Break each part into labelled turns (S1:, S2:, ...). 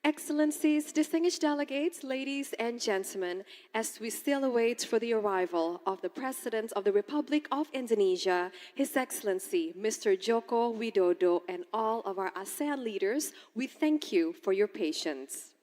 S1: Excellencies, distinguished delegates, ladies and gentlemen, as we still await for the arrival of the President of the Republic of Indonesia, His Excellency Mr. Joko Widodo, and all of our ASEAN leaders, we thank you for your patience.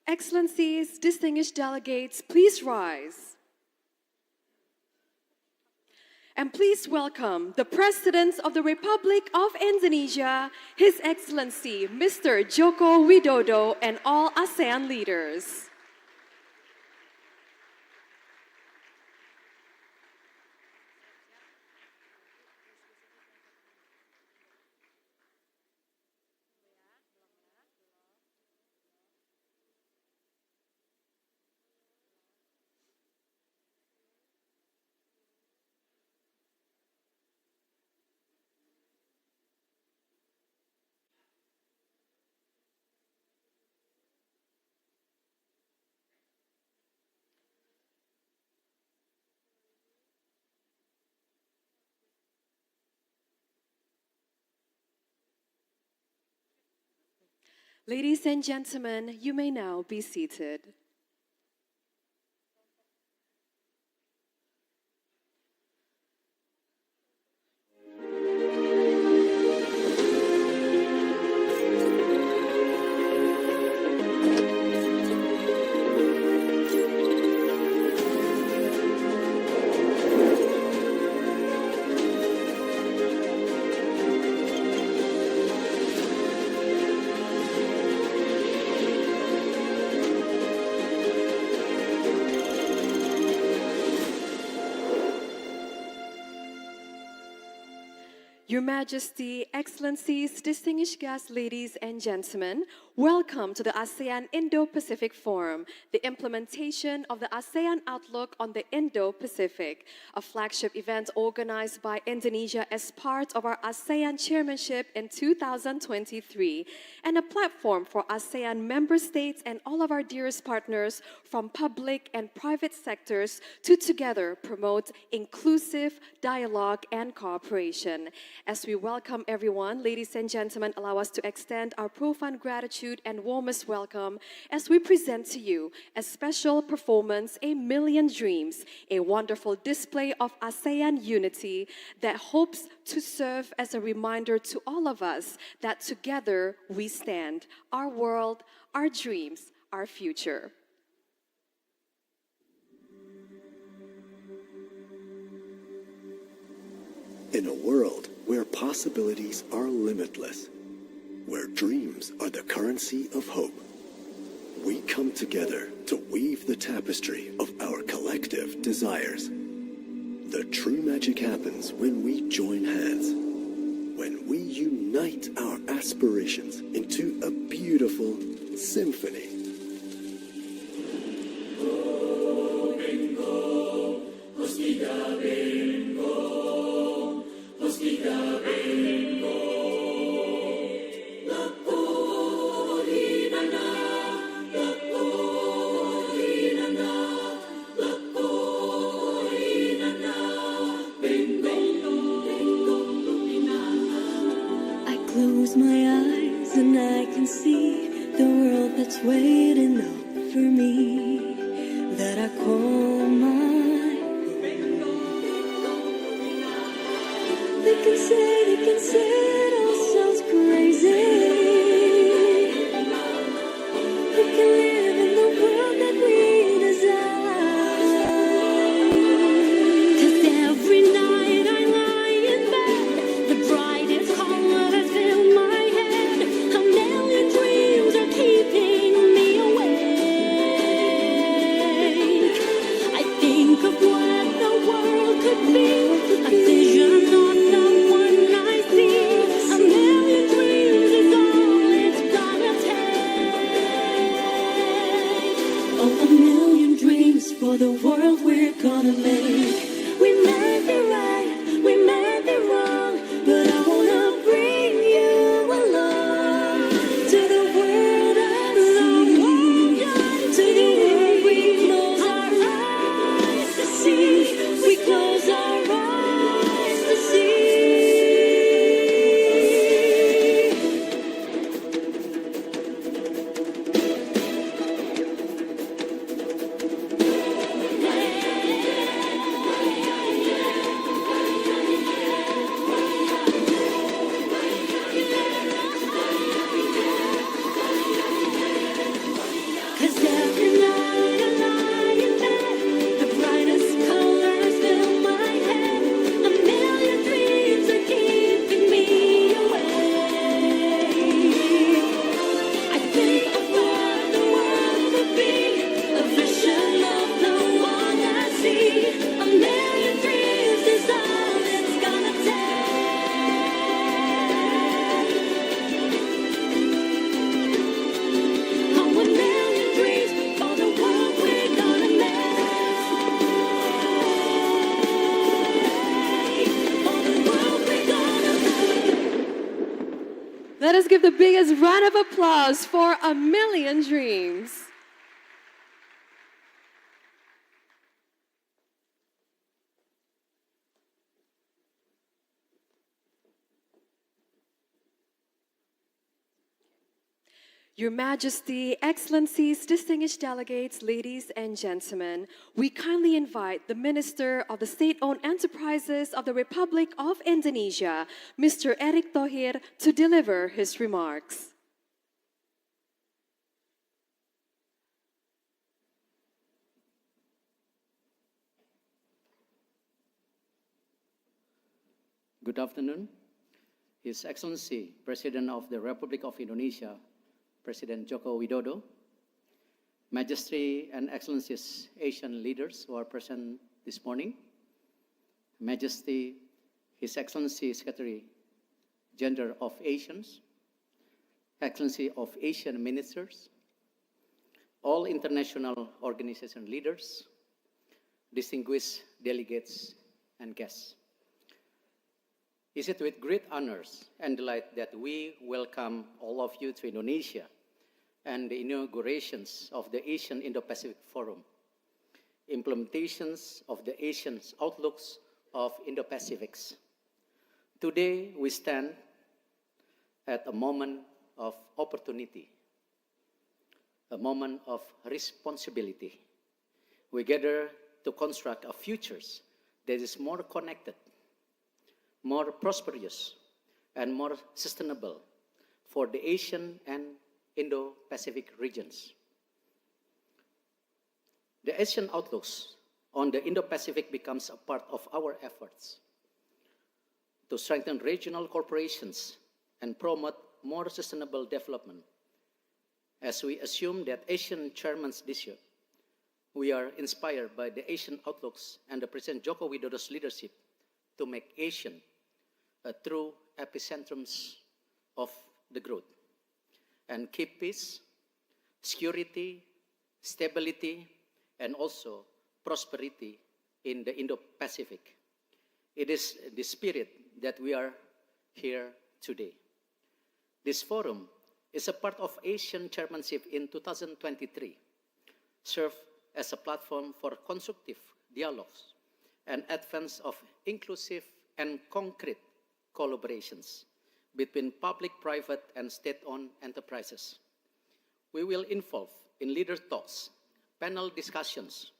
S1: Excellencies, distinguished delegates, please rise. And please welcome the President of the Republic of Indonesia, His Excellency Mr. Joko Widodo, and all ASEAN leaders. Ladies and gentlemen, you may now be seated. Your Majesty, Excellencies, distinguished guests, ladies and gentlemen, welcome to the ASEAN Indo-Pacific Forum, the implementation of the ASEAN Outlook on the Indo-Pacific, a flagship event organized by Indonesia as part of our ASEAN chairmanship in 2023, and a platform for ASEAN member states and all of our dearest partners from public and private sectors to together promote inclusive dialogue and cooperation. As we welcome everyone, ladies and gentlemen, allow us to extend our profound gratitude and warmest welcome as we present to you a special performance, A Million Dreams, a wonderful display of ASEAN unity that hopes to serve as a reminder to all of us that together we stand, our world, our dreams, our future.
S2: In a world where possibilities are limitless, where dreams are the currency of hope, we come together to weave the tapestry of our collective desires. The true magic happens when we join hands, when we unite our aspirations into a beautiful symphony.
S3: Close my eyes and I can see the world that's waiting up for me, that I call my own. They can say it all sounds crazy. Who can live in the world that we design? 'Cause every night I lie in bed, the brightest colors fill my head. A million dreams are keeping me awake. I think of what the world could be, a vision not the one I see. A million dreams is all it's gonna take. Oh, a million dreams for the world we're gonna make. We might be right, we might be wrong, but I wanna bring you along to the world unseen, to the world we close our eyes to see. We close our eyes to see.
S1: give the biggest round of applause for A Million Dreams. Your Majesty, Excellencies, distinguished delegates, ladies and gentlemen, we kindly invite the Minister of the State-Owned Enterprises of the Republic of Indonesia, Mr. Erick Thohir, to deliver his remarks.
S4: Good afternoon. His Excellency, President of the Republic of Indonesia, President Joko Widodo, Majesty and Excellencies, Asian leaders who are present this morning, Majesty, His Excellency Secretary General of ASEAN, Excellency of Asian Ministers, all international organization leaders, distinguished delegates and guests. Is it with great honors and delight that we welcome all of you to Indonesia and the inaugurations of the Asian Indo-Pacific Forum, implementations of the Asian's outlooks of Indo-Pacifics. Today, we stand at a moment of opportunity, a moment of responsibility. We gather to construct a future that is more connected, more prosperous, and more sustainable for the Asian and Indo-Pacific regions. The Asian outlooks on the Indo-Pacific becomes a part of our efforts to strengthen regional corporations and promote more sustainable development. As we assume that Asian chairman's this year, we are inspired by the Asian outlooks and the President Joko Widodo's leadership to make ASEAN a true epicentrum of the growth and keep peace, security, stability, and also prosperity in the Indo-Pacific. It is the spirit that we are here today. This forum is a part of Asian chairmanship in 2023, served as a platform for constructive dialogues and advance of inclusive and concrete collaborations between public, private, and state-owned enterprises. We will involve in leader talks, panel discussions,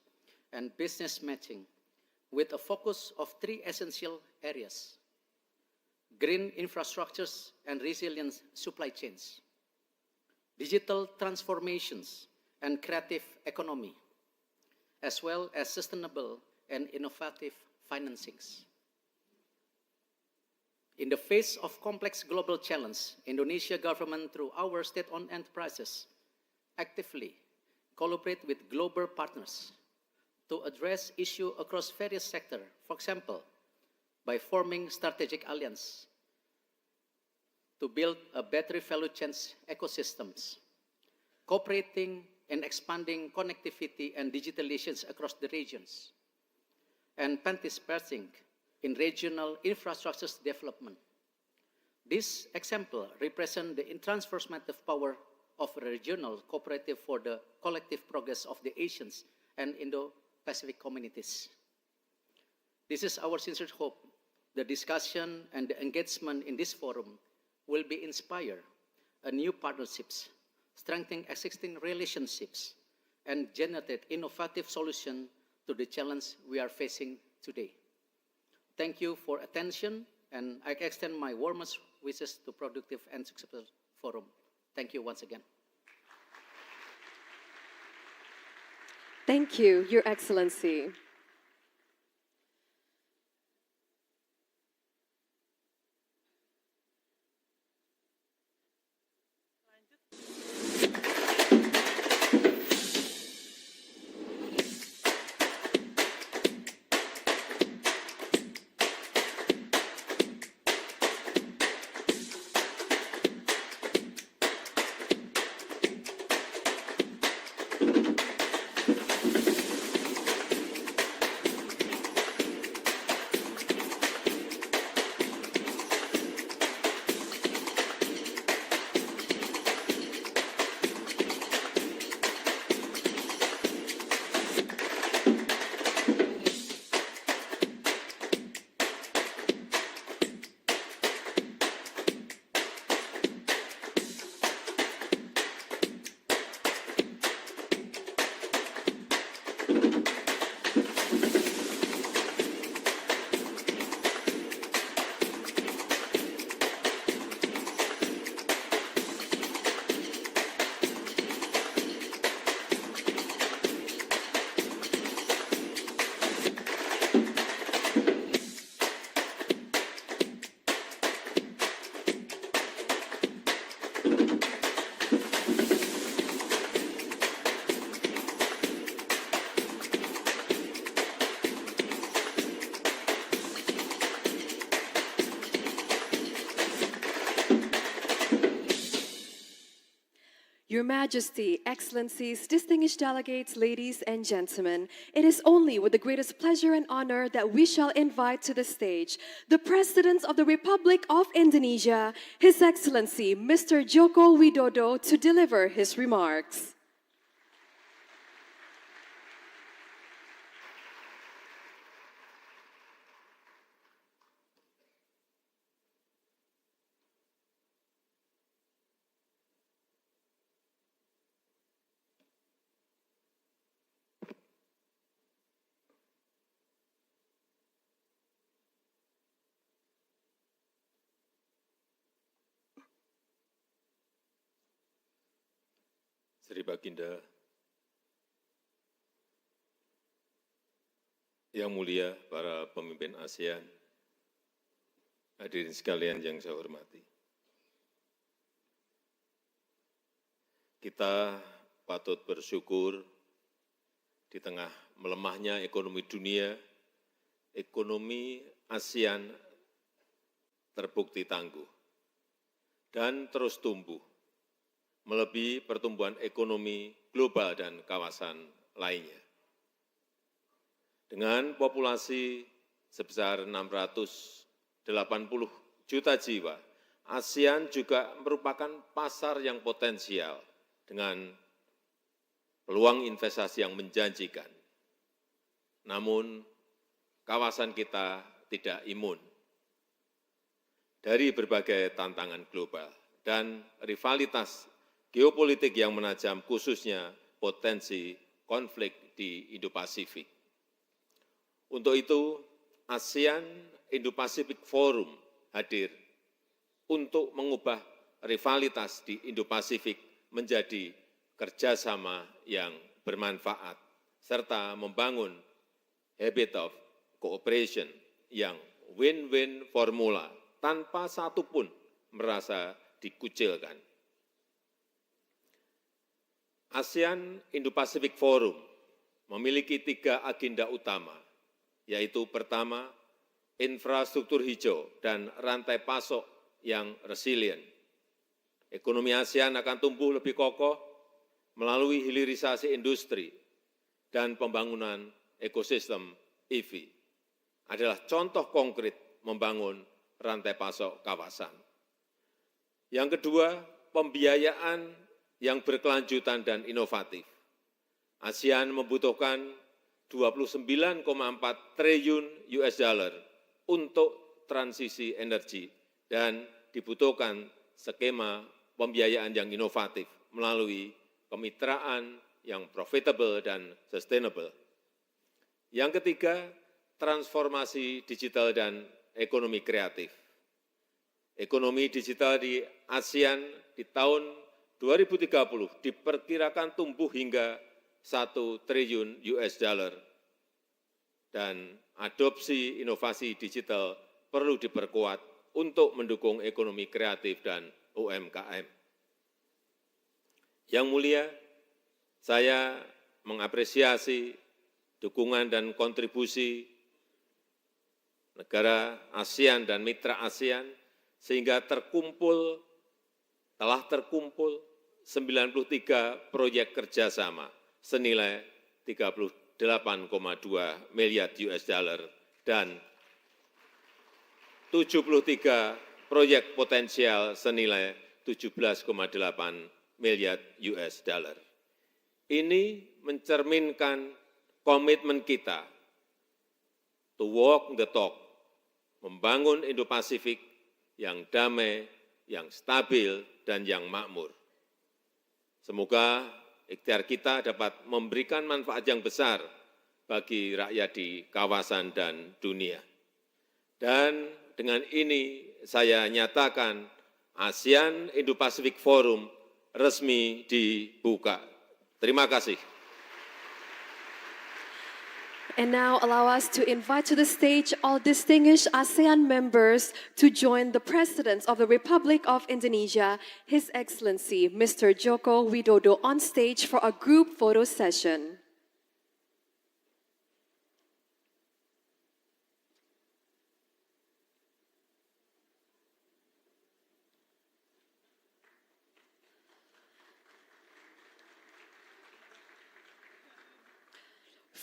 S4: and business matching with a focus of three essential areas: green infrastructures and resilient supply chains, digital transformations and creative economy, as well as sustainable and innovative financings. In the face of complex global challenge, Indonesia government, through our state-owned enterprises, actively collaborate with global partners to address issues across various sectors. For example, by forming strategic alliance to build a battery value chain ecosystems, cooperating and expanding connectivity and digitalization across the regions, and participating in regional infrastructure development. This example represents the transformative power of regional cooperative for the collective progress of the Asians and Indo-Pacific communities. This is our sincere hope. The discussion and the engagement in this forum will be inspire a new partnerships, strengthening existing relationships, and generate innovative solutions to the challenge we are facing today. Thank you for attention, and I extend my warmest wishes to productive and successful forum. Thank you once again.
S1: Thank you, Your Excellency. Your Majesty, Excellencies, distinguished delegates, ladies and gentlemen, it is only with the greatest pleasure and honor that we shall invite to the stage the President of the Republic of Indonesia, His Excellency Mr. Joko Widodo, to deliver his remarks.
S5: Sri Baginda, Yang Mulia para pemimpin ASEAN, hadirin sekalian yang saya hormati. Kita patut bersyukur di tengah melemahnya ekonomi dunia, ekonomi ASEAN terbukti tangguh dan terus tumbuh, melebihi pertumbuhan ekonomi global dan kawasan lainnya. Dengan populasi sebesar 680 juta jiwa, ASEAN juga merupakan pasar yang potensial dengan peluang investasi yang menjanjikan. Namun, kawasan kita tidak imun dari berbagai tantangan global dan rivalitas geopolitik yang menajam, khususnya potensi konflik di Indo-Pasifik. Untuk itu, ASEAN Indo-Pacific Forum hadir untuk mengubah rivalitas di Indo-Pasifik menjadi kerjasama yang bermanfaat, serta membangun habit of cooperation yang win-win formula tanpa satupun merasa dikucilkan. ASEAN Indo-Pacific Forum memiliki 3 agenda utama, yaitu pertama, infrastruktur hijau dan rantai pasok yang resilient. Ekonomi ASEAN akan tumbuh lebih kokoh melalui hilirisasi industri dan pembangunan ekosistem EV. Adalah contoh konkret membangun rantai pasok kawasan. Yang kedua, pembiayaan yang berkelanjutan dan inovatif. ASEAN membutuhkan 29,4 triliun US dollar untuk transisi energi dan dibutuhkan skema pembiayaan yang inovatif melalui kemitraan yang profitable dan sustainable. Yang ketiga, transformasi digital dan ekonomi kreatif. Ekonomi digital di ASEAN di tahun 2030 diperkirakan tumbuh hingga 1 triliun US dollar dan adopsi inovasi digital perlu diperkuat untuk mendukung ekonomi kreatif dan UMKM. Yang mulia, saya mengapresiasi dukungan dan kontribusi negara ASEAN dan mitra ASEAN sehingga telah terkumpul 93 proyek kerjasama senilai 38,2 miliar US dollar dan 73 proyek potensial senilai 17,8 miliar US dollar. Ini mencerminkan komitmen kita to walk the talk, membangun Indo-Pasifik yang damai, yang stabil, dan yang makmur. Semoga ikhtiar kita dapat memberikan manfaat yang besar bagi rakyat di kawasan dan dunia. Dan dengan ini saya nyatakan ASEAN Indo-Pacific Forum resmi dibuka. Terima kasih.
S1: And now allow us to invite to the stage all distinguished ASEAN members to join the President of the Republic of Indonesia, His Excellency Mr. Joko Widodo, on stage for a group photo session.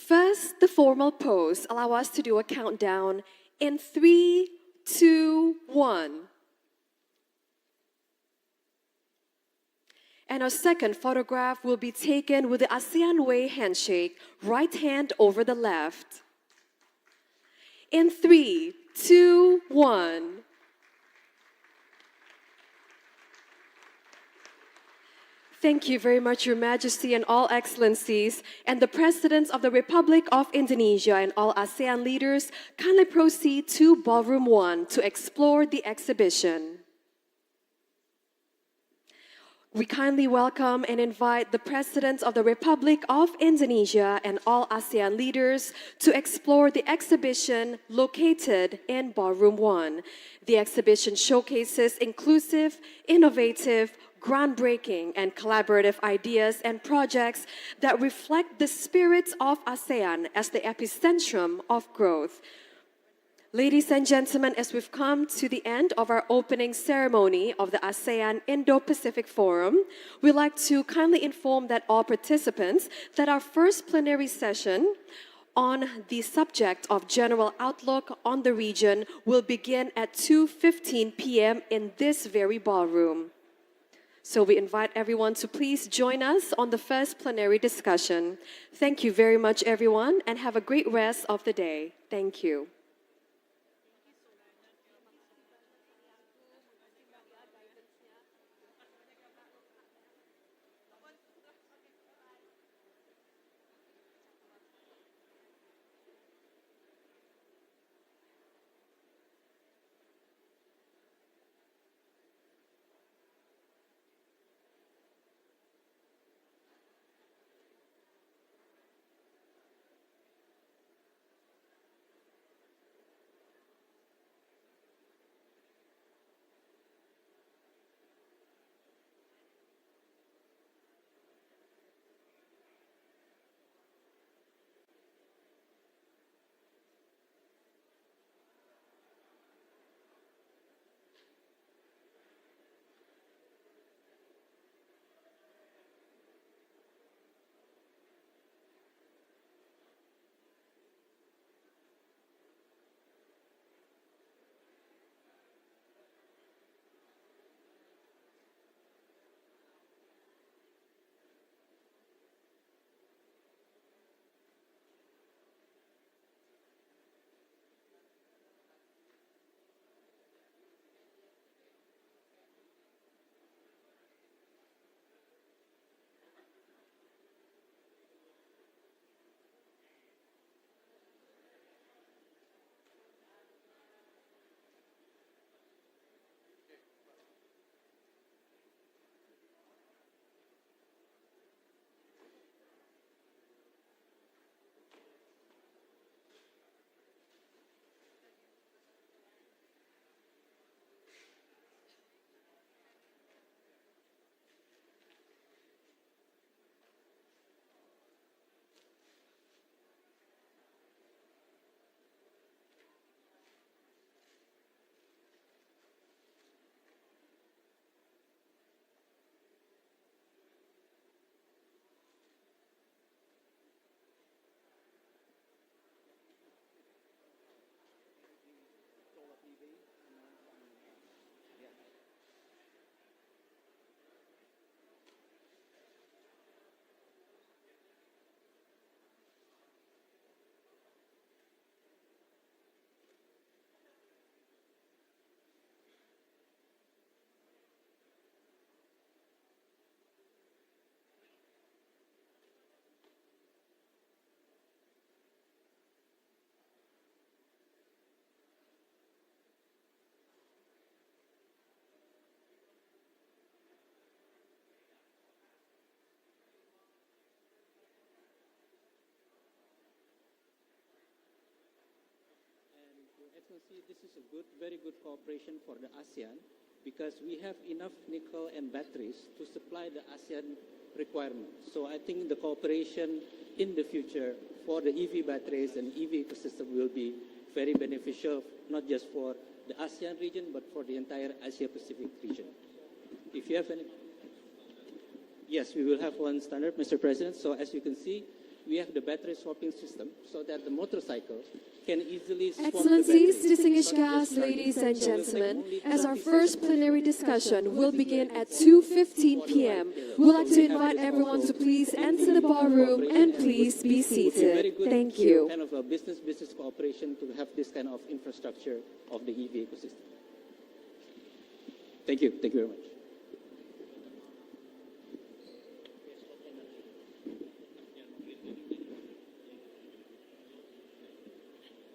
S1: First, the formal pose. Allow us to do a countdown in 3, 2, 1. And our second photograph will be taken with the ASEAN Way handshake, right hand over the left. In 3, 2, 1. Thank you very much, Your Majesty and all excellencies, and the Presidents of the Republic of Indonesia and all ASEAN leaders. Kindly proceed to Ballroom 1 to explore the exhibition. We kindly welcome and invite the Presidents of the Republic of Indonesia and all ASEAN leaders to explore the exhibition located in Ballroom 1. The exhibition showcases inclusive, innovative, groundbreaking and collaborative ideas and projects that reflect the spirit of ASEAN as the epicentrum of growth. Ladies and gentlemen, as we've come to the end of our opening ceremony of the ASEAN Indo-Pacific Forum, we'd like to kindly inform that all participants that our first plenary session on the subject of general outlook on the region will begin at 2:15 p.m. in this very ballroom. So we invite everyone to please join us on the first plenary discussion. Thank you very much, everyone, and have a great rest of the day. Thank you.
S6: Excellency, this is a very good cooperation for the ASEAN because we have enough nickel and batteries to supply the ASEAN requirements. So I think the cooperation in the future for the EV batteries and EV ecosystem will be very beneficial, not just for the ASEAN region, but for the entire Asia-Pacific region. If you have any... Yes, we will have one standard, Mr. President. So as you can see, we have the battery swapping system so that the motorcycles can easily swap the
S1: Excellencies,
S6: batteries.
S1: distinguished
S6: So that
S1: guests,
S6: just
S1: ladies and
S6: charging.
S1: gentlemen,
S6: So
S1: as our
S6: only
S1: first plenary discussion will begin at 2:15 p.m., we'd like to invite everyone to please enter the ballroom and please be seated. Thank you.
S6: Kind of a business cooperation to have this kind of infrastructure of the EV ecosystem. Thank you. Thank you very much.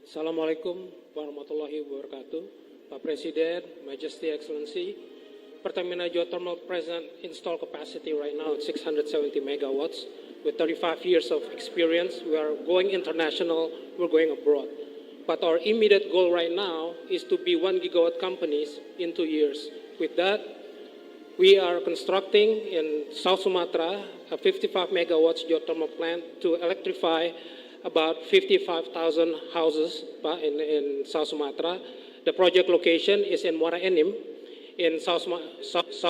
S7: Assalamualaikum warahmatullahi wabarakatuh. Pak Presiden, Majesty Excellency, Pertamina Geothermal present install capacity right now at 670 megawatts. With 35 years of experience, we are going international, we're going abroad. But our immediate goal right now is to be 1 gigawatt companies in 2 years. With that, we are constructing in South Sumatra a 55 megawatts geothermal plant to electrify about 55,000 houses in South Sumatra. The project location is in Muara Enim in South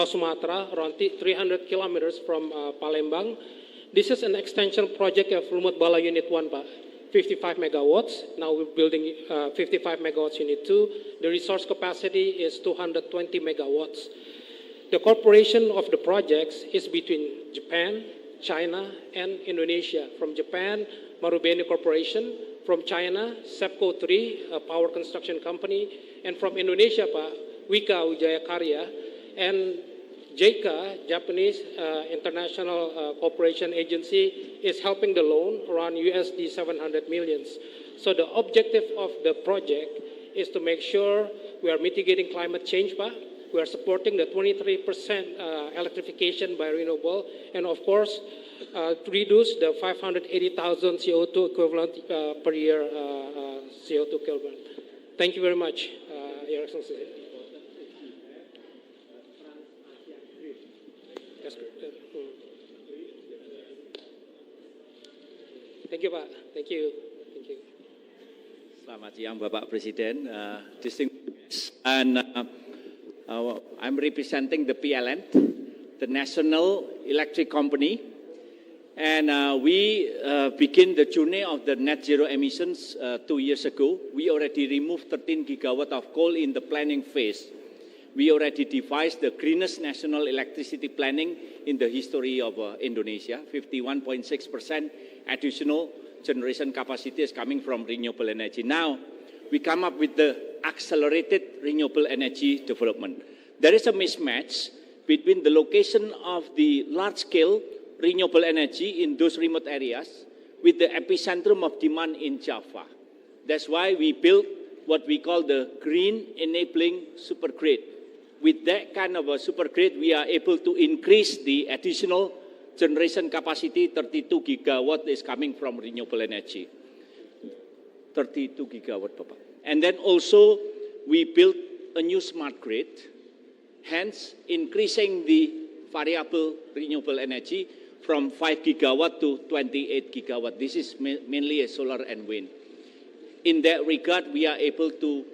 S7: Sumatra, around 300 kilometers from Palembang. This is an extension project of Lumut Bala Unit 1, 55 megawatts. Now we're building 55 megawatts Unit 2. The resource capacity is 220 megawatts. The corporation of the projects is between Japan, China, and Indonesia. From Japan, Marubeni Corporation. From China, SEPCO 3, a power construction company. And from Indonesia, Wika Wijaya Karya. And JICA, Japanese International Cooperation Agency, is helping the loan around USD 700 millions. So the objective of the project is to make sure we are mitigating climate change, we are supporting the 23% electrification by renewable, and of course, to reduce the 580,000 CO2 equivalent per year CO2 equivalent. Thank you very much, Your Excellency. Thank you, Pak. Thank you. Thank you.
S8: Selamat siang, Bapak Presiden. And I'm representing the PLN, the National Electric Company. And we begin the journey of the net zero emissions 2 years ago. We already removed 13 gigawatt of coal in the planning phase. We already devised the greenest national electricity planning in the history of Indonesia. 51.6% additional generation capacity is coming from renewable energy. Now, we come up with the accelerated renewable energy development. There is a mismatch between the location of the large-scale renewable energy in those remote areas with the epicentrum of demand in Java. That's why we built what we call the green enabling supergrid. With that kind of a supergrid, we are able to increase the additional generation capacity. 32 gigawatt is coming from renewable energy. 32 gigawatt, Papa. And then also we built a new smart grid, hence increasing the variable renewable energy from 5 gigawatt to 28 gigawatt. This is mainly a solar and wind. In that regard, we are able to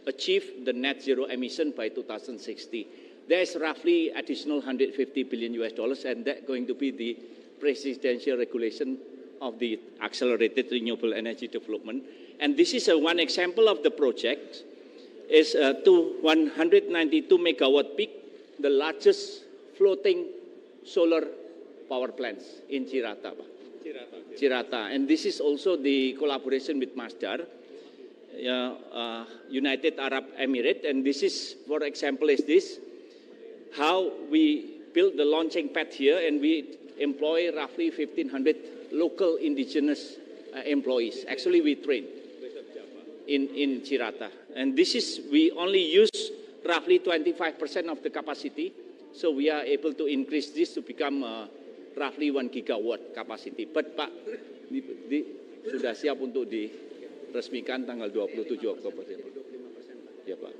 S8: achieve the net zero emission by 2060. There is roughly additional 150 billion US dollars, and that's going to be the presidential regulation of the accelerated renewable energy development. And this is one example of the project. Is to 192 megawatt peak, the largest floating solar power plants in Cirata. And this is also the collaboration with Masdar, United Arab Emirates. And this is, for example, is this, how we build the launching pad here, and we employ roughly 1,500 local indigenous employees. Actually, we train in Cirata. And this is, we only use roughly 25% of the capacity. So we are able to increase this to become roughly 1 gigawatt capacity. But Pak, sudah siap untuk diresmikan tanggal 27 Oktober. Ya Pak.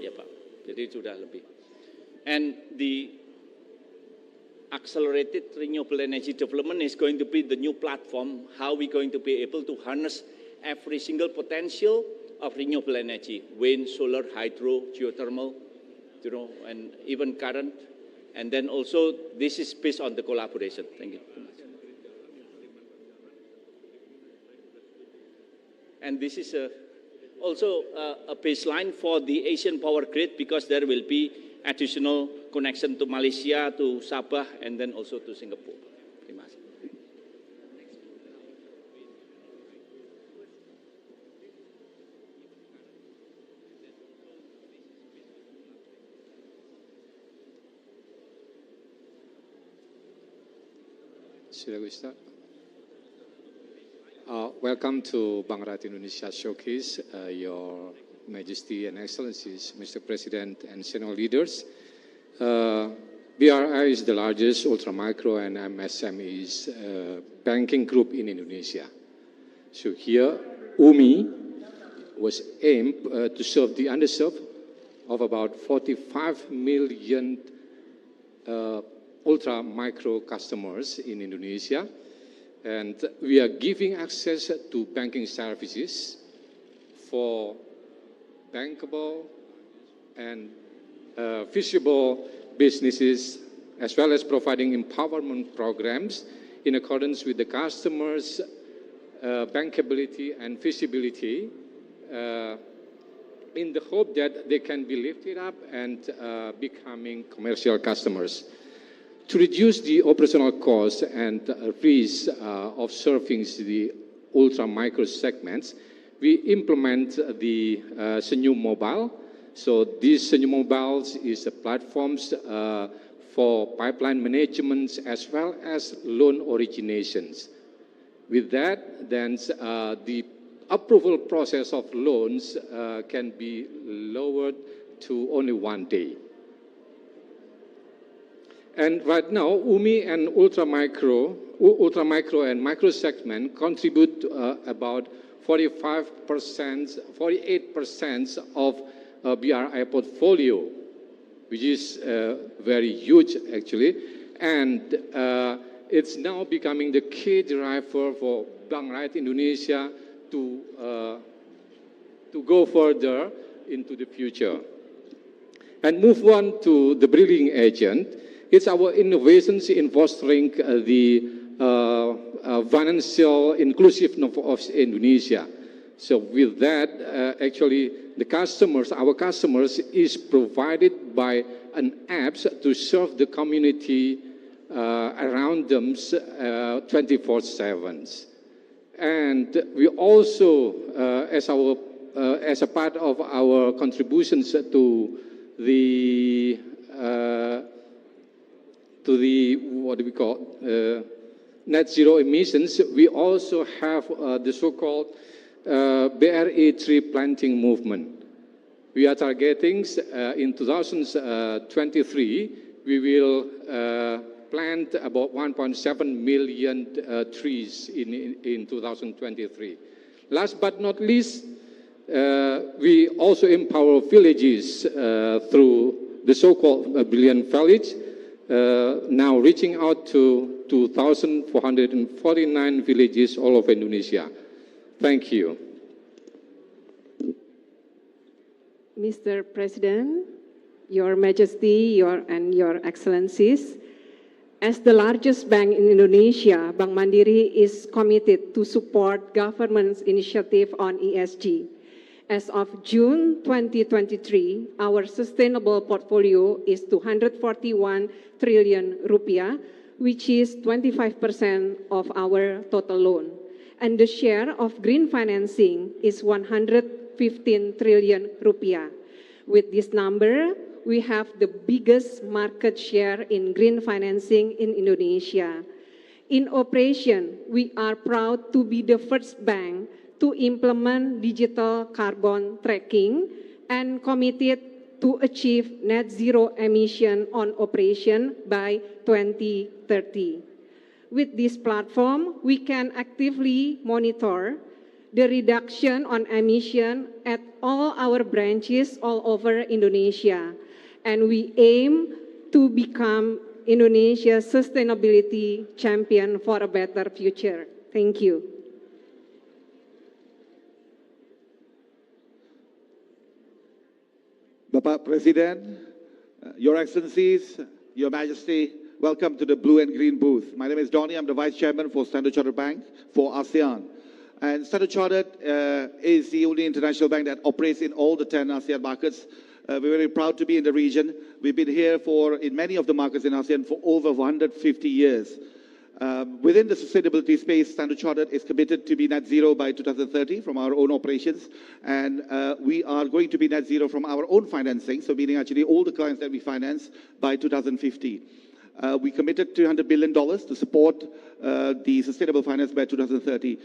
S8: Ya Pak. Jadi sudah lebih. And the accelerated renewable energy development is going to be the new platform, how we're going to be able to harness every single potential of renewable energy, wind, solar, hydro, geothermal, and even current. And then also, this is based on the collaboration. Thank you. and this is also a baseline for the Asian power grid, because there will be additional connection to Malaysia, to Sabah, and then also to Singapore. Terima kasih.
S9: Should we start? Welcome to Bank Rakyat Indonesia Showcase, Your Majesty and Excellencies, Mr. President and senior leaders. BRI is the largest ultra-micro and MSMEs banking group in Indonesia. So here, UMI was aimed to serve the underserved of about 45 million ultra-micro customers in Indonesia. And we are giving access to banking services for bankable and feasible businesses, as well as providing empowerment programs in accordance with the customers' bankability and feasibility, in the hope that they can be lifted up and becoming commercial customers. To reduce the operational costs and risk of serving the ultra-micro segments, we implement the Senyum Mobile. So these Senyum Mobiles is a platforms for pipeline management as well as loan originations. With that, then the approval process of loans can be lowered to only 1 day. And right now, UMI and ultra-micro and micro segment contribute about 48% of BRI portfolio, which is very huge actually. And it's now becoming the key driver for Bank Rakyat Indonesia to go further into the future. And move on to the brilliant agent. It's our innovations in fostering the financial inclusiveness of Indonesia. So with that, actually, our customers is provided by an apps to serve the community around them 24/7. And we also, as a part of our contributions to the what do we call net zero emissions, we also have the so-called BRI tree planting movement. We are targeting in 2023, we will plant about 1.7 million trees in 2023. Last but not least, we also empower villages through the so-called Brilliant Village, now reaching out to 2,449 villages all over Indonesia. Thank you.
S10: Mr. President, Your Majesty, and Your Excellencies, as the largest bank in Indonesia, Bank Mandiri is committed to support government's initiative on ESG. As of June 2023, our sustainable portfolio is 241 trillion rupiah, which is 25% of our total loan. And the share of green financing is 115 trillion rupiah. With this number, we have the biggest market share in green financing in Indonesia. In operation, we are proud to be the first bank to implement digital carbon tracking and committed to achieve net zero emission on operation by 2030. With this platform, we can actively monitor the reduction on emission at all our branches all over Indonesia, and we aim to become Indonesia's sustainability champion for a better future. Thank you.
S11: Bapak Presiden, Your Excellencies, Your Majesty, welcome to the Blue and Green booth. My name is Donnie. I'm the Vice Chairman for Standard Chartered Bank for ASEAN. And Standard Chartered is the only international bank that operates in all the 10 ASEAN markets. We're very proud to be in the region. We've been here in many of the markets in ASEAN for over 150 years. Within the sustainability space, Standard Chartered is committed to be net zero by 2030 from our own operations. And we are going to be net zero from our own financing, so meaning actually all the clients that we finance by 2050. We committed $200 billion to support the sustainable finance by 2030.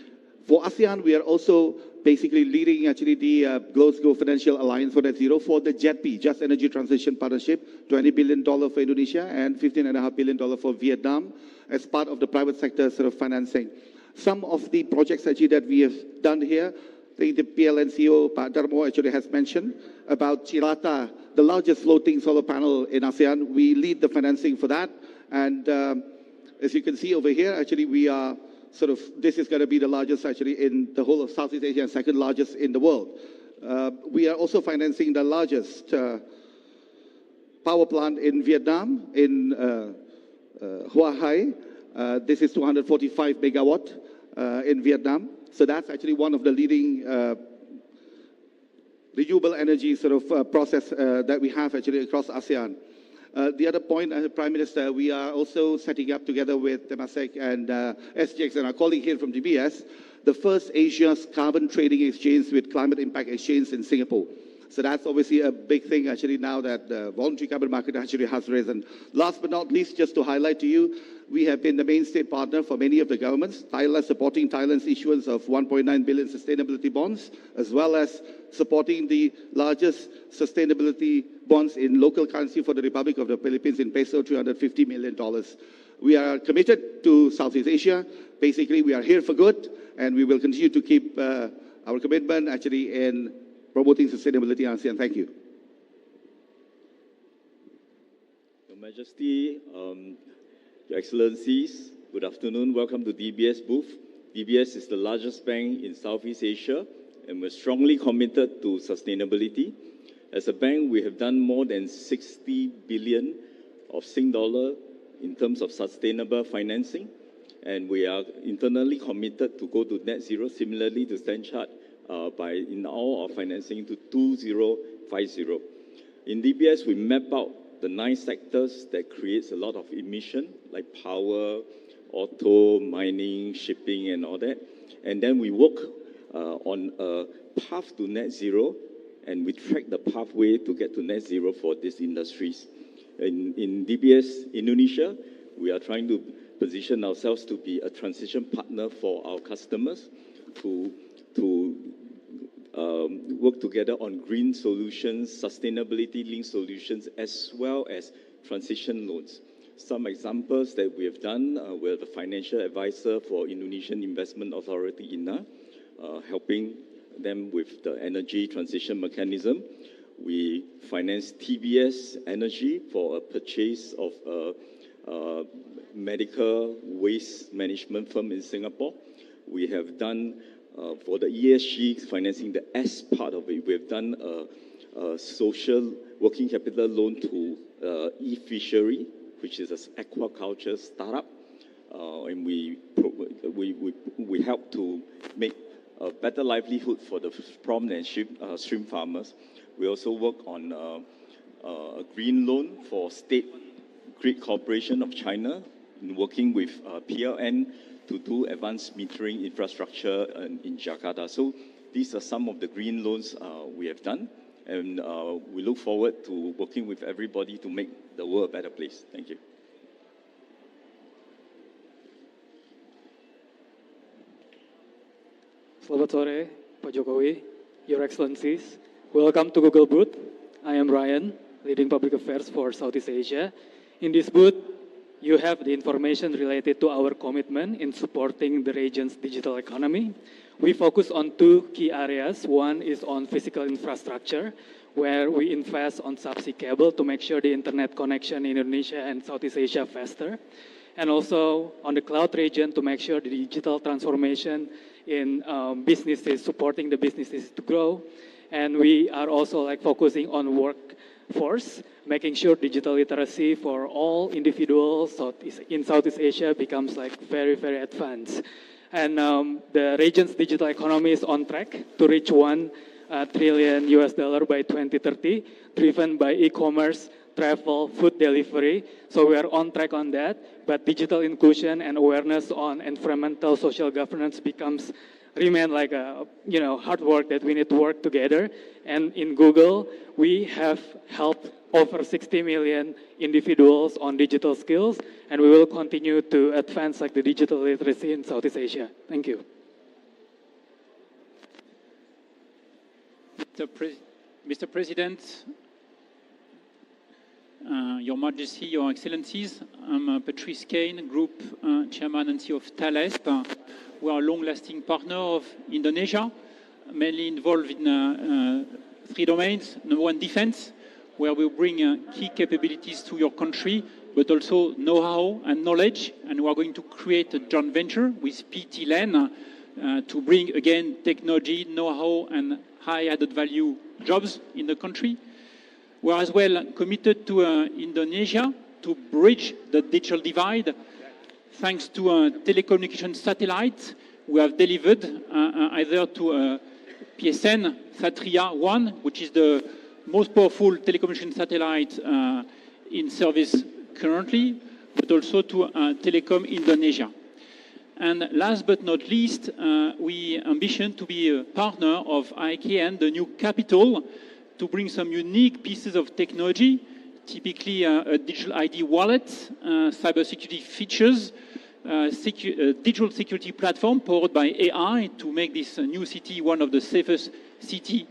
S11: For ASEAN, we are also basically leading actually the Glasgow Financial Alliance for Net Zero for the JETP, Just Energy Transition Partnership, $20 billion for Indonesia and $15.5 billion for Vietnam as part of the private sector sort of financing. Some of the projects actually that we have done here, the PLN CEO, Pak Darmo, actually has mentioned about Chirata, the largest floating solar panel in ASEAN. We lead the financing for that. And as you can see over here, actually we are this is going to be the largest actually in the whole of Southeast Asia and second largest in the world. We are also financing the largest power plant in Vietnam, in Hua Hai. This is 245 megawatt in Vietnam. So that's actually one of the leading renewable energy process that we have actually across ASEAN. The other point, Prime Minister, we are also setting up together with Temasek and SGX and our colleague here from DBS, the first Asia's carbon trading exchange with climate impact exchange in Singapore. So that's obviously a big thing actually now that the voluntary carbon market actually has risen. Last but not least, just to highlight to you, we have been the mainstay partner for many of the governments, Thailand supporting Thailand's issuance of 1.9 billion sustainability bonds, as well as supporting the largest sustainability bonds in local currency for the Republic of the Philippines in peso, $350 million. We are committed to Southeast Asia. Basically, we are here for good, and we will continue to keep our commitment actually in promoting sustainability in ASEAN. Thank you.
S12: Your Majesty, Your Excellencies, good afternoon. Welcome to DBS booth. DBS is the largest bank in Southeast Asia, and we're strongly committed to sustainability. As a bank, we have done more than 60 billion of Sing dollar in terms of sustainable financing, and we are internally committed to go to net zero, similarly to Stanchart, in all our financing to 2050. In DBS, we map out the 9 sectors that creates a lot of emission, like power, auto, mining, shipping, and all that. And then we work on a path to net zero, and we track the pathway to get to net zero for these industries. In DBS Indonesia, we are trying to position ourselves to be a transition partner for our customers to work together on green solutions, sustainability-linked solutions, as well as transition loans. Some examples that we have done, we're the financial advisor for Indonesian Investment Authority, INA, helping them with the energy transition mechanism. We finance TBS Energy for a purchase of a medical waste management firm in Singapore. We have done, for the ESG, financing the S part of it, we have done a social working capital loan to e-fishery, which is an aquaculture startup. And we help to make a better livelihood for the prawn and shrimp farmers. We also work on a green loan for State Grid Corporation of China, in working with PLN to do advanced metering infrastructure in Jakarta. So these are some of the green loans we have done, and we look forward to working with everybody to make the world a better place. Thank you.
S13: Selamat sore, Pak Jokowi, Your Excellencies. Welcome to Google booth. I am Ryan, leading public affairs for Southeast Asia. In this booth, you have the information related to our commitment in supporting the region's digital economy. We focus on 2 key areas. One is on physical infrastructure, where we invest on subsea cable to make sure the internet connection in Indonesia and Southeast Asia faster. And also on the cloud region to make sure the digital transformation in businesses, supporting the businesses to grow. And we are also focusing on workforce, making sure digital literacy for all individuals in Southeast Asia becomes very, very advanced. And the region's digital economy is on track to reach $1 trillion by 2030, driven by e-commerce, travel, food delivery. So we are on track on that. But digital inclusion and awareness on environmental social governance remain like a hard work that we need to work together. And in Google, we have helped over 60 million individuals on digital skills, and we will continue to advance like the digital literacy in Southeast Asia. Thank you.
S14: Mr. President, Your Majesty, Your Excellencies, I'm Patrice Kane, Group Chairman and CEO of Thales. We are a long-lasting partner of Indonesia, mainly involved in 3 domains. Number 1, defense, where we bring key capabilities to your country, but also know-how and knowledge. And we are going to create a joint venture with PT LAN to bring, again, technology, know-how, and high added value jobs in the country. We are as well committed to Indonesia to bridge the digital divide. Thanks to telecommunication satellites, we have delivered either to PSN Satria 1, which is the most powerful telecommunication satellite in service currently, but also to Telecom Indonesia. And last but not least, we ambition to be a partner of AIPF, the new capital, to bring some unique pieces of technology, typically a digital ID wallet, cybersecurity features, digital security platform powered by AI to make this new city one of the safest cities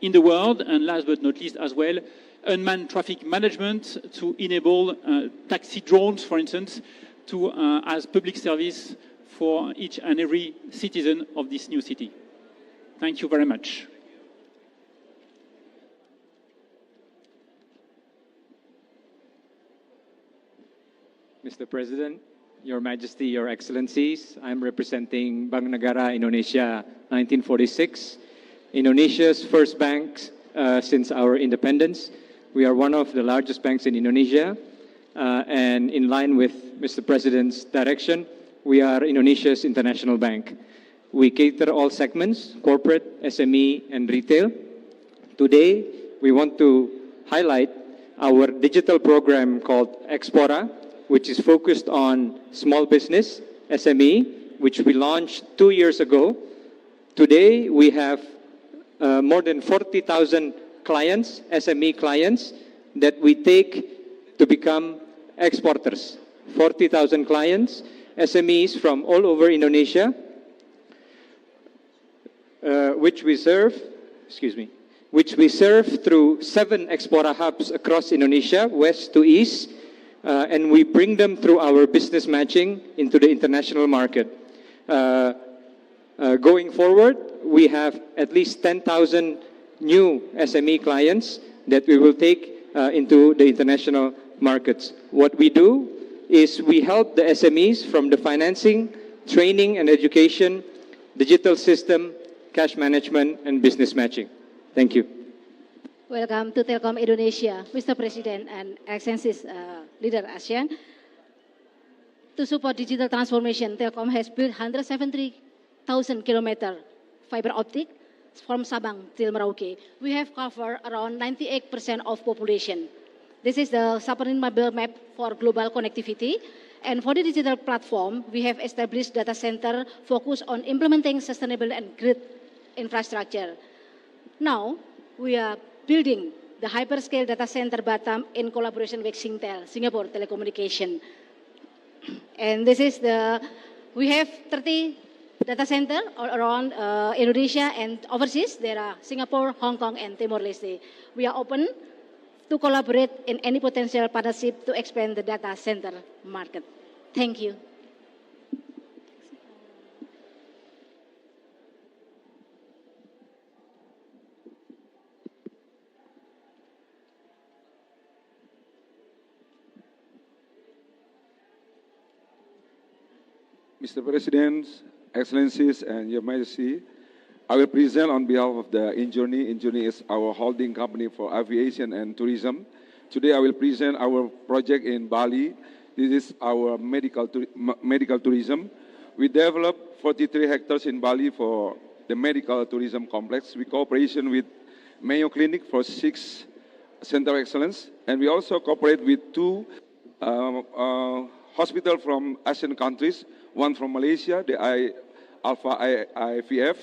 S14: in the world. And last but not least as well, unmanned traffic management to enable taxi drones, for instance, to as public service for each and every citizen of this new city. Thank you very much.
S15: Mr. President, Your Majesty, Your Excellencies, I'm representing Bank Negara Indonesia 1946, Indonesia's first bank since our independence. We are one of the largest banks in Indonesia, and in line with Mr. President's direction, we are Indonesia's international bank. We cater all segments, corporate, SME, and retail. Today, we want to highlight our digital program called Expora, which is focused on small business, SME, which we launched 2 years ago. Today, we have more than 40,000 clients, SME clients, that we take to become exporters. 40,000 clients, SMEs from all over Indonesia, which we serve through 7 Expora hubs across Indonesia, west to east, and we bring them through our business matching into the international market. Going forward, we have at least 10,000 new SME clients that we will take into the international markets. What we do is we help the SMEs from the financing, training and education, digital system, cash management, and business matching. Thank you.
S16: Welcome to Telkom Indonesia, Mr. President and Excellencies Leader ASEAN. To support digital transformation, Telkom has built 170,000 kilometer fiber optic from Sabang till Merauke. We have covered around 98% of population. This is the submarine mobile map for global connectivity. And for the digital platform, we have established data center focused on implementing sustainable and grid infrastructure. Now, we are building the hyperscale data center Batam in collaboration with Singtel, Singapore Telecommunication. And this is we have 30 data center all around Indonesia and overseas. There are Singapore, Hong Kong, and Timor-Leste. We are open to collaborate in any potential partnership to expand the data center market. Thank you.
S17: Mr. President, Excellencies, and Your Majesty, I will present on behalf of the Injourney. Injourney is our holding company for aviation and tourism. Today, I will present our project in Bali. This is our medical tourism. We develop 43 hectares in Bali for the medical tourism complex. We cooperation with Mayo Clinic for 6 Center of Excellence. And we also cooperate with 2 hospitals from ASEAN countries, one from Malaysia, the AIPF,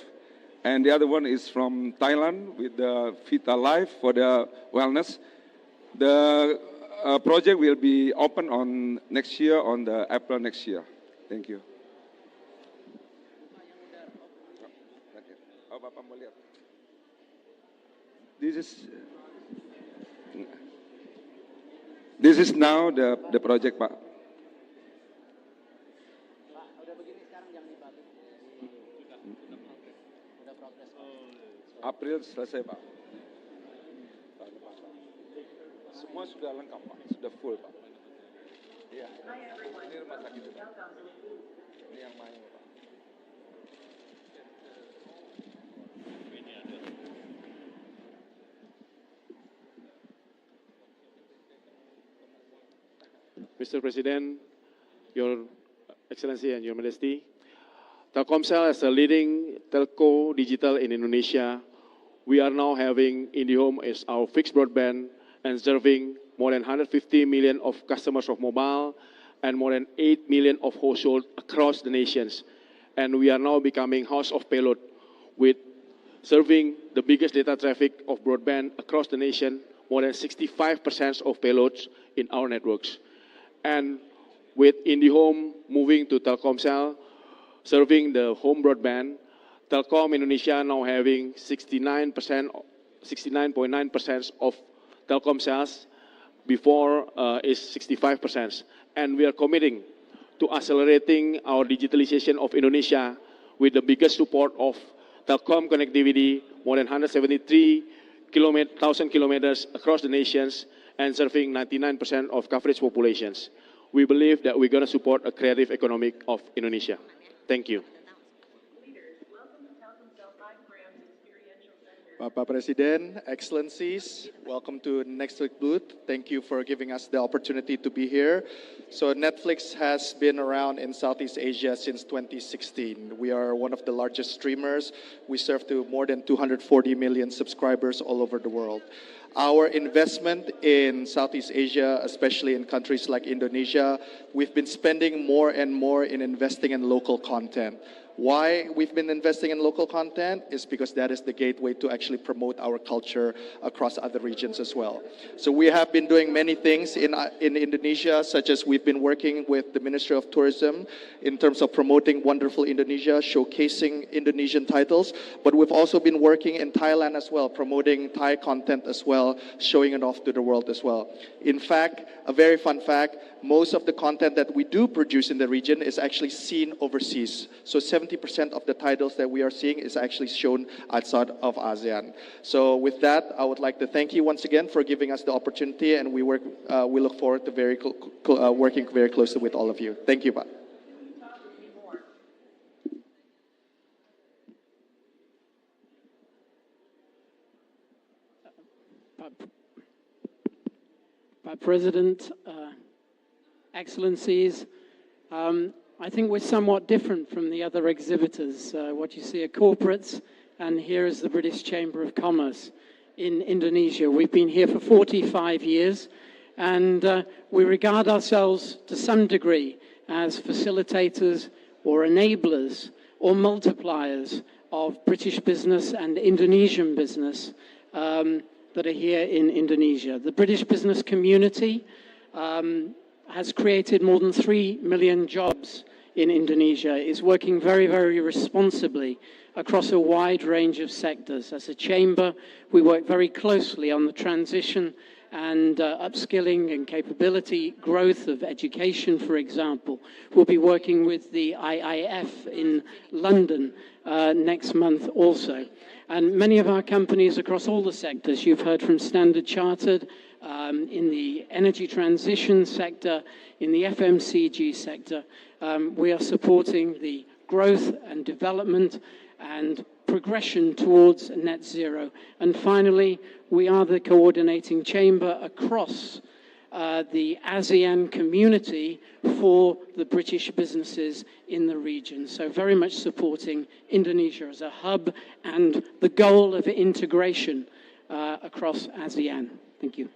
S17: and the other one is from Thailand with the Vita Life for the wellness. The project will be open on next year, on the April next year. Thank you. This is now the project, Pak. April selesai, Pak. Semua sudah lengkap, Pak. Sudah full, Pak. Iya. Ini rumah sakit, Pak. Ini yang main, Pak.
S18: Mr. President, Your Excellency and Your Majesty, Telkomsel as a leading telco digital in Indonesia, we are now having IndiHome as our fixed broadband and serving more than 150 million of customers of mobile and more than 8 million of households across the nations. And we are now becoming house of payload with serving the biggest data traffic of broadband across the nation, more than 65% of payloads in our networks. And with IndiHome moving to Telkomsel, serving the home broadband, Telkom Indonesia now having 69.9% of Telkom sales. Before is 65%. And we are committing to accelerating our digitalization of Indonesia with the biggest support of Telkom connectivity, more than 173,000 kilometers across the nations and serving 99% of coverage populations. We believe that we're going to support a creative economic of Indonesia. Thank you.
S19: Bapak Presiden, Excellencies, welcome to Netflix booth. Thank you for giving us the opportunity to be here. So Netflix has been around in Southeast Asia since 2016. We are one of the largest streamers. We serve to more than 240 million subscribers all over the world. Our investment in Southeast Asia, especially in countries like Indonesia, we've been spending more and more in investing in local content. Why we've been investing in local content is because that is the gateway to actually promote our culture across other regions as well. So we have been doing many things in Indonesia, such as we've been working with the Ministry of Tourism in terms of promoting wonderful Indonesia, showcasing Indonesian titles. But we've also been working in Thailand as well, promoting Thai content as well, showing it off to the world as well. In fact, a very fun fact, most of the content that we do produce in the region is actually seen overseas. So 70% of the titles that we are seeing is actually shown outside of ASEAN. So with that, I would like to thank you once again for giving us the opportunity, and we look forward to working very closely with all of you. Thank you, Pak.
S20: President, Excellencies, I think we're somewhat different from the other exhibitors. What you see are corporates, and here is the British Chamber of Commerce in Indonesia. We've been here for 45 years, and we regard ourselves to some degree as facilitators or enablers or multipliers of British business and Indonesian business that are here in Indonesia. The British business community has created more than 3 million jobs in Indonesia. It's working very, very responsibly across a wide range of sectors. As a chamber, we work very closely on the transition and upskilling and capability growth of education, for example. We'll be working with the AIPF in London next month also. And many of our companies across all the sectors, you've heard from Standard Chartered, in the energy transition sector, in the FMCG sector, we are supporting the growth and development and progression towards net zero. And finally, we are the coordinating chamber across the ASEAN community for the British businesses in the region. So very much supporting Indonesia as a hub and the goal of integration across ASEAN. Thank you.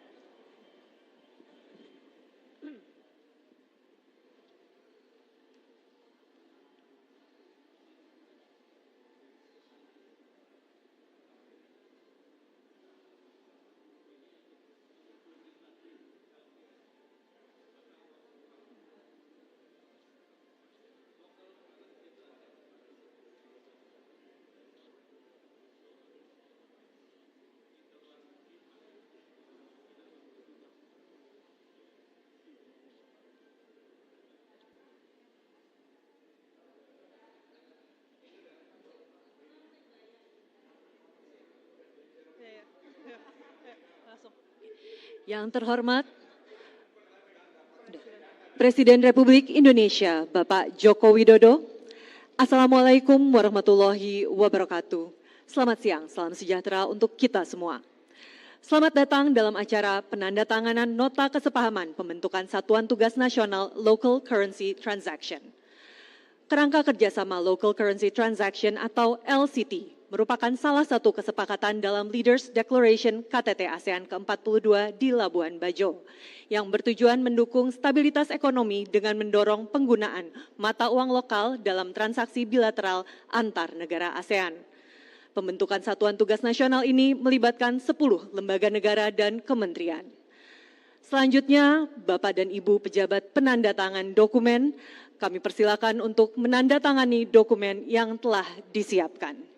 S21: Yang terhormat Presiden Republik Indonesia Bapak Joko Widodo. Assalamualaikum warahmatullahi wabarakatuh. Selamat siang, salam sejahtera untuk kita semua. Selamat datang dalam acara penandatanganan Nota Kesepahaman Pembentukan Satuan Tugas Nasional Local Currency Transaction. Kerangka kerjasama Local Currency Transaction atau LCT merupakan salah satu kesepakatan dalam Leaders Declaration KTT ASEAN ke-42 di Labuan Bajo yang bertujuan mendukung stabilitas ekonomi dengan mendorong penggunaan mata uang lokal dalam transaksi bilateral antar negara ASEAN. Pembentukan Satuan Tugas Nasional ini melibatkan 10 lembaga negara dan kementerian. Selanjutnya, Bapak dan Ibu pejabat penandatangan dokumen, kami persilakan untuk menandatangani dokumen yang telah disiapkan.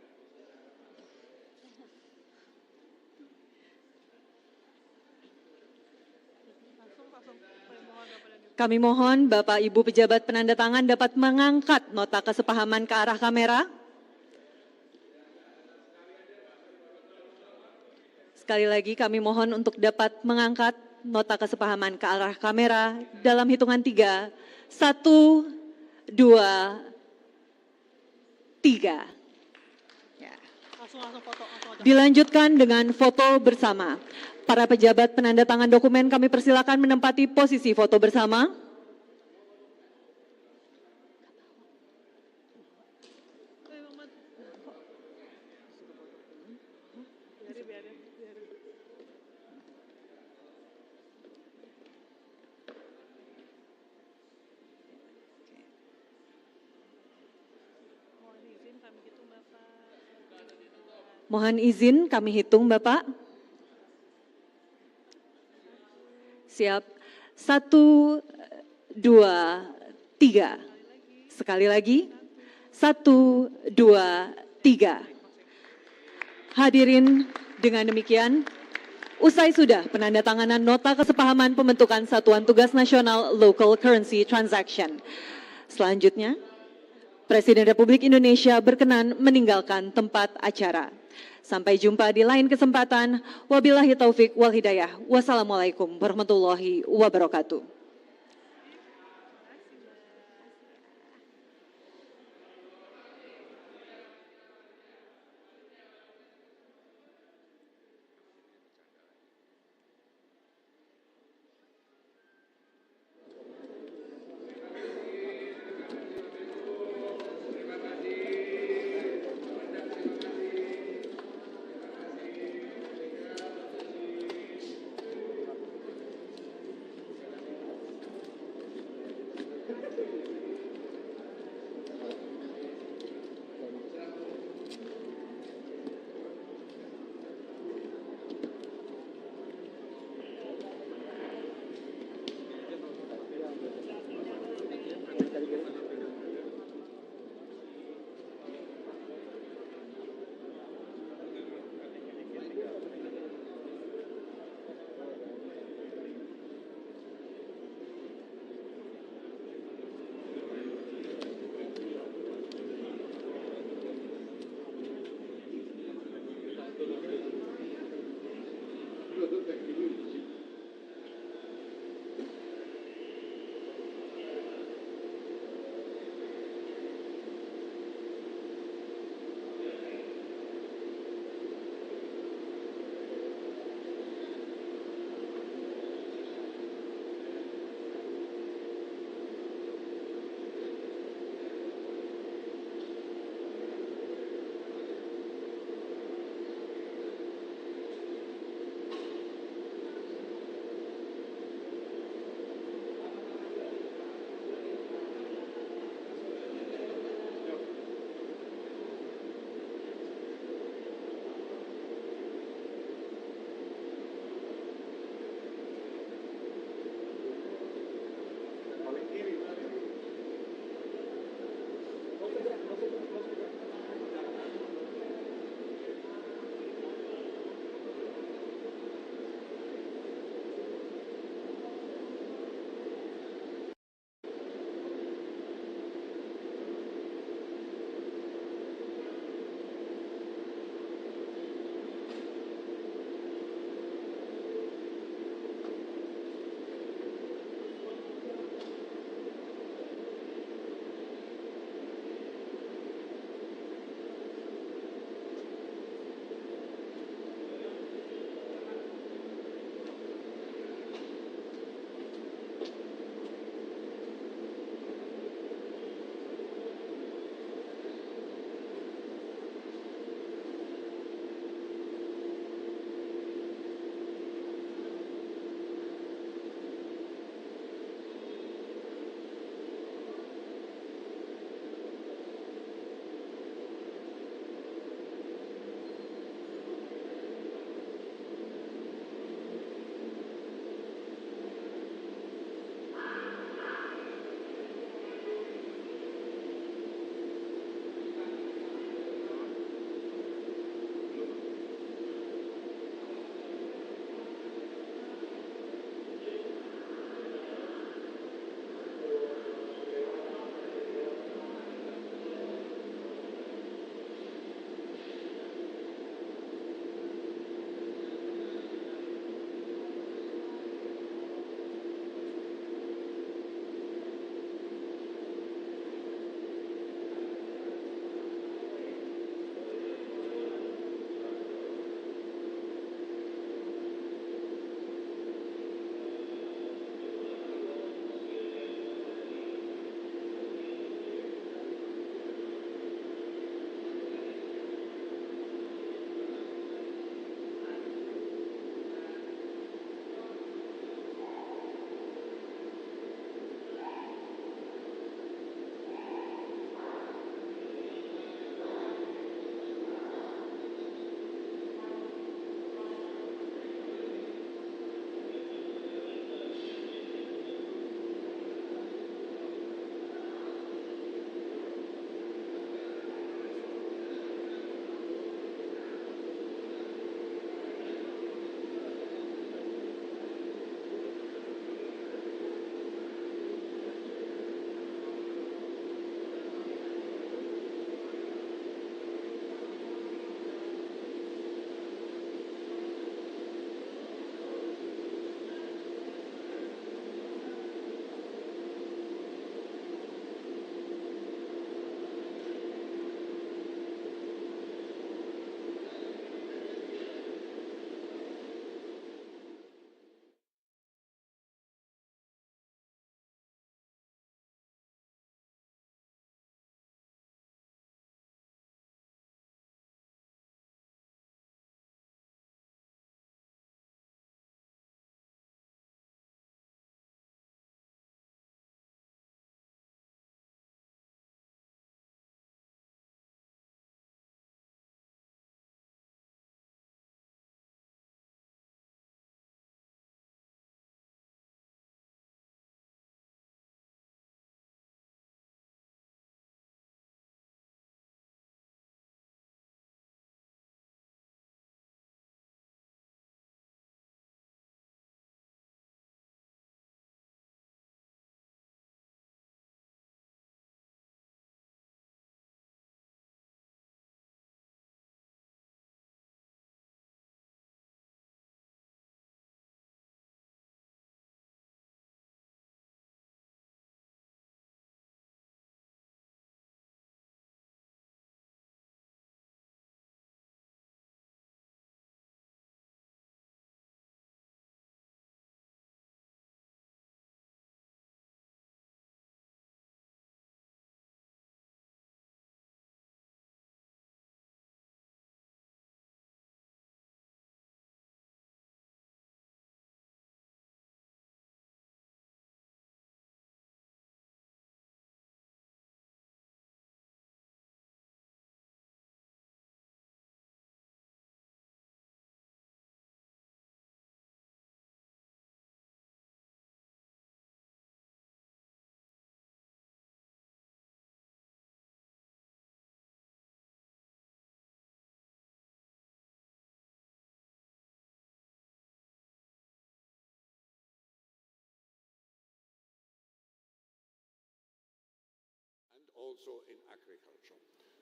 S21: Kami mohon Bapak Ibu pejabat penandatangan dapat mengangkat nota kesepahaman ke arah kamera. Sekali lagi kami mohon untuk dapat mengangkat nota kesepahaman ke arah kamera dalam hitungan 3. 1, 2, 3. Dilanjutkan dengan foto bersama. Para pejabat penandatangan dokumen kami persilakan menempati posisi foto bersama. Mohon izin kami hitung Bapak. Siap. 1, 2, 3. Sekali lagi. 1, 2, 3. Hadirin, dengan demikian, usai sudah penandatanganan nota kesepahaman pembentukan Satuan Tugas Nasional Local Currency Transaction. Selanjutnya, Presiden Republik Indonesia berkenan meninggalkan tempat acara. Sampai jumpa di lain kesempatan. Wabillahi taufik wal hidayah. Wassalamualaikum warahmatullahi wabarakatuh.
S2: also in agriculture.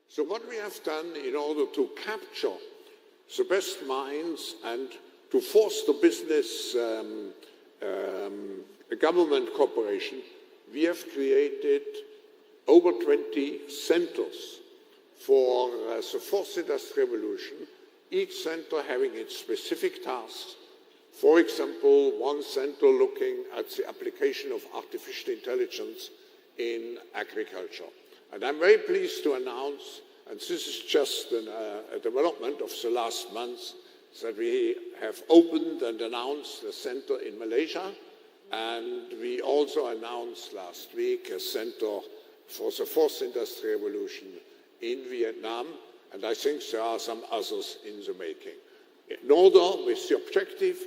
S2: So what we have done in order to capture the best minds and to foster business government cooperation, we have created over 20 centers for the fourth industrial revolution, each center having its specific tasks. For example, one center looking at the application of artificial intelligence in agriculture. And I'm very pleased to announce, and this is just a development of the last months, that we have opened and announced a center in Malaysia, and we also announced last week a center for the fourth industrial revolution in Vietnam, and I think there are some others in the making, in order with the objective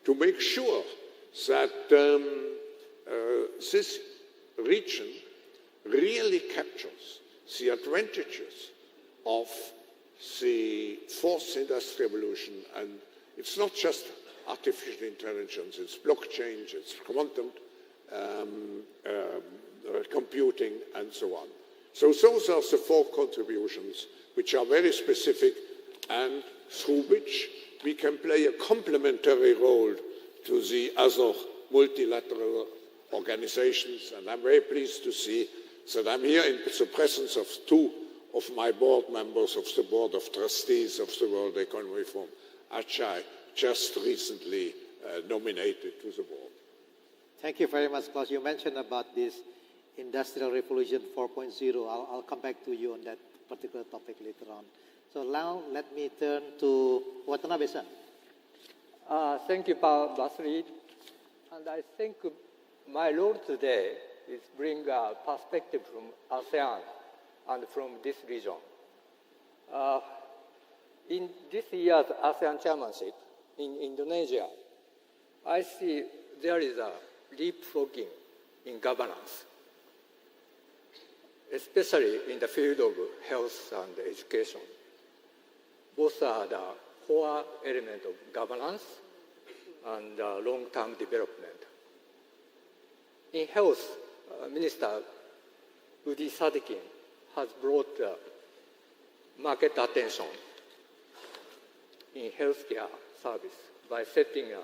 S2: to make sure that this region really captures the advantages of the fourth industrial revolution. And it's not just artificial intelligence, it's blockchain, it's quantum computing, and so on. So those are the four contributions which are very specific and through which we can play a complementary role to the other multilateral organizations. And I'm very pleased to see that I'm here in the presence of two of my board members of the Board of Trustees of the World Economic Forum, Achai, just recently nominated to the board.
S22: Thank you very much, Klaus. You mentioned about this Industrial Revolution 4.0. I'll come back to you on that particular topic later on. So now let me turn to Watanabe-san.
S23: Thank you, Pak Basri. And I think my role today is bring a perspective from ASEAN and from this region. In this year's ASEAN chairmanship in Indonesia, I see there is a leapfrogging in governance, especially in the field of health and education. Both are the core element of governance and long-term development. In health, Minister Budi Sadikin has brought market attention in healthcare service by setting an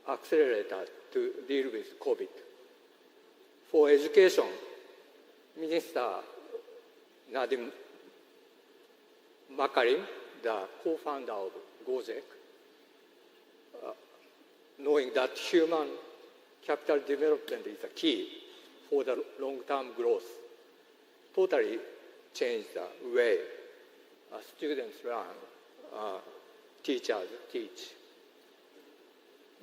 S23: accelerator to deal with COVID. For education, Minister Nadiem Makarim, the co-founder of Gojek, knowing that human capital development is a key for the long-term growth, totally changed the way students learn, teachers teach.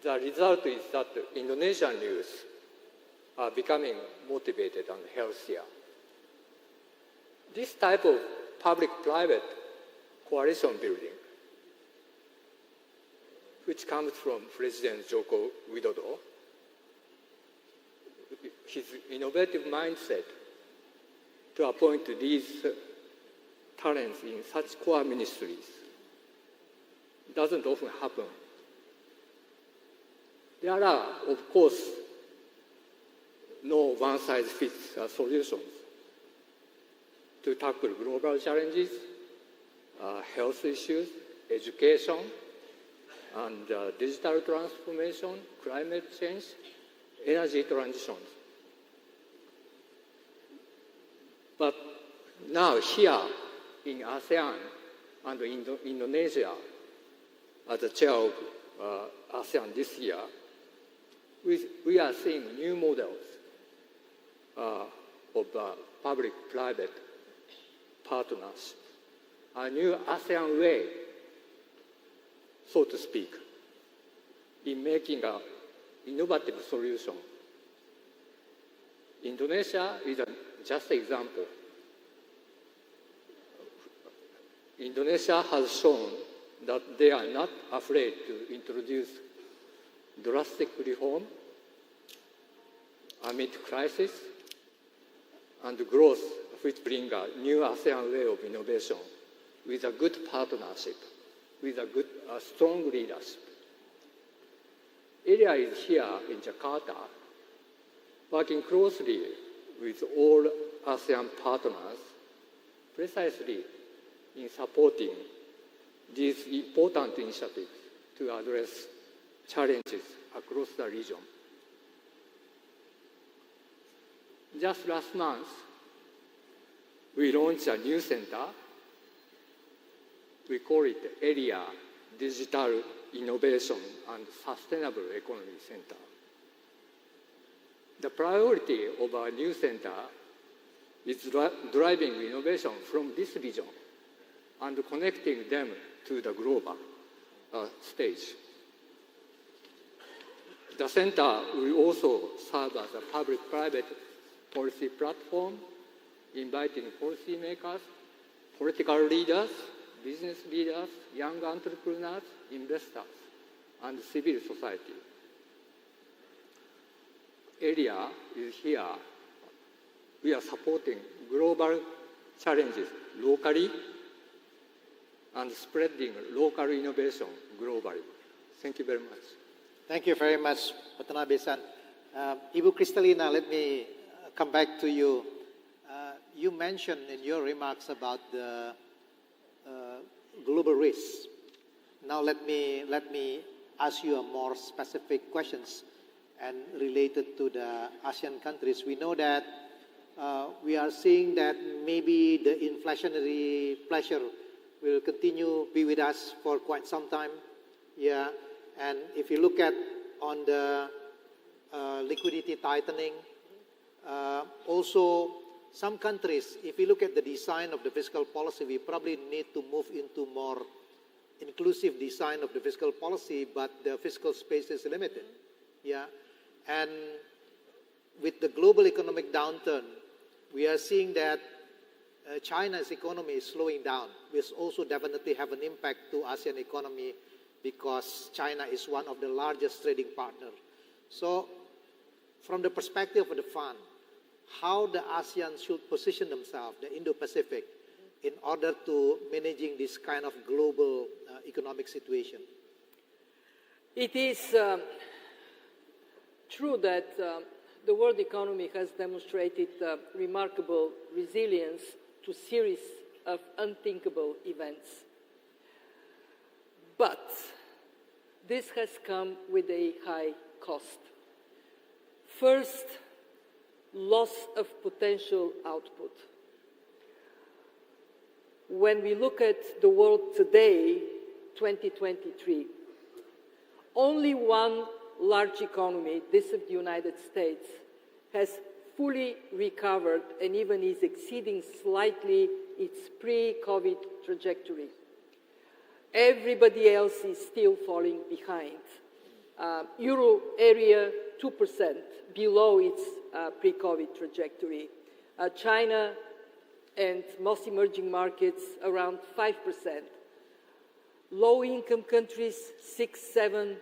S23: The result is that Indonesian youth are becoming motivated and healthier. This type of public-private coalition building, which comes from President Joko Widodo, his innovative mindset to appoint these talents in such core ministries doesn't often happen. There are, of course, no one-size-fits solutions to tackle global challenges, health issues, education, and digital transformation, climate change, energy transitions. But now here in ASEAN and Indonesia, as the chair of ASEAN this year, we are seeing new models of public-private partnership, a new ASEAN way, so to speak, in making an innovative solution. Indonesia is a just example. Indonesia has shown that they are not afraid to introduce drastic reform amid crisis and growth, which bring a new ASEAN way of innovation with a good partnership, with a good, strong leadership. Ilya is here in Jakarta, working closely with all ASEAN partners precisely in supporting these important initiatives to address challenges across the region. Just last month, we launched a new center. We call it Area Digital Innovation and Sustainable Economy Center. The priority of our new center is driving innovation from this region and connecting them to the global stage. The center will also serve as a public-private policy platform, inviting policymakers, political leaders, business leaders, young entrepreneurs, investors, and civil society. Area is here. We are supporting global challenges locally and spreading local innovation globally. Thank you very much.
S22: Thank you very much, Watanabe-san. Ibu Kristalina, let me come back to you. You mentioned in your remarks about the global risks. Now let me ask you a more specific questions and related to the ASEAN countries. We know that we are seeing that maybe the inflationary pressure will continue be with us for quite some time. Yeah, and if you look at on the liquidity tightening, also some countries, if you look at the design of the fiscal policy, we probably need to move into more inclusive design of the fiscal policy, but the fiscal space is limited. Yeah, and with the global economic downturn, we are seeing that China's economy is slowing down, which also definitely have an impact to ASEAN economy because China is one of the largest trading partners. So, from the perspective of the fund, how the ASEAN should position themselves, the Indo-Pacific, in order to managing this kind of global economic situation?
S3: It is true that the world economy has demonstrated remarkable resilience to a series of unthinkable events. But this has come with a high cost. First, loss of potential output. When we look at the world today, 2023, only one large economy, this of the United States, has fully recovered and even is exceeding slightly its pre-COVID trajectory. Everybody else is still falling behind. Euro area, 2% below its pre-COVID trajectory. China and most emerging markets around 5%. Low-income countries, 6, 7,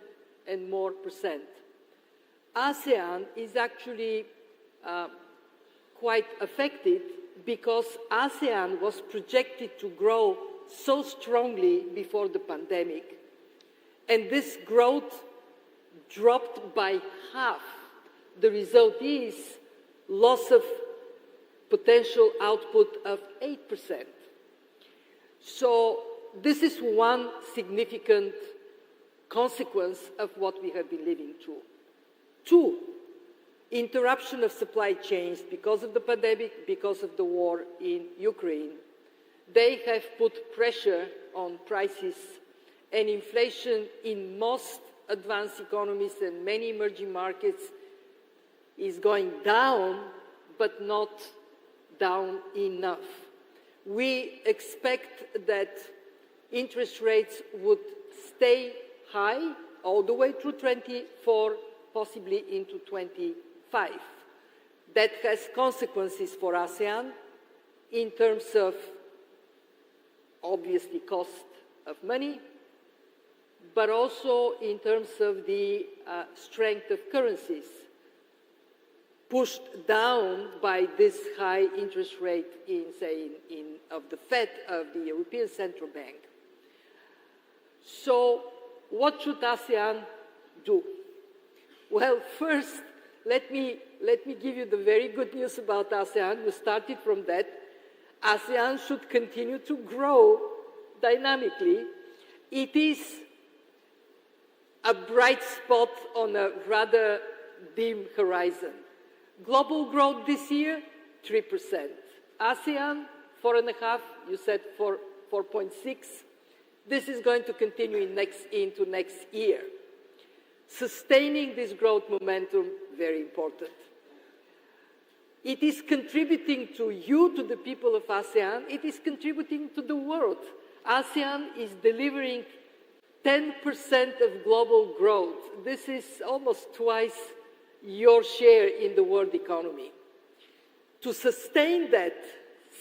S3: and more percent. ASEAN is actually quite affected because ASEAN was projected to grow so strongly before the pandemic. And this growth dropped by half. The result is loss of potential output of 8%. So this is one significant consequence of what we have been living through. Two, interruption of supply chains because of the pandemic, because of the war in Ukraine. They have put pressure on prices, and inflation in most advanced economies and many emerging markets is going down, but not down enough. We expect that interest rates would stay high all the way through 24, possibly into 25. That has consequences for ASEAN in terms of, obviously, cost of money, but also in terms of the strength of currencies, pushed down by this high interest rate of the Fed, of the European Central Bank. So what should ASEAN do? Well, first, let me give you the very good news about ASEAN. We started from that. ASEAN should continue to grow dynamically. It is a bright spot on a rather dim horizon. Global growth this year, 3%. ASEAN, 4.5%, you said 4.6%. This is going to continue into next year. Sustaining this growth momentum, very important. It is contributing to you, to the people of ASEAN. It is contributing to the world. ASEAN is delivering 10% of global growth. This is almost twice your share in the world economy. To sustain that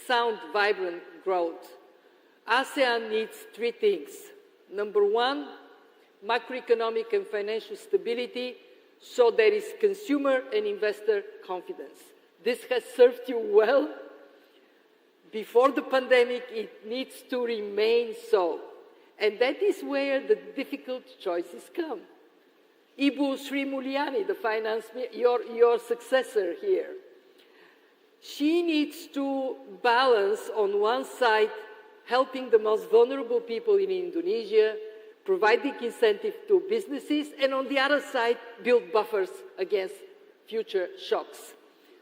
S3: sound, vibrant growth, ASEAN needs three things. Number one, macroeconomic and financial stability, so there is consumer and investor confidence. This has served you well before the pandemic. It needs to remain so. And that is where the difficult choices come. Ibu Sri Mulyani, the finance minister, your successor here, she needs to balance on one side helping the most vulnerable people in Indonesia, providing incentive to businesses, and on the other side, build buffers against future shocks.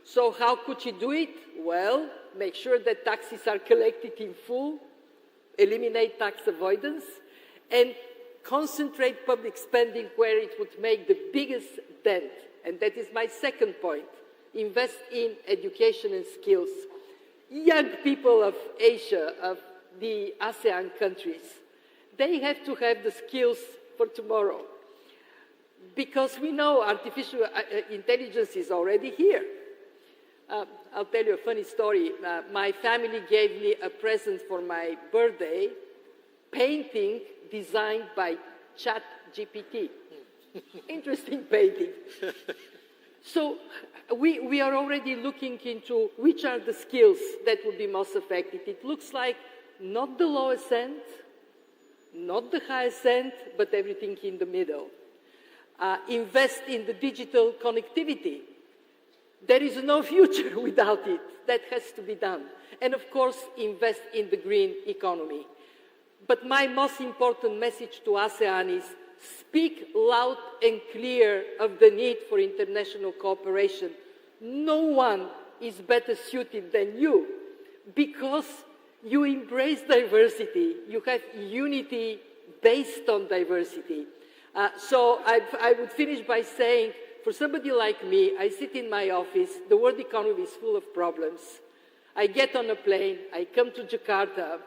S3: So how could she do it? Well, make sure that taxes are collected in full, eliminate tax avoidance, and concentrate public spending where it would make the biggest dent. And that is my second point. Invest in education and skills. Young people of Asia, of the ASEAN countries, they have to have the skills for tomorrow. Because we know artificial intelligence is already here. I'll tell you a funny story. My family gave me a present for my birthday, painting designed by ChatGPT. Interesting painting. So we are already looking into which are the skills that would be most effective. It looks like not the lowest end, not the highest end, but everything in the middle. Invest in the digital connectivity. There is no future without it. That has to be done. And of course, invest in the green economy. But my most important message to ASEAN is speak loud and clear of the need for international cooperation. No one is better suited than you because you embrace diversity. You have unity based on diversity. So I would finish by saying, for somebody like me, I sit in my office, the world economy is full of problems. I get on a plane, I come to Jakarta,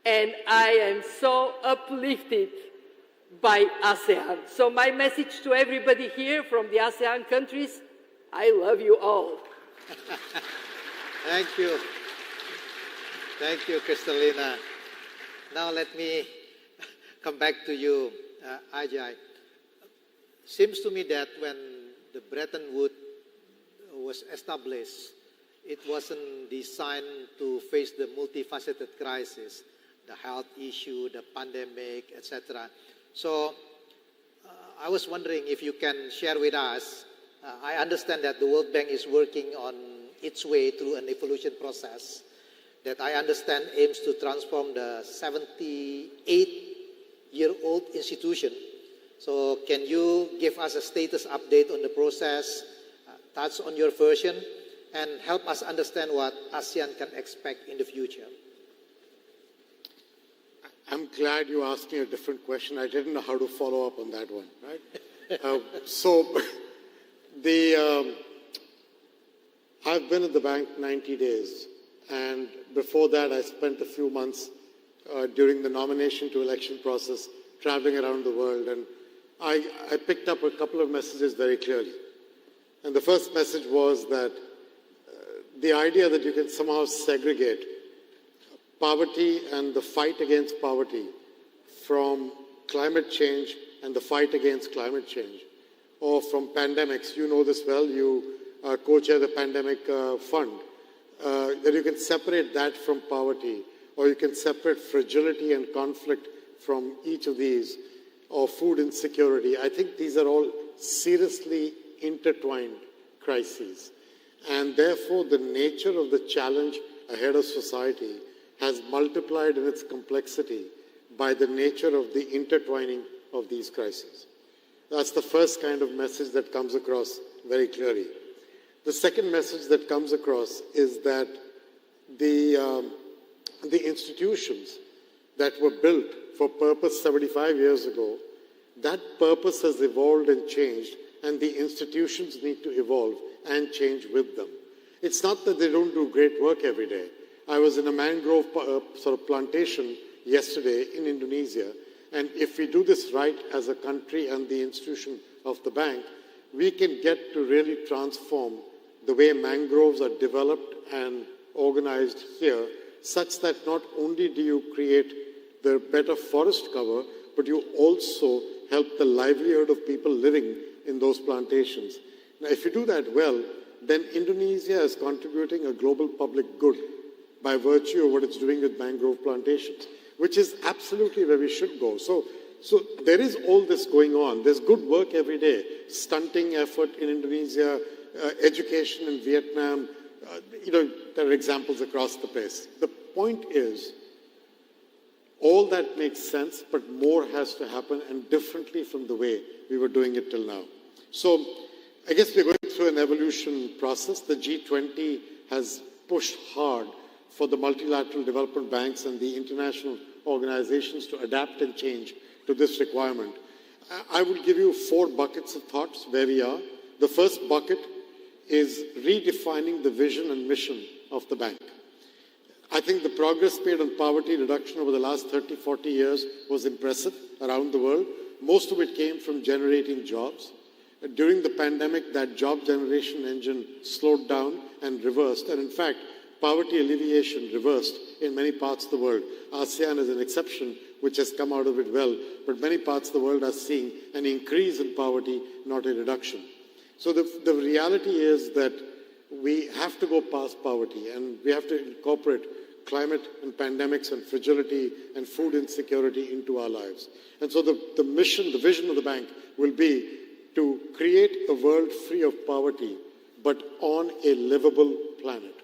S3: and I am so uplifted by ASEAN. So my message to everybody here from the ASEAN countries, I love you all.
S22: Thank you. Thank you, Kristalina. Now let me come back to you, Ajay. Seems to me that when the Bretton Woods was established, it wasn't designed to face the multifaceted crisis, the health issue, the pandemic, etc. So I was wondering if you can share with us, I understand that the World Bank is working on its way through an evolution process that I understand aims to transform the 78-year-old institution. So can you give us a status update on the process, touch on your version, and help us understand what ASEAN can expect in the future?
S1: I'm glad you asked me a different question. I didn't know how to follow up on that one, right? I've been at the bank 90 days, and before that I spent a few months during the nomination to election process traveling around the world, and I picked up a couple of messages very clearly. And the first message was that the idea that you can somehow segregate poverty and the fight against poverty from climate change and the fight against climate change, or from pandemics. You know this well, you co-chair the pandemic fund, that you can separate that from poverty, or you can separate fragility and conflict from each of these, or food insecurity. I think these are all seriously intertwined crises. And therefore, the nature of the challenge ahead of society has multiplied in its complexity by the nature of the intertwining of these crises. That's the first kind of message that comes across very clearly. The second message that comes across is that the institutions that were built for purpose 75 years ago, that purpose has evolved and changed, and the institutions need to evolve and change with them. It's not that they don't do great work every day. I was in a mangrove plantation yesterday in Indonesia, and if we do this right as a country and the institution of the bank, we can get to really transform the way mangroves are developed and organized here, such that not only do you create the better forest cover, but you also help the livelihood of people living in those plantations. Now, if you do that well, then Indonesia is contributing a global public good by virtue of what it's doing with mangrove plantations, which is absolutely where we should go. So there is all this going on. There's good work every day. Stunting effort in Indonesia, education in Vietnam. There are examples across the place. The point is, all that makes sense, but more has to happen and differently from the way we were doing it till now. So I guess we're going through an evolution process. The G20 has pushed hard for the multilateral development banks and the international organizations to adapt and change to this requirement. I will give you 4 buckets of thoughts where we are. The first bucket is redefining the vision and mission of the bank. I think the progress made on poverty reduction over the last 30, 40 years was impressive around the world. Most of it came from generating jobs. During the pandemic, that job generation engine slowed down and reversed. And in fact, poverty alleviation reversed in many parts of the world. ASEAN is an exception which has come out of it well, but many parts of the world are seeing an increase in poverty, not a reduction. So the reality is that we have to go past poverty, and we have to incorporate climate and pandemics and fragility and food insecurity into our lives. And so the mission, the vision of the bank will be to create a world free of poverty, but on a livable planet.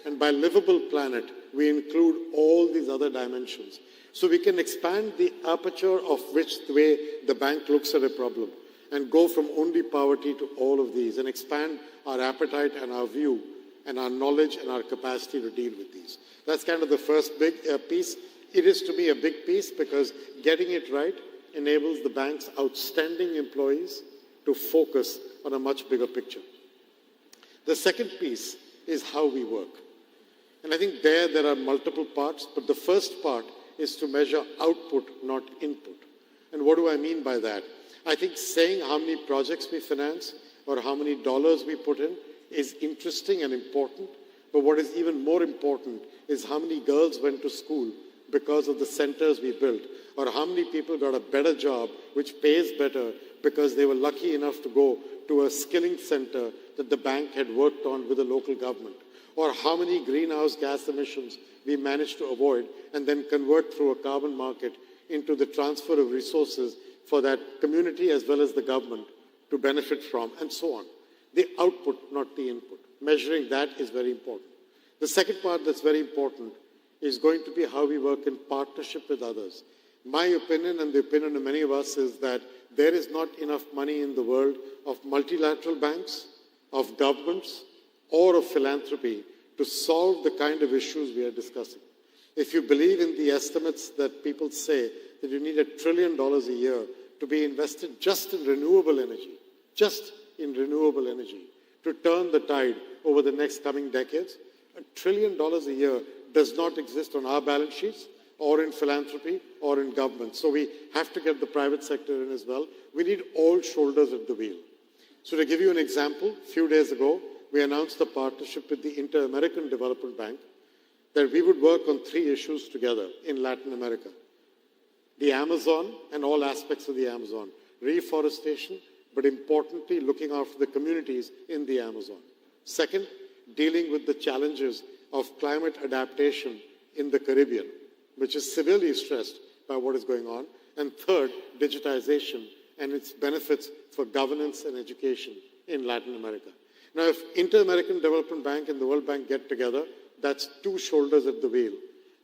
S1: And by livable planet, we include all these other dimensions. So we can expand the aperture of which the way the bank looks at a problem and go from only poverty to all of these and expand our appetite and our view and our knowledge and our capacity to deal with these. That's kind of the first big piece. It is to me a big piece because getting it right enables the bank's outstanding employees to focus on a much bigger picture. The second piece is how we work. And I think there are multiple parts, but the first part is to measure output, not input. And what do I mean by that? I think saying how many projects we finance or how many dollars we put in is interesting and important, but what is even more important is how many girls went to school because of the centers we built, or how many people got a better job which pays better because they were lucky enough to go to a skilling center that the bank had worked on with the local government, or how many greenhouse gas emissions we managed to avoid and then convert through a carbon market into the transfer of resources for that community as well as the government to benefit from, and so on. The output, not the input. Measuring that is very important. The second part that's very important is going to be how we work in partnership with others. My opinion and the opinion of many of us is that there is not enough money in the world of multilateral banks, of governments, or of philanthropy to solve the kind of issues we are discussing. If you believe in the estimates that people say that you need $1 trillion a year to be invested just in renewable energy, to turn the tide over the next coming decades, $1 trillion a year does not exist on our balance sheets or in philanthropy or in government. So we have to get the private sector in as well. We need all shoulders at the wheel. So to give you an example, a few days ago, we announced a partnership with the Inter-American Development Bank that we would work on 3 issues together in Latin America. The Amazon and all aspects of the Amazon. Reforestation, but importantly, looking after the communities in the Amazon. Second, dealing with the challenges of climate adaptation in the Caribbean, which is severely stressed by what is going on. And third, digitization and its benefits for governance and education in Latin America. Now, if Inter-American Development Bank and the World Bank get together, that's two shoulders at the wheel.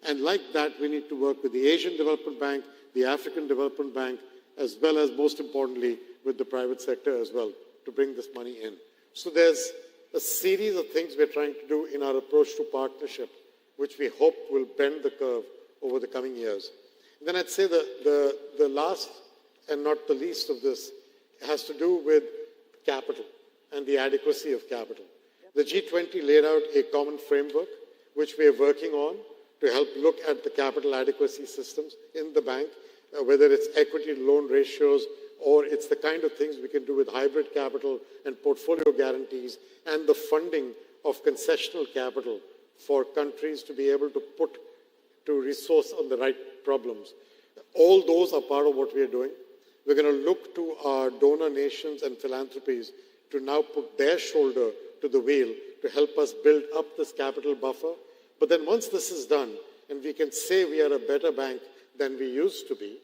S1: And like that, we need to work with the Asian Development Bank, the African Development Bank, as well as, most importantly, with the private sector as well, to bring this money in. So there's a series of things we're trying to do in our approach to partnership, which we hope will bend the curve over the coming years. And then I'd say the last and not the least of this has to do with capital and the adequacy of capital. The G20 laid out a common framework, which we are working on to help look at the capital adequacy systems in the bank, whether it's equity to loan ratios, or it's the kind of things we can do with hybrid capital and portfolio guarantees and the funding of concessional capital for countries to be able to put to resource on the right problems. All those are part of what we are doing. We're going to look to our donor nations and philanthropies to now put their shoulder to the wheel to help us build up this capital buffer. But then once this is done, and we can say we are a better bank than we used to be,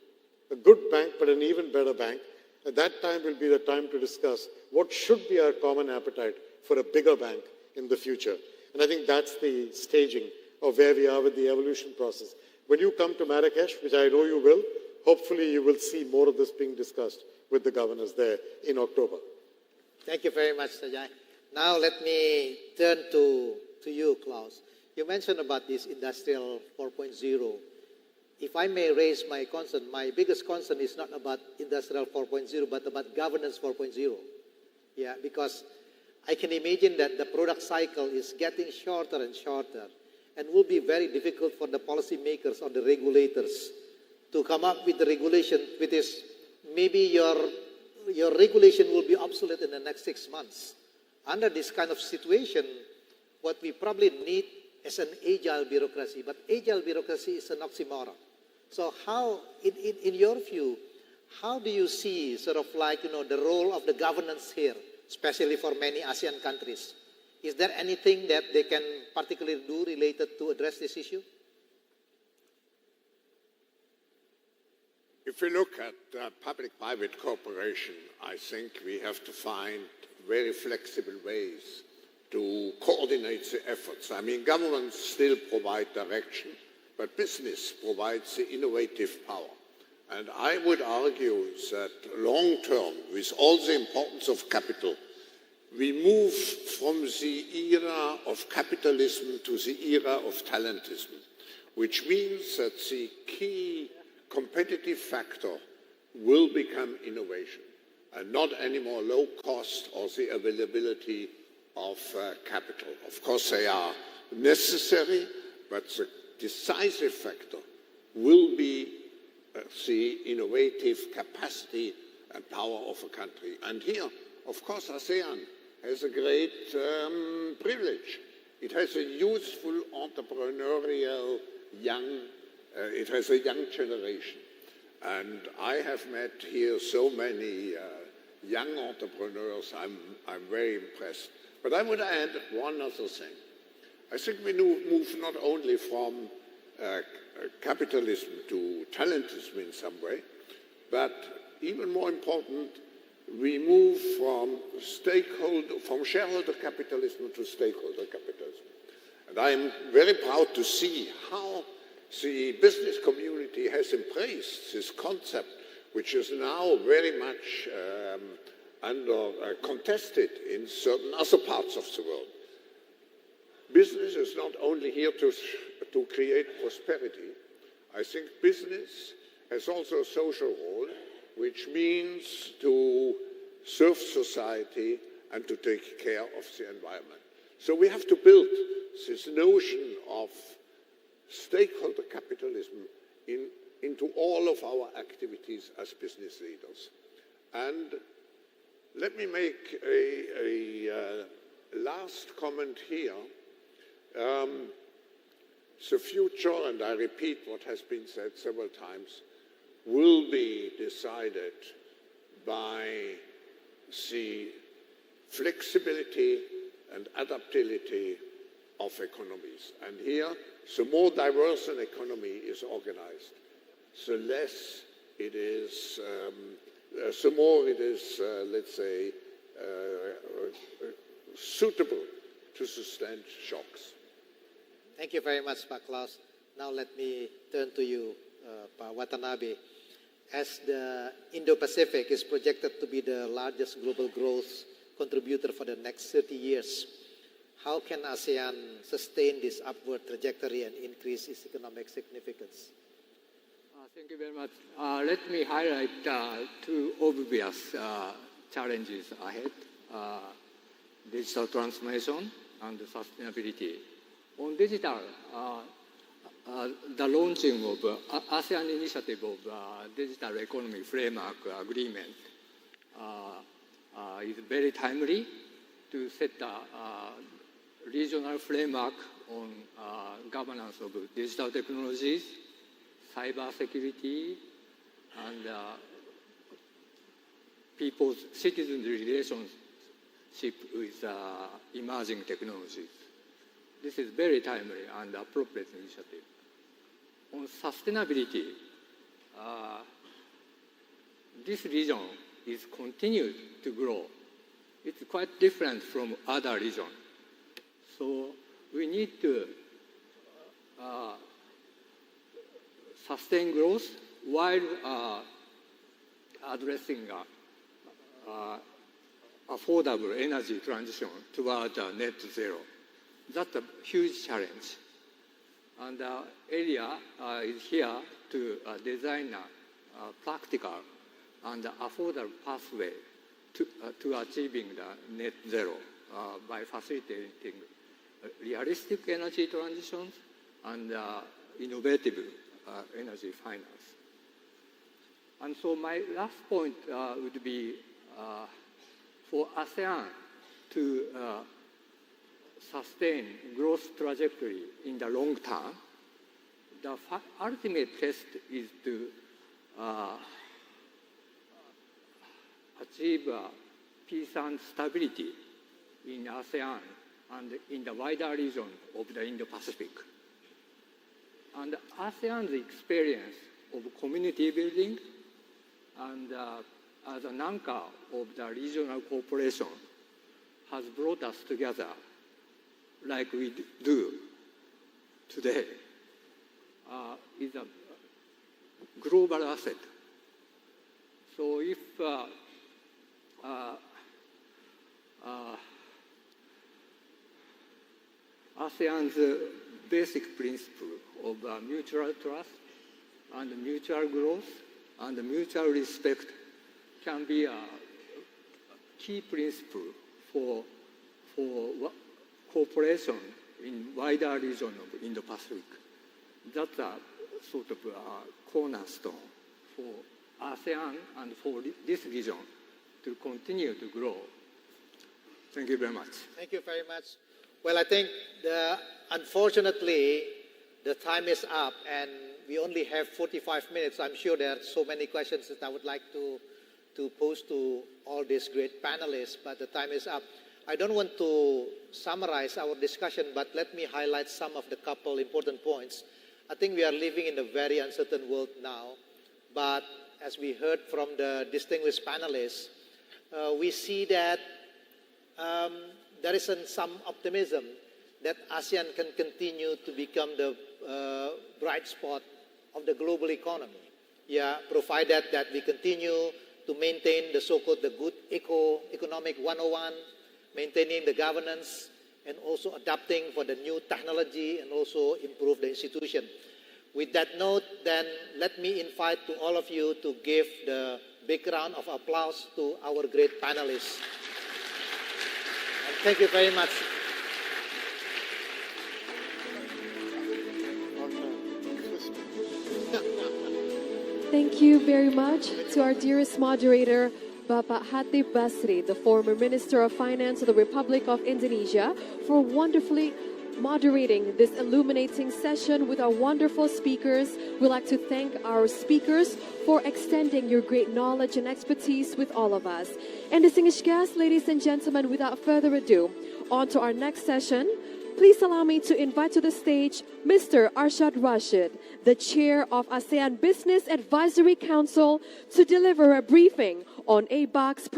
S1: a good bank, but an even better bank, at that time will be the time to discuss what should be our common appetite for a bigger bank in the future. And I think that's the staging of where we are with the evolution process. When you come to Marrakesh, which I know you will, hopefully you will see more of this being discussed with the governors there in October.
S22: Thank you very much, Sajai. Now let me turn to you, Klaus. You mentioned about this Industrial 4.0. If I may raise my concern, my biggest concern is not about Industrial 4.0, but about Governance 4.0. Yeah, because I can imagine that the product cycle is getting shorter and shorter, and will be very difficult for the policymakers or the regulators to come up with the regulation, which is maybe your regulation will be obsolete in the next 6 months. Under this kind of situation, what we probably need is an agile bureaucracy, but agile bureaucracy is an oxymoron. So how, in your view, how do you see sort of like, the role of the governance here, especially for many ASEAN countries? Is there anything that they can particularly do related to address this issue?
S2: If we look at public-private cooperation, I think we have to find very flexible ways to coordinate the efforts. I mean, governments still provide direction, but business provides the innovative power. And I would argue that long-term, with all the importance of capital, we move from the era of capitalism to the era of talentism, which means that the key competitive factor will become innovation and not anymore low cost or the availability of capital. Of course, they are necessary, but the decisive factor will be the innovative capacity and power of a country. And here, of course, ASEAN has a great privilege. It has a useful entrepreneurial it has a young generation. And I have met here so many young entrepreneurs. I'm very impressed. But I would add one other thing. I think we move not only from capitalism to talentism in some way, but even more important, we move from shareholder capitalism to stakeholder capitalism. And I'm very proud to see how the business community has embraced this concept, which is now very much contested in certain other parts of the world. Business is not only here to create prosperity. I think business has also a social role, which means to serve society and to take care of the environment. So we have to build this notion of stakeholder capitalism into all of our activities as business leaders. And let me make a last comment here. The future, and I repeat what has been said several times, will be decided by the flexibility and adaptability of economies. And here, the more diverse an economy is organized, the less it is, the more it is, let's say, suitable to sustain shocks.
S22: Thank you very much, Pak Klaus. Now let me turn to you, Pak Watanabe. As the Indo-Pacific is projected to be the largest global growth contributor for the next 30 years, how can ASEAN sustain this upward trajectory and increase its economic significance?
S23: Thank you very much. Let me highlight two obvious challenges ahead: digital transformation and sustainability. On digital, the launching of ASEAN initiative of Digital Economy Framework Agreement is very timely to set a regional framework on governance of digital technologies, cyber security, and people's citizen relationship with emerging technologies. This is very timely and appropriate initiative. On sustainability, this region is continued to grow. It's quite different from other regions. So we need to sustain growth while addressing affordable energy transition toward net zero. That's a huge challenge. And the area is here to design a practical and affordable pathway to achieving the net zero by facilitating realistic energy transitions and innovative energy finance. And so my last point would be for ASEAN to sustain growth trajectory in the long term, the ultimate test is to achieve peace and stability in ASEAN and in the wider region of the Indo-Pacific. And ASEAN's experience of community building and as an anchor of the regional cooperation has brought us together like we do today, is a global asset. So if ASEAN's basic principle of mutual trust and mutual growth and mutual respect can be a key principle for cooperation in wider region of Indo-Pacific. That's a sort of a cornerstone for ASEAN and for this region to continue to grow. Thank you very much.
S22: Thank you very much. Well, I think unfortunately the time is up and we only have 45 minutes. I'm sure there are so many questions that I would like to pose to all these great panelists, but the time is up. I don't want to summarize our discussion, but let me highlight some of the couple important points. I think we are living in a very uncertain world now, but as we heard from the distinguished panelists, we see that there is some optimism that ASEAN can continue to become the bright spot of the global economy. Yeah, provided that we continue to maintain the so-called the good economic 101, maintaining the governance, and also adapting for the new technology and also improve the institution. With that note, then let me invite to all of you to give the big round of applause to our great panelists. And thank you very much.
S4: Thank you very much to our dearest moderator, Bapak Hatip Basri, the former Minister of Finance of the Republic of Indonesia, for wonderfully moderating this illuminating session with our wonderful speakers. We'd like to thank our speakers for extending your great knowledge and expertise with all of us. And distinguished guests, ladies and gentlemen, without further ado, on to our next session. please allow me to invite to the stage Mr. Arshad Rashid, the Chair of ASEAN Business Advisory Council, to deliver a briefing on ABAC's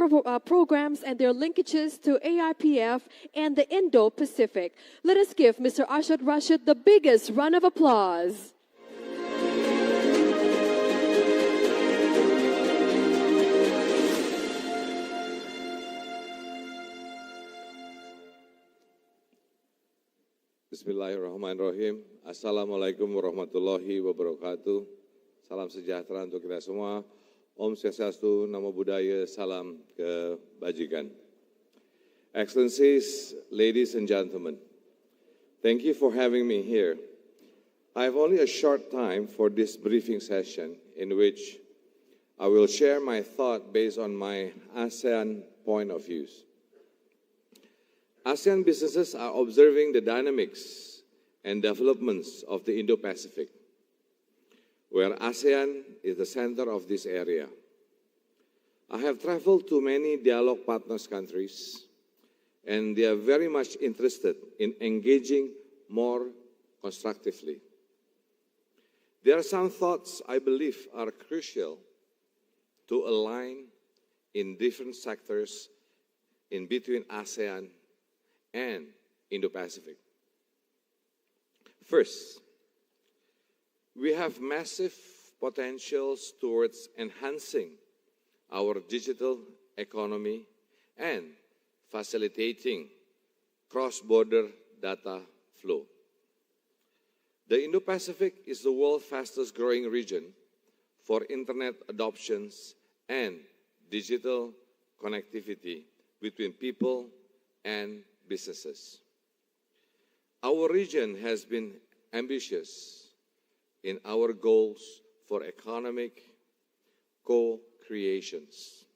S4: programs and their linkages to AIPF and the Indo-Pacific. Let us give Mr. Arshad Rashid the biggest round of applause.
S5: Bismillahirrahmanirrahim. Assalamualaikum warahmatullahi wabarakatuh. Salam sejahtera untuk kita semua. Om Swastiastu, Namo Buddhaya, salam kebajikan. Excellencies, ladies and gentlemen, thank you for having me here. I have only a short time for this briefing session in which I will share my thought based on my ASEAN point of views. ASEAN businesses are observing the dynamics and developments of the Indo-Pacific, where ASEAN is the center of this area. I have traveled to many dialogue partners countries, and they are very much interested in engaging more constructively. There are some thoughts I believe are crucial to align in different sectors in between ASEAN and Indo-Pacific. First, we have massive potentials towards enhancing our digital economy and facilitating cross-border data flow. The Indo-Pacific is the world's fastest growing region for internet adoptions and digital connectivity between people and businesses. Our region has been ambitious in our goals for economic co-creations,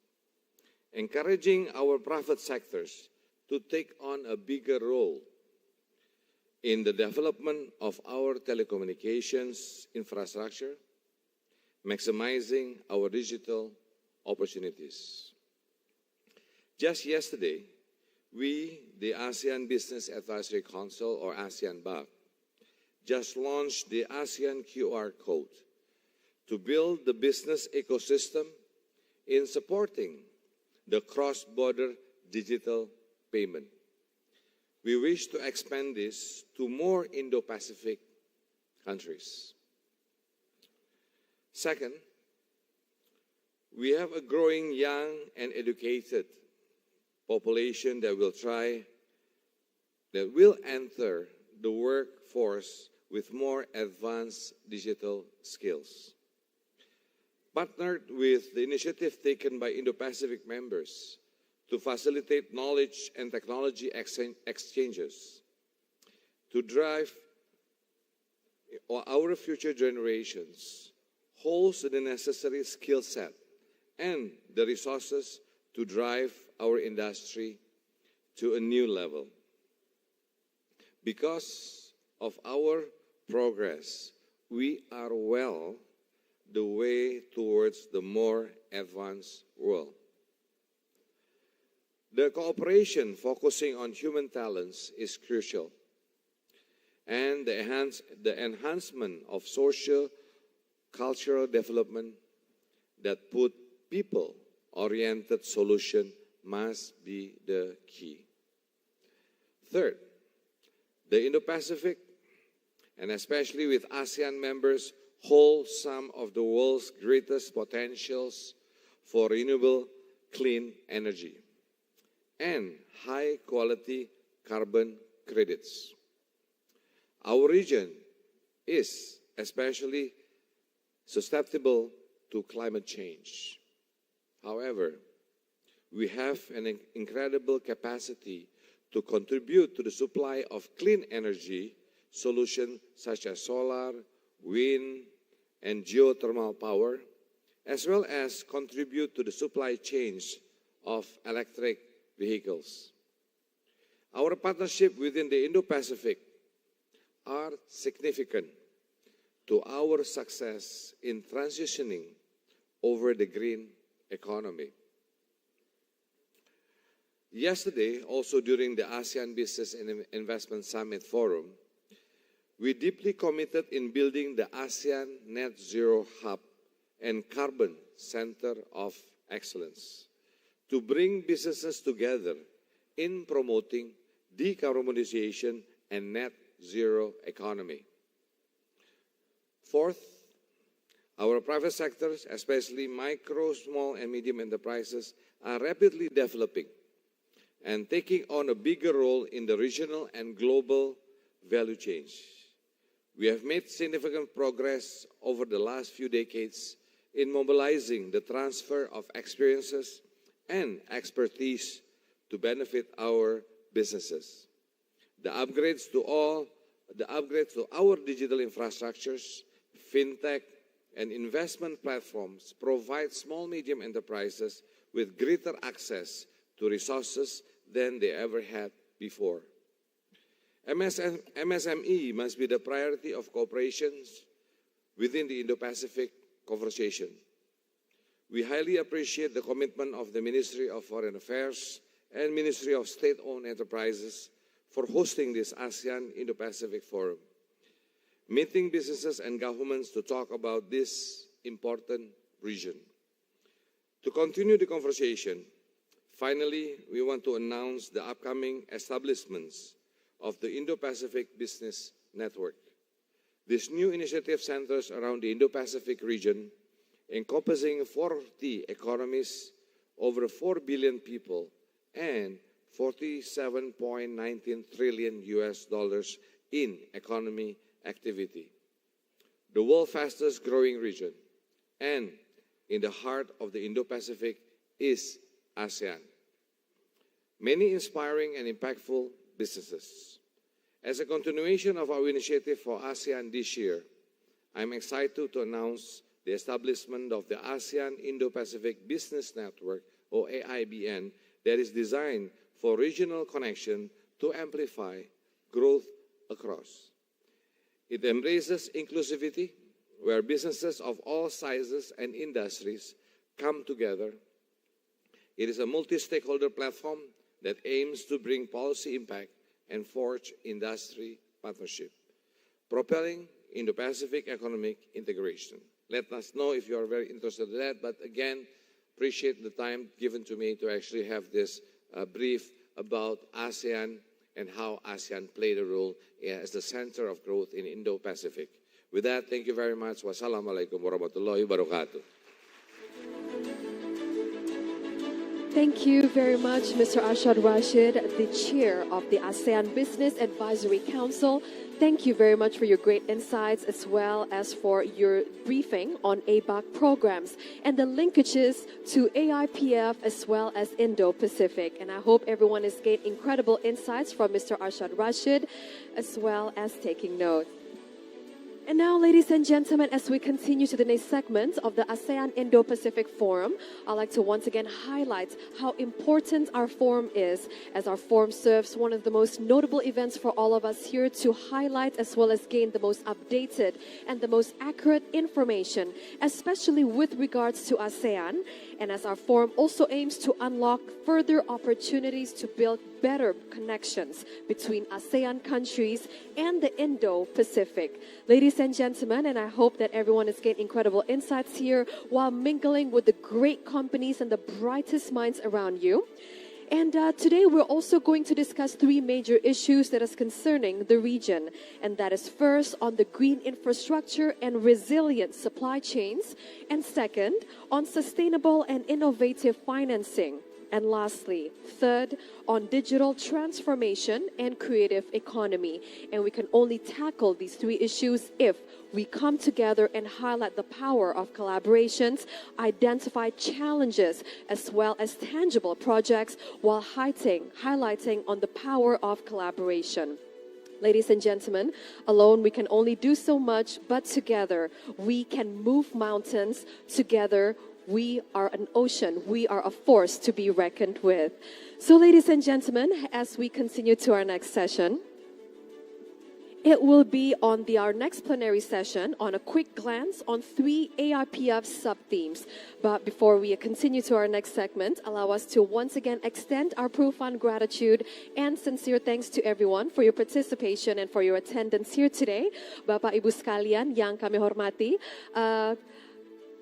S5: encouraging our private sectors to take on a bigger role in the development of our telecommunications infrastructure, maximizing our digital opportunities. Just yesterday, we, the ASEAN Business Advisory Council, or ASEAN BAC, just launched the ASEAN QR code to build the business ecosystem in supporting the cross-border digital payment. We wish to expand this to more Indo-Pacific countries. Second, we have a growing young and educated population that will enter the workforce with more advanced digital skills. Partnered with the initiative taken by Indo-Pacific members to facilitate knowledge and technology exchanges, to drive our future generations holds the necessary skill set and the resources to drive our industry to a new level. Because of our progress, we are well the way towards the more advanced world. The cooperation focusing on human talents is crucial, and the enhancement of social, cultural development that put people-oriented solution must be the key. Third, the Indo-Pacific, and especially with ASEAN members, hold some of the world's greatest potentials for renewable clean energy and high-quality carbon credits. Our region is especially susceptible to climate change. However, we have an incredible capacity to contribute to the supply of clean energy solutions such as solar, wind, and geothermal power, as well as contribute to the supply chains of electric vehicles. Our partnership within the Indo-Pacific are significant to our success in transitioning over the green economy. Yesterday, also during the ASEAN Business and Investment Summit Forum, we deeply committed in building the ASEAN Net Zero Hub and Carbon Center of Excellence to bring businesses together in promoting decarbonization and net zero economy. Fourth, our private sectors, especially micro, small, and medium enterprises, are rapidly developing and taking on a bigger role in the regional and global value chains. We have made significant progress over the last few decades in mobilizing the transfer of experiences and expertise to benefit our businesses. The upgrades to our digital infrastructures, fintech, and investment platforms provide small medium enterprises with greater access to resources than they ever had before. MSME must be the priority of cooperations within the Indo-Pacific conversation. We highly appreciate the commitment of the Ministry of Foreign Affairs and Ministry of State-Owned Enterprises for hosting this ASEAN Indo-Pacific Forum, meeting businesses and governments to talk about this important region. To continue the conversation, finally, we want to announce the upcoming establishments of the Indo-Pacific Business Network. This new initiative centers around the Indo-Pacific region, encompassing 40 economies, over 4 billion people, and $47.19 trillion in economy activity. The world's fastest growing region, and in the heart of the Indo-Pacific is ASEAN. Many inspiring and impactful businesses. As a continuation of our initiative for ASEAN this year, I'm excited to announce the establishment of the ASEAN Indo-Pacific Business Network, or AIBN, that is designed for regional connection to amplify growth across. It embraces inclusivity, where businesses of all sizes and industries come together. It is a multi-stakeholder platform that aims to bring policy impact and forge industry partnership, propelling Indo-Pacific economic integration. Let us know if you are very interested in that, but again, appreciate the time given to me to actually have this brief about ASEAN and how ASEAN played a role as the center of growth in Indo-Pacific. With that, thank you very much. Wassalamualaikum warahmatullahi wabarakatuh.
S4: Thank you very much, Mr. Arshad Rashid, the chair of the ASEAN Business Advisory Council. Thank you very much for your great insights as well as for your briefing on ABAC programs and the linkages to AIPF as well as Indo-Pacific. And I hope everyone has gained incredible insights from Mr. Arshad Rashid as well as taking note. And now, ladies and gentlemen, as we continue to the next segment of the ASEAN Indo-Pacific Forum, I'd like to once again highlight how important our forum is, as our forum serves one of the most notable events for all of us here to highlight as well as gain the most updated and the most accurate information, especially with regards to ASEAN. And as our forum also aims to unlock further opportunities to build better connections between ASEAN countries and the Indo-Pacific. Ladies and gentlemen, and I hope that everyone has gained incredible insights here while mingling with the great companies and the brightest minds around you. And today we're also going to discuss three major issues that is concerning the region. And that is first on the green infrastructure and resilient supply chains. And second, on sustainable and innovative financing. And lastly, third, on digital transformation and creative economy. And we can only tackle these three issues if we come together and highlight the power of collaborations, identify challenges, as well as tangible projects, while highlighting on the power of collaboration. Ladies and gentlemen, alone we can only do so much, but together we can move mountains. Together we are an ocean. We are a force to be reckoned with. So ladies and gentlemen, as we continue to our next session, It will be on our next plenary session on a quick glance on 3 AIPF sub-themes. But before we continue to our next segment, allow us to once again extend our profound gratitude and sincere thanks to everyone for your participation and for your attendance here today. Bapak Ibu sekalian yang kami hormati,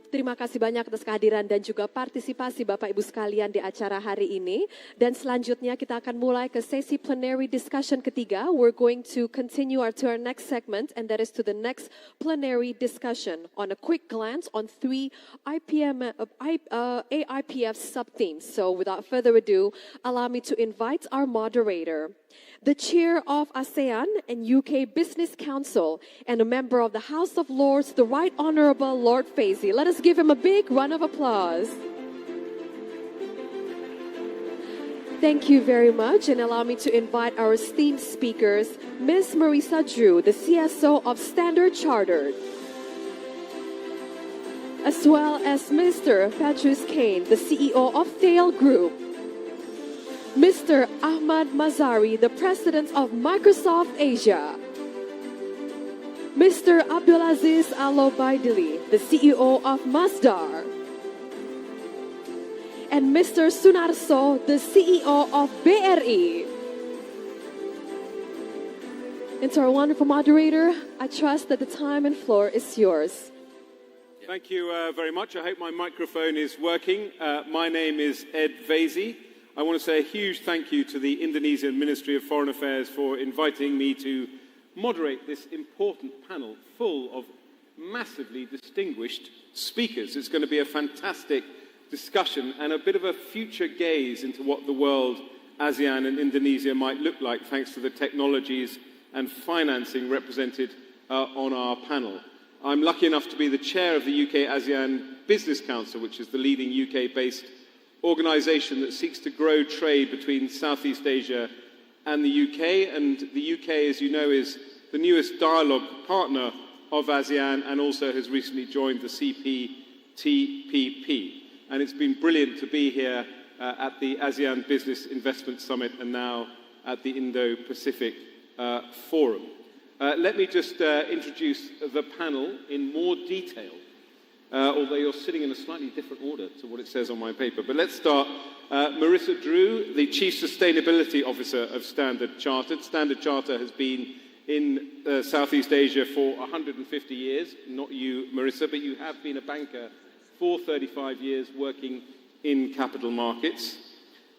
S4: terima kasih banyak atas kehadiran dan juga partisipasi Bapak Ibu sekalian di acara hari ini. Dan selanjutnya kita akan mulai ke sesi plenary discussion ketiga. We're going to continue to our next segment, and that is to the next plenary discussion on a quick glance on 3 AIPF sub-themes. So without further ado, allow me to invite our moderator, the chair of ASEAN and UK Business Council and a member of the House of Lords, the Right Honourable Lord Faizi. Let us give him a big round of applause. Thank you very much, and allow me to invite our esteemed speakers, Ms. Marisa Drew, the CSO of Standard Chartered, as well as Mr. Patrice Kane, the CEO of Thale Group, Mr. Ahmad Mazari, the President of Microsoft Asia, Mr. Abdulaziz Alobaidili, the CEO of Masdar, and Mr. Sunarso, the CEO of BRI. And to our wonderful moderator, I trust that the time and floor is yours.
S6: Thank you very much. I hope my microphone is working. My name is Ed Faizi. I want to say a huge thank you to the Indonesian Ministry of Foreign Affairs for inviting me to moderate this important panel full of massively distinguished speakers. It's going to be a fantastic discussion and a bit of a future gaze into what the world, ASEAN and Indonesia might look like thanks to the technologies and financing represented on our panel. I'm lucky enough to be the chair of the UK ASEAN Business Council, which is the leading UK-based organisation that seeks to grow trade between Southeast Asia and the UK. And the UK, as you know, is the newest dialogue partner of ASEAN and also has recently joined the CPTPP. And it's been brilliant to be here at the ASEAN Business Investment Summit and now at the Indo-Pacific Forum. Let me just introduce the panel in more detail. Although you're sitting in a slightly different order to what it says on my paper. But let's start. Marisa Drew, the Chief Sustainability Officer of Standard Chartered. Standard Chartered has been in Southeast Asia for 150 years. Not you, Marisa, but you have been a banker for 35 years working in capital markets.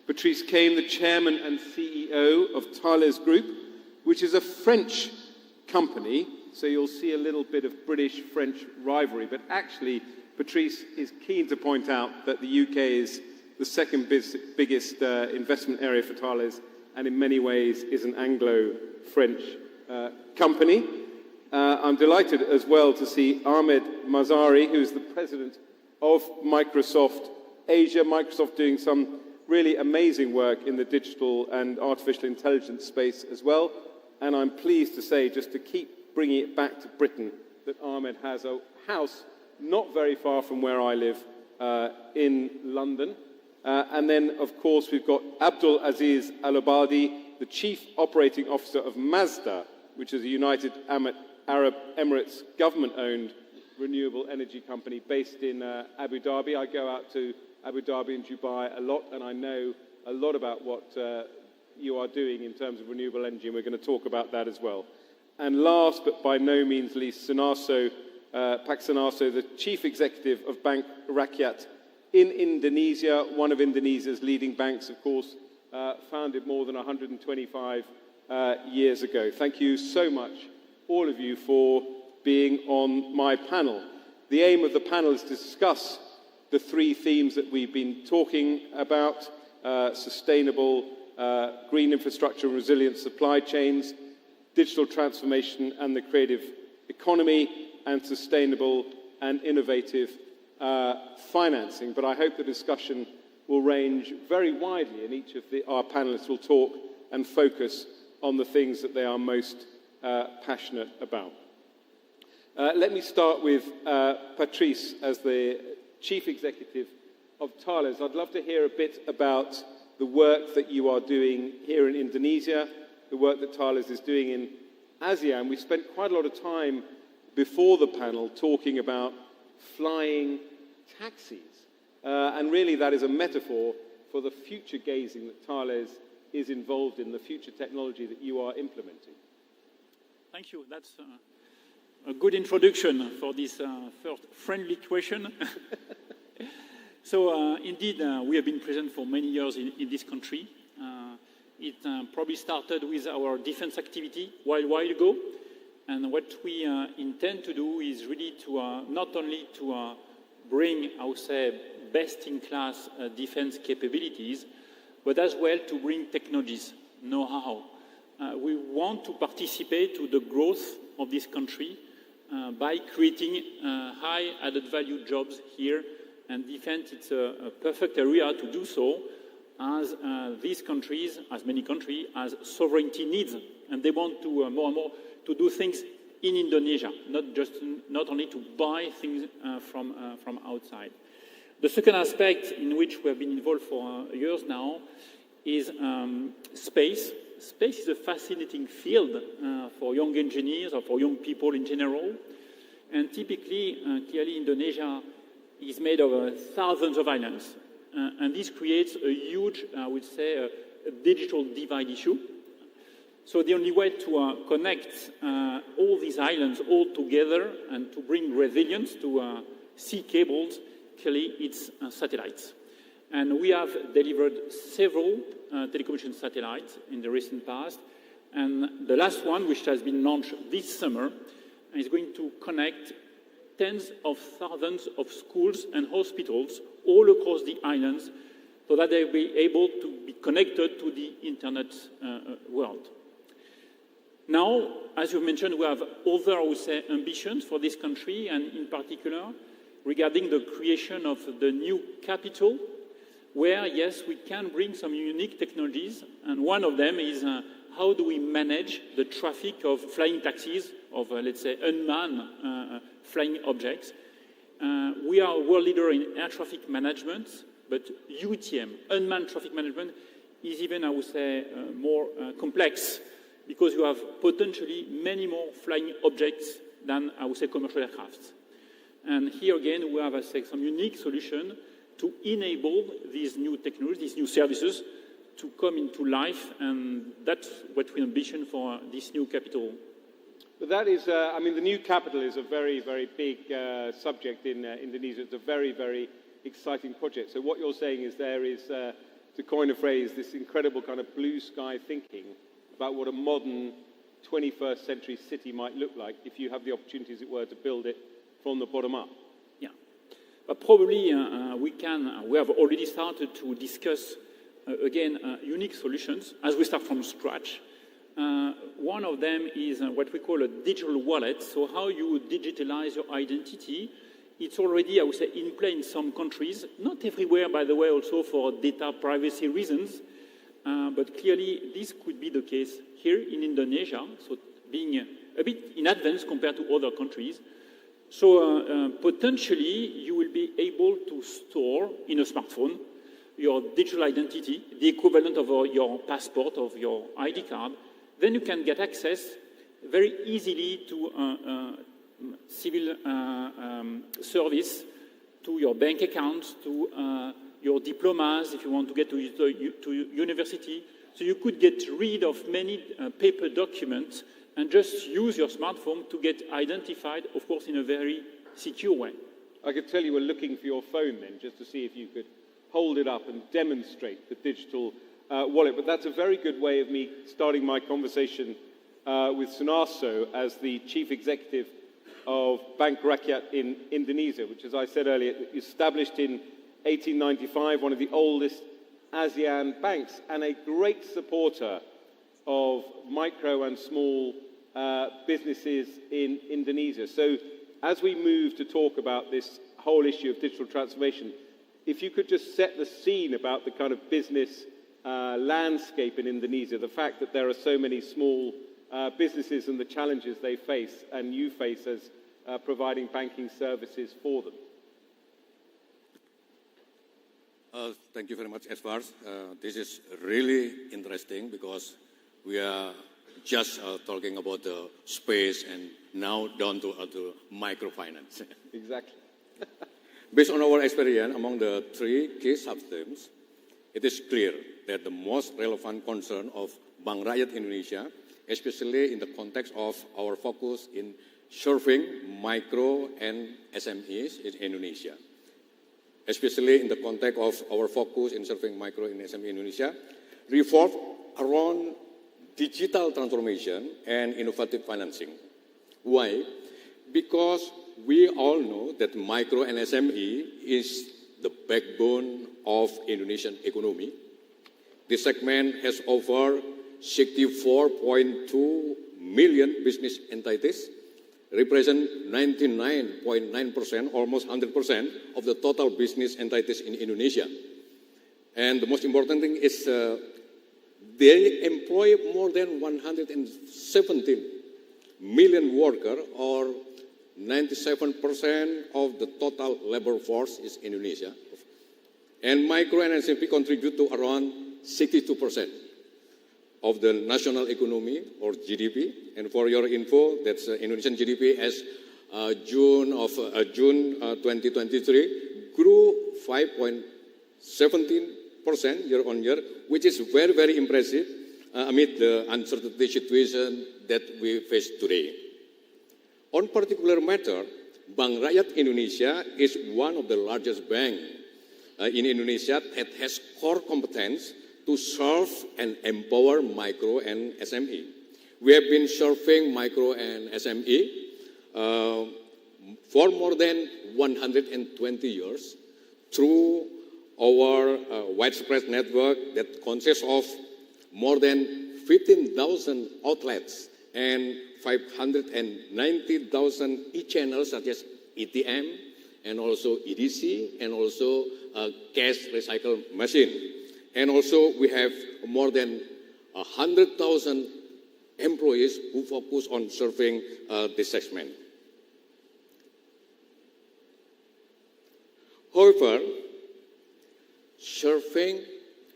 S6: Patrice Kane, the Chairman and CEO of Thales Group, which is a French company. So you'll see a little bit of British-French rivalry, but actually Patrice is keen to point out that the UK is the second biggest investment area for Thales and in many ways is an Anglo-French company. I'm delighted as well to see Ahmed Mazari, who's the president of Microsoft Asia. Microsoft doing some really amazing work in the digital and artificial intelligence space as well. And I'm pleased to say, just to keep bringing it back to Britain, that Ahmed has a house not very far from where I live in London. And then, of course, we've got Abdul Aziz Al-Abadi, the Chief Operating Officer of Masdar, which is a United Arab Emirates government-owned renewable energy company based in Abu Dhabi. I go out to Abu Dhabi and Dubai a lot, and I know a lot about what you are doing in terms of renewable energy, and we're going to talk about that as well. And last, but by no means least, Sunarso, Pak Sunarso, the Chief Executive of Bank Rakyat in Indonesia, one of Indonesia's leading banks, of course, founded more than 125 years ago. Thank you so much, all of you, for being on my panel. The aim of the panel is to discuss the 3 themes that we've been talking about: sustainable green infrastructure and resilient supply chains, digital transformation and the creative economy, and sustainable and innovative financing. But I hope the discussion will range very widely, and each of our panelists will talk and focus on the things that they are most passionate about. Let me start with Patrice as the Chief Executive of Thales. I'd love to hear a bit about the work that you are doing here in Indonesia, the work that Thales is doing in ASEAN, we spent quite a lot of time before the panel talking about flying taxis. And really that is a metaphor for the future gazing that Thales is involved in, the future technology that you are implementing.
S14: Thank you. That's a good introduction for this first friendly question. So indeed, we have been present for many years in this country. It probably started with our defense activity a while ago. And what we intend to do is really to not only to bring, I would say, best-in-class defense capabilities, but as well to bring technologies, know-how. We want to participate to the growth of this country by creating high added value jobs here, and defense is a perfect area to do so, as these countries, as many countries, has sovereignty needs, and they want to more and more to do things in Indonesia, not only to buy things from outside. The second aspect in which we have been involved for years now is space. Space is a fascinating field for young engineers or for young people in general. And typically, clearly, Indonesia is made of thousands of islands. And this creates a huge, I would say, a digital divide issue. So the only way to connect all these islands all together and to bring resilience to sea cables, clearly it's satellites. And we have delivered several telecommunication satellites in the recent past. And the last one, which has been launched this summer, is going to connect tens of thousands of schools and hospitals all across the islands so that they'll be able to be connected to the internet world. Now, as you mentioned, we have other, I would say, ambitions for this country, and in particular, regarding the creation of the new capital, where, yes, we can bring some unique technologies, and one of them is how do we manage the traffic of flying taxis, of, let's say, unmanned flying objects. We are a world leader in air traffic management, but UTM, unmanned traffic management, is even, I would say, more complex, because you have potentially many more flying objects than, I would say, commercial aircraft. And here again, we have, I say, some unique solution to enable these new technologies, these new services, to come into life, and that's what we ambition for this new capital.
S6: But that is, I mean, the new capital is a very, very big subject in Indonesia. It's a very, very exciting project. So what you're saying is there is, to coin a phrase, this incredible kind of blue sky thinking about what a modern 21st century city might look like if you have the opportunity, as it were, to build it from the bottom up.
S14: Yeah, but probably we have already started to discuss, again, unique solutions as we start from scratch. One of them is what we call a digital wallet. So how you digitalize your identity. It's already, I would say, in play in some countries, not everywhere, by the way, also for data privacy reasons. But clearly, this could be the case here in Indonesia, so being a bit in advance compared to other countries. So potentially, you will be able to store in a smartphone your digital identity, the equivalent of your passport, of your ID card. Then you can get access very easily to civil service, to your bank accounts, to your diplomas, if you want to get to university. So you could get rid of many paper documents and just use your smartphone to get identified, of course, in a very secure way.
S6: I could tell you were looking for your phone then, just to see if you could hold it up and demonstrate the digital wallet. But that's a very good way of me starting my conversation with Sunarso as the chief executive of Bank Rakyat in Indonesia, which, as I said earlier, established in 1895, one of the oldest ASEAN banks, and a great supporter of micro and small businesses in Indonesia. So as we move to talk about this whole issue of digital transformation, if you could just set the scene about the kind of business landscape in Indonesia, the fact that there are so many small businesses and the challenges they face and you face as providing banking services for them.
S7: Thank you very much, Edward. This is really interesting because we are just talking about the space and now down to microfinance.
S5: Exactly. Based on our experience among the three key subthemes, it is clear that the most relevant concern of Bank Rakyat Indonesia, especially in the context of our focus in serving micro and SMEs in Indonesia, especially in the context of our focus in serving micro and SME in Indonesia, revolve around digital transformation and innovative financing. Why? Because we all know that micro and SME is the backbone of Indonesian economy. This segment has over 64.2 million business entities, represent 99.9%, almost 100% of the total business entities in Indonesia. And the most important thing is they employ more than 117 million workers, or 97% of the total labor force is Indonesia. And micro and SME contribute to around 62% of the national economy or GDP. And for your info, that's Indonesian GDP as June 2023 grew 5.17% year on year, which is very, very impressive amid the uncertainty situation that we face today. On particular matter, Bank Rakyat Indonesia is one of the largest banks in Indonesia that has core competence to serve and empower micro and SME. We have been serving micro and SME for more than 120 years through our widespread network that consists of more than 15,000 outlets and 590,000 e-channels such as ATM and also EDC and also cash recycle machine. And also we have more than 100,000 employees who focus on serving this segment. However, serving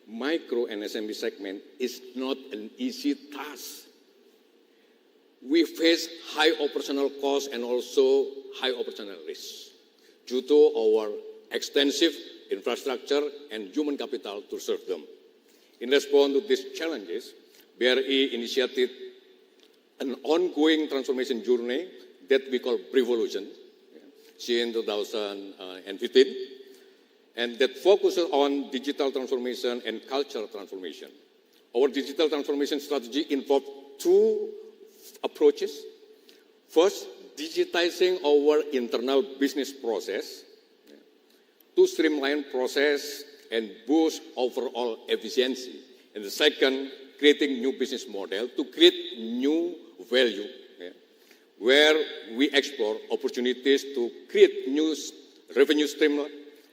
S5: micro and SME segment is not an easy task. We face high operational costs and also high operational risks due to our extensive infrastructure and human capital to serve them. In response to these challenges, BRI initiated an ongoing transformation journey that we call Revolution since 2015, and that focuses on digital transformation and cultural transformation. Our digital transformation strategy involves two approaches. First, digitizing our internal business process to streamline process and boost overall efficiency. And the second, creating new business model to create new value, where we explore opportunities to create new revenue stream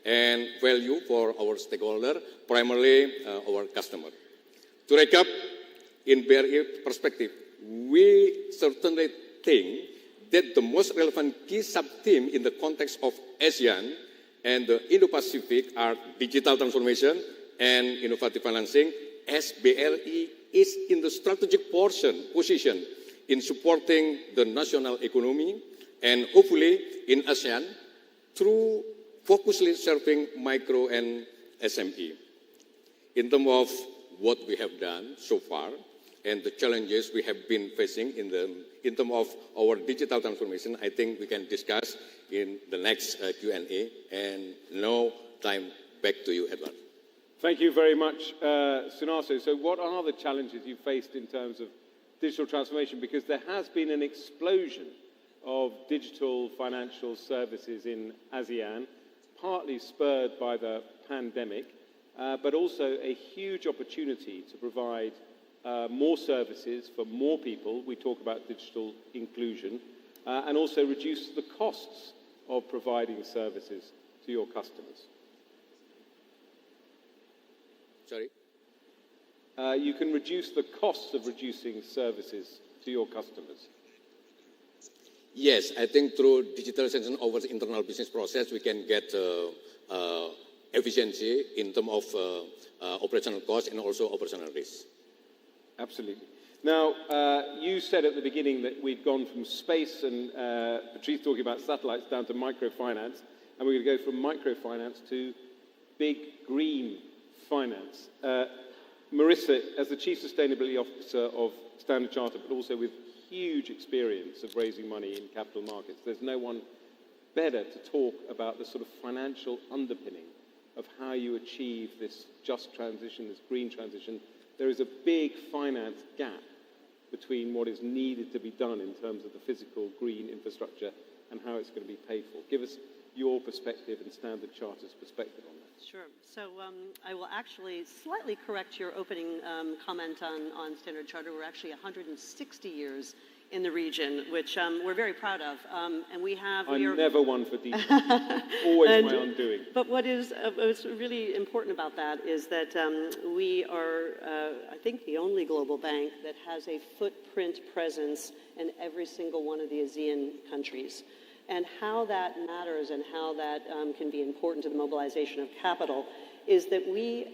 S5: and value for our stakeholder, primarily our customer. To recap, in BRI perspective, we certainly think that the most relevant key sub-theme in the context of ASEAN and the Indo-Pacific are digital transformation and innovative financing, as BRI is in the strategic position in supporting the national economy and hopefully in ASEAN through focusly serving micro and SME. In terms of what we have done so far and the challenges we have been facing in terms of our digital transformation, I think we can discuss in the next Q&A. And now, time back to you, Edward.
S6: Thank you very much, Sunaso. So what are the challenges you faced in terms of digital transformation? Because there has been an explosion of digital financial services in ASEAN, partly spurred by the pandemic, but also a huge opportunity to provide more services for more people. We talk about digital inclusion, and also reduce the costs of providing services to your customers.
S5: Sorry?
S6: You can reduce the costs of reducing services to your customers.
S5: Yes, I think through digitalization of the internal business process, we can get efficiency in terms of operational costs and also operational risk.
S6: Absolutely. Now, you said at the beginning that we'd gone from space and Patrice talking about satellites down to microfinance, and we're going to go from microfinance to big green finance. Marissa, as the Chief Sustainability Officer of Standard Chartered, but also with huge experience of raising money in capital markets, there's no one better to talk about the sort of financial underpinning of how you achieve this just transition, this green transition. There is a big finance gap between what is needed to be done in terms of the physical green infrastructure and how it's going to be paid for. Give us your perspective and Standard Chartered's perspective on that.
S8: Sure. So I will actually slightly correct your opening comment on Standard Chartered. We're actually 160 years in the region, which we're very proud of. And we have...
S6: I'm never one for detail. Always my own doing.
S8: But what's really important about that is that we are, I think, the only global bank that has a footprint presence in every single one of the ASEAN countries. And how that matters and how that can be important to the mobilization of capital is that we,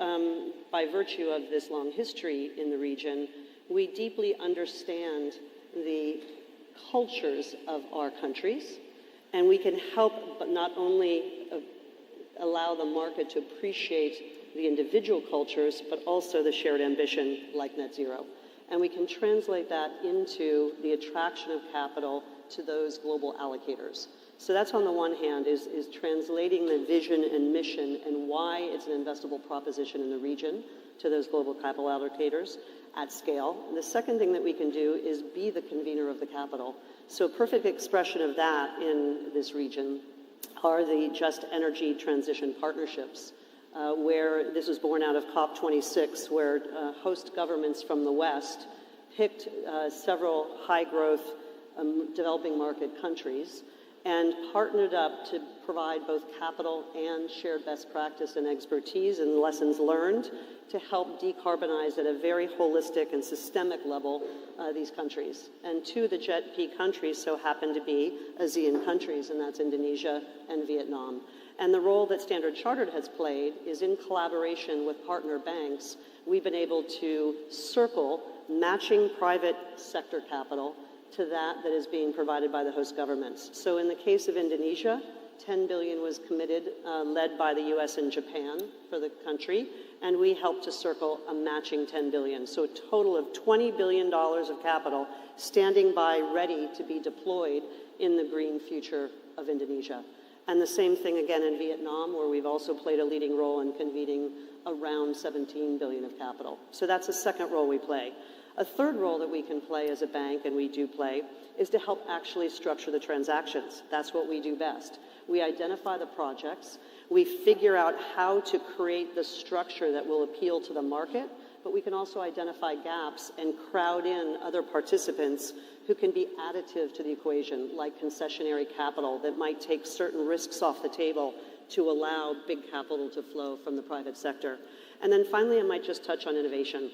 S8: by virtue of this long history in the region, we deeply understand the cultures of our countries, and we can help but not only allow the market to appreciate the individual cultures, but also the shared ambition like net zero. And we can translate that into the attraction of capital to those global allocators. So that's on the one hand is translating the vision and mission and why it's an investable proposition in the region to those global capital allocators at scale. And the second thing that we can do is be the convener of the capital. So a perfect expression of that in this region are the Just Energy Transition Partnerships, where this was born out of COP26, where host governments from the West picked several high-growth developing market countries and partnered up to provide both capital and shared best practice and expertise and lessons learned to help decarbonize at a very holistic and systemic level these countries. And two of the JETP countries so happen to be ASEAN countries, and that's Indonesia and Vietnam. And the role that Standard Chartered has played is in collaboration with partner banks, we've been able to circle matching private sector capital to that is being provided by the host governments. So in the case of Indonesia, 10 billion was committed, led by the US and Japan for the country, and we helped to circle a matching 10 billion. So a total of $20 billion of capital standing by ready to be deployed in the green future of Indonesia. And the same thing again in Vietnam, where we've also played a leading role in convening around 17 billion of capital. So that's a second role we play. A third role that we can play as a bank, and we do play, is to help actually structure the transactions. That's what we do best. We identify the projects, we figure out how to create the structure that will appeal to the market, but we can also identify gaps and crowd in other participants who can be additive to the equation, like concessionary capital that might take certain risks off the table to allow big capital to flow from the private sector. And then finally, I might just touch on innovation.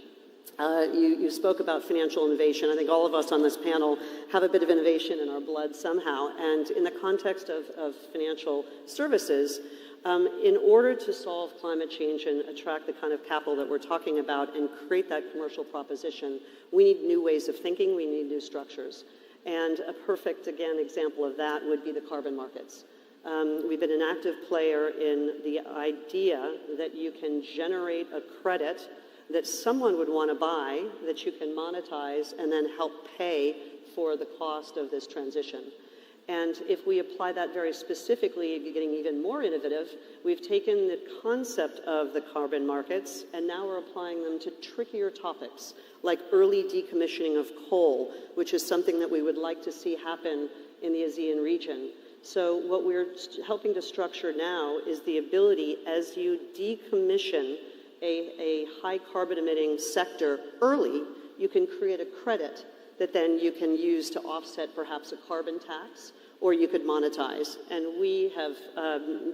S8: You spoke about financial innovation. I think all of us on this panel have a bit of innovation in our blood somehow. And in the context of financial services, in order to solve climate change and attract the kind of capital that we're talking about and create that commercial proposition, we need new ways of thinking, we need new structures. And a perfect, again, example of that would be the carbon markets. We've been an active player in the idea that you can generate a credit that someone would want to buy, that you can monetize, and then help pay for the cost of this transition. And if we apply that very specifically, getting even more innovative, we've taken the concept of the carbon markets, and now we're applying them to trickier topics, like early decommissioning of coal, which is something that we would like to see happen in the ASEAN region. So what we're helping to structure now is the ability, as you decommission a high carbon emitting sector early, you can create a credit that then you can use to offset perhaps a carbon tax, or you could monetize. And we have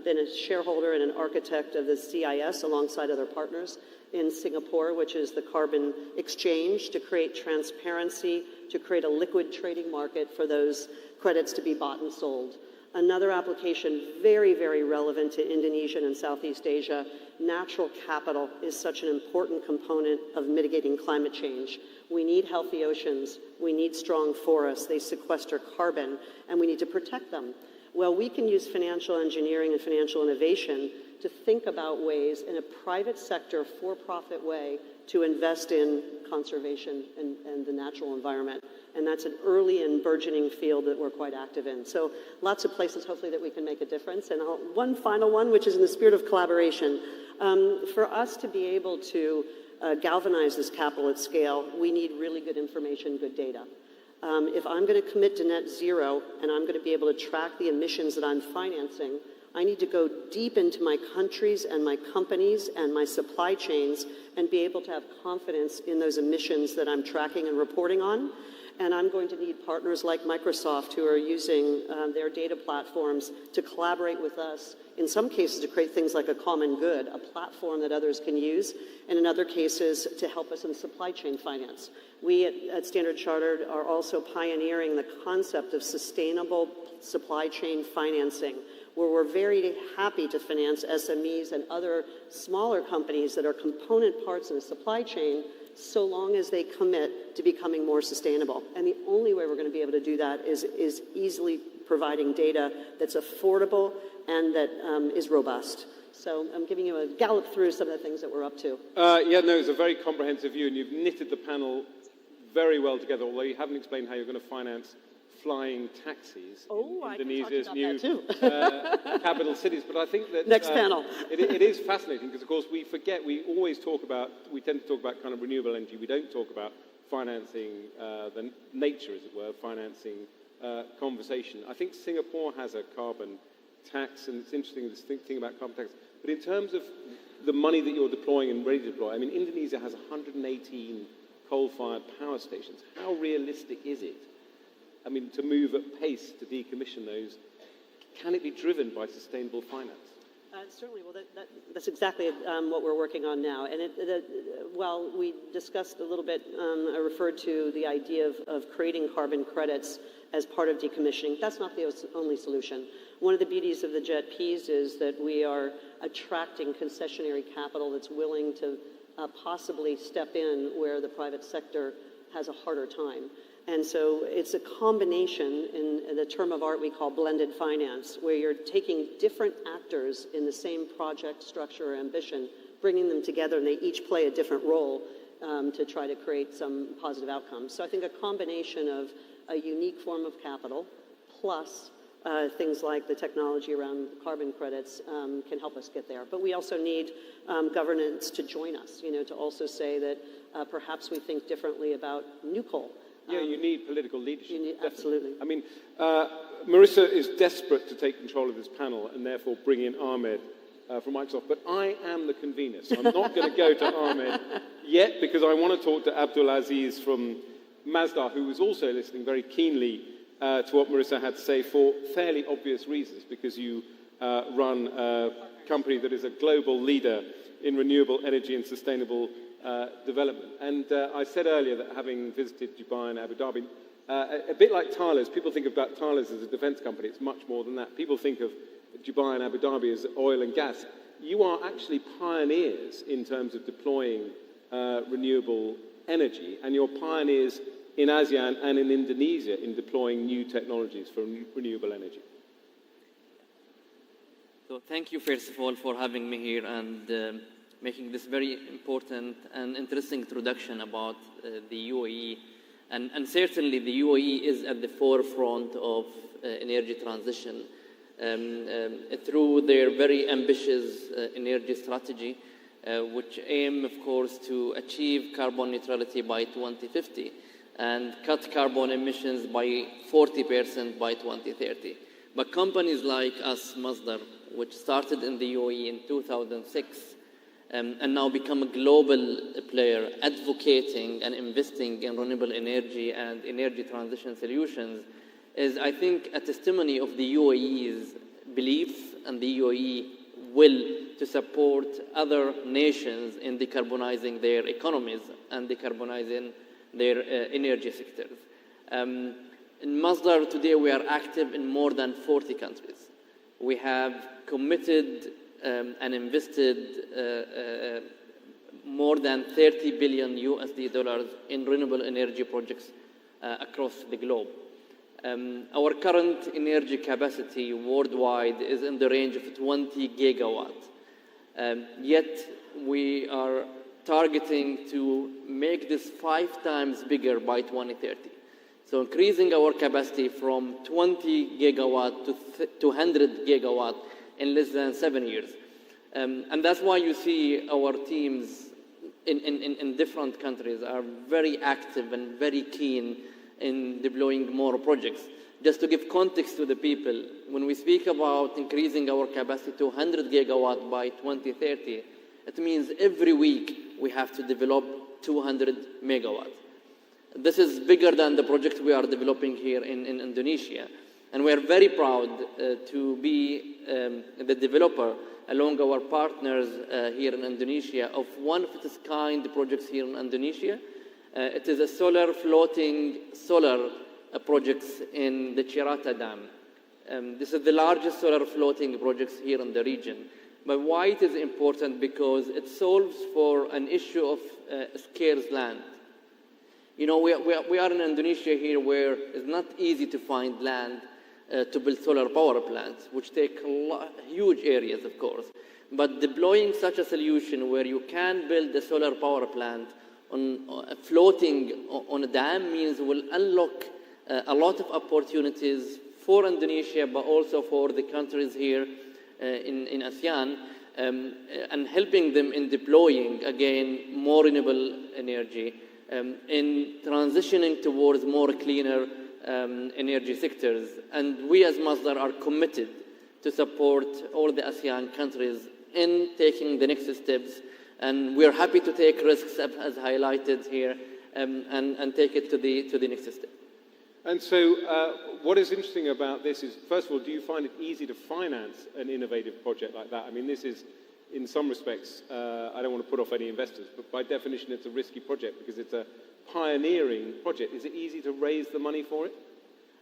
S8: been a shareholder and an architect of the CIS alongside other partners in Singapore, which is the carbon exchange, to create transparency, to create a liquid trading market for those credits to be bought and sold. Another application very, very relevant to Indonesia and Southeast Asia, natural capital is such an important component of mitigating climate change. We need healthy oceans, we need strong forests, they sequester carbon, and we need to protect them. Well, we can use financial engineering and financial innovation to think about ways in a private sector, for-profit way to invest in conservation and the natural environment. And that's an early and burgeoning field that we're quite active in. So lots of places, hopefully, that we can make a difference. And one final one, which is in the spirit of collaboration. For us to be able to galvanize this capital at scale, we need really good information, good data. If I'm going to commit to net zero and I'm going to be able to track the emissions that I'm financing, I need to go deep into my countries and my companies and my supply chains and be able to have confidence in those emissions that I'm tracking and reporting on. And I'm going to need partners like Microsoft who are using their data platforms to collaborate with us, in some cases to create things like a common good, a platform that others can use, and in other cases to help us in supply chain finance. We at Standard Chartered are also pioneering the concept of sustainable supply chain financing, where we're very happy to finance SMEs and other smaller companies that are component parts in a supply chain, so long as they commit to becoming more sustainable. And the only way we're going to be able to do that is easily providing data that's affordable and that is robust. So I'm giving you a gallop through some of the things that we're up to.
S6: It's a very comprehensive view, and you've knitted the panel very well together, although you haven't explained how you're going to finance flying taxis in Indonesia's new capital cities. But I think that
S8: next panel.
S6: it is fascinating because, of course, we forget. We tend to talk about kind of renewable energy. We don't talk about financing the nature, as it were, financing conversation. I think Singapore has a carbon tax, and it's interesting this thing about carbon tax. But in terms of the money that you're deploying and ready to deploy, I mean, Indonesia has 118 coal-fired power stations. How realistic is it? I mean, to move at pace to decommission those, can it be driven by sustainable finance?
S8: Certainly. Well, that's exactly what we're working on now. And while we discussed a little bit, I referred to the idea of creating carbon credits as part of decommissioning. That's not the only solution. One of the beauties of the JETPs is that we are attracting concessionary capital that's willing to possibly step in where the private sector has a harder time. And so it's a combination, in the term of art we call blended finance, where you're taking different actors in the same project, structure, or ambition, bringing them together, and they each play a different role to try to create some positive outcomes. So I think a combination of a unique form of capital plus things like the technology around carbon credits can help us get there. But we also need governance to join us, to also say that perhaps we think differently about new coal.
S6: You need political leadership.
S8: Absolutely.
S6: I mean, Marissa is desperate to take control of this panel and therefore bring in Ahmed from Microsoft. But I am the convener, so I'm not going to go to Ahmed yet because I want to talk to Abdul Aziz from Mazda, who was also listening very keenly to what Marissa had to say for fairly obvious reasons, because you run a company that is a global leader in renewable energy and sustainable development. And I said earlier that having visited Dubai and Abu Dhabi, a bit like Thales, people think about Thales as a defense company. It's much more than that. People think of Dubai and Abu Dhabi as oil and gas. You are actually pioneers in terms of deploying renewable energy, and you're pioneers in ASEAN and in Indonesia in deploying new technologies for renewable energy.
S9: So thank you, first of all, for having me here and making this very important and interesting introduction about the UAE. And certainly the UAE is at the forefront of energy transition through their very ambitious energy strategy, which aim, of course, to achieve carbon neutrality by 2050 and cut carbon emissions by 40% by 2030. But companies like us, Masdar, which started in the UAE in 2006, and now become a global player advocating and investing in renewable energy and energy transition solutions, is, I think, a testimony of the UAE's belief and the UAE will to support other nations in decarbonizing their economies and decarbonizing their energy sectors. In Masdar today, we are active in more than 40 countries. We have committed and invested more than 30 billion USD dollars in renewable energy projects across the globe. Our current energy capacity worldwide is in the range of 20 gigawatts. Yet we are targeting to make this 5 times bigger by 2030. So increasing our capacity from 20 gigawatt to 200 gigawatt in less than 7 years. And that's why you see our teams in different countries are very active and very keen in deploying more projects. Just to give context to the people, when we speak about increasing our capacity to 100 gigawatt by 2030, it means every week we have to develop 200 megawatts. This is bigger than the project we are developing here in Indonesia. And we are very proud to be the developer along our partners here in Indonesia of one of its kind projects here in Indonesia. It is a floating solar projects in the Cirata Dam. This is the largest solar floating projects here in the region. But why it is important? Because it solves for an issue of scarce land. You know, we are in Indonesia here where it's not easy to find land to build solar power plants, which take huge areas, of course. But deploying such a solution where you can build a solar power plant floating on a dam means will unlock a lot of opportunities for Indonesia, but also for the countries here in ASEAN, and helping them in deploying, again, more renewable energy, in transitioning towards more cleaner energy sectors. And we as Masdar are committed to support all the ASEAN countries in taking the next steps. And we're happy to take risks, as highlighted here, and take it to the next step.
S6: And so what is interesting about this is, first of all, do you find it easy to finance an innovative project like that? I mean, this is, in some respects, I don't want to put off any investors, but by definition, it's a risky project because it's a pioneering project. Is it easy to raise the money for it?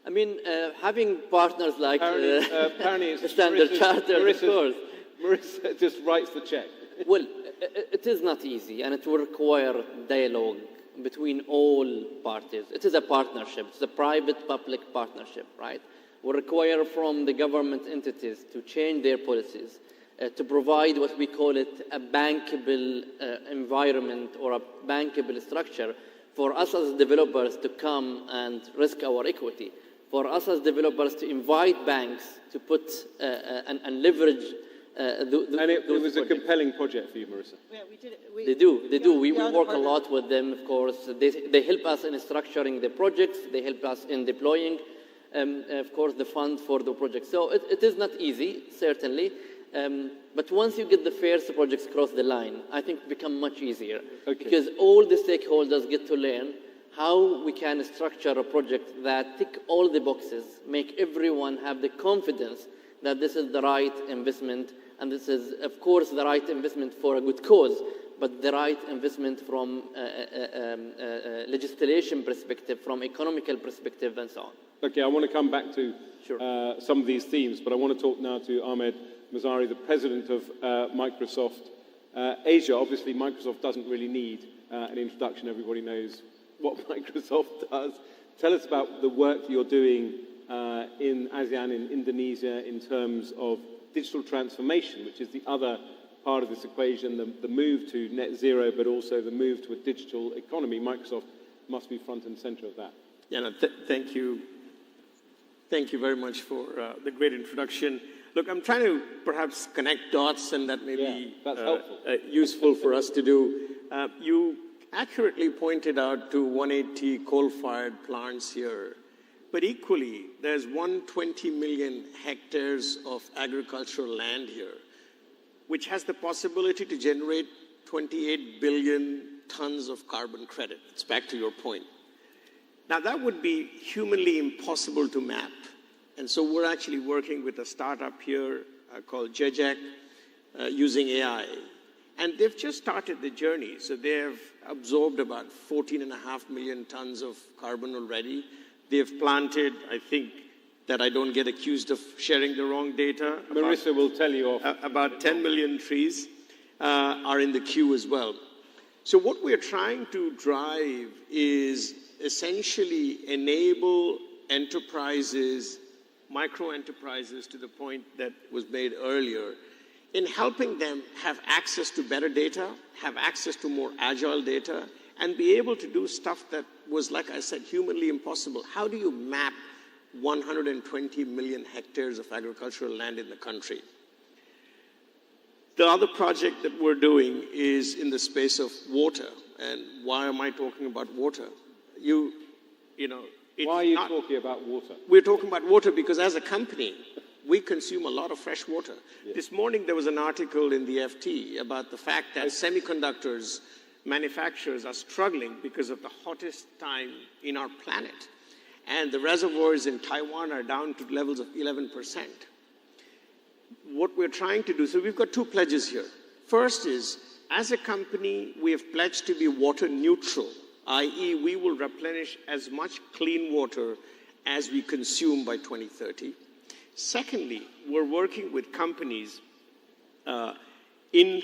S9: I mean, having partners like
S6: apparently it's
S9: Standard Chartered, of course.
S6: Marissa just writes the check.
S9: Well, it is not easy, and it will require dialogue between all parties. It is a partnership. It's a private-public partnership, right? Will require from the government entities to change their policies, to provide what we call it a bankable environment or a bankable structure for us as developers to come and risk our equity, for us as developers to invite banks to put and leverage
S6: it was a compelling project for you, Marissa.
S8: Yeah,
S9: They do. We work a lot with them, of course. They help us in structuring the projects. They help us in deploying, of course, the fund for the project. So it is not easy, certainly. But once you get the first projects across the line, I think it becomes much easier. Okay. Because all the stakeholders get to learn how we can structure a project that tick all the boxes, make everyone have the confidence that this is the right investment, and this is, of course, the right investment for a good cause, but the right investment from a legislation perspective, from economical perspective, and so on.
S6: Okay, I want to come back to some of these themes, but I want to talk now to Ahmed Mazari, the president of Microsoft Asia. Obviously, Microsoft doesn't really need an introduction. Everybody knows what Microsoft does. Tell us about the work you're doing in ASEAN, in Indonesia, in terms of digital transformation, which is the other part of this equation, the move to net zero, but also the move to a digital economy. Microsoft must be front and center of that.
S10: Yeah, no, thank you. Thank you very much for the great introduction. Look, I'm trying to perhaps connect dots, and that may be useful for us to do. You accurately pointed out to 180 coal-fired plants here. But equally, there's 120 million hectares of agricultural land here, which has the possibility to generate 28 billion tons of carbon credit. It's back to your point. Now, that would be humanly impossible to map. And so we're actually working with a startup here called Jejak using AI. And they've just started the journey. So they've absorbed about 14.5 million tons of carbon already. They've planted, I think, that I don't get accused of sharing the wrong data.
S6: Marissa will tell you off.
S10: About 10 million trees are in the queue as well. So what we're trying to drive is essentially enable enterprises, micro enterprises, to the point that was made earlier, in helping them have access to better data, have access to more agile data, and be able to do stuff that was, like I said, humanly impossible. How do you map 120 million hectares of agricultural land in the country? The other project that we're doing is in the space of water. And why am I talking about water? You know,
S6: why are you talking about water?
S10: We're talking about water because as a company, we consume a lot of fresh water.
S6: Yes.
S10: This morning there was an article in the FT about the fact that semiconductors manufacturers are struggling because of the hottest time in our planet. And the reservoirs in Taiwan are down to levels of 11%. What we're trying to do, so we've got two pledges here. First is, as a company, we have pledged to be water neutral, i.e. we will replenish as much clean water as we consume by 2030. Secondly, we're working with companies in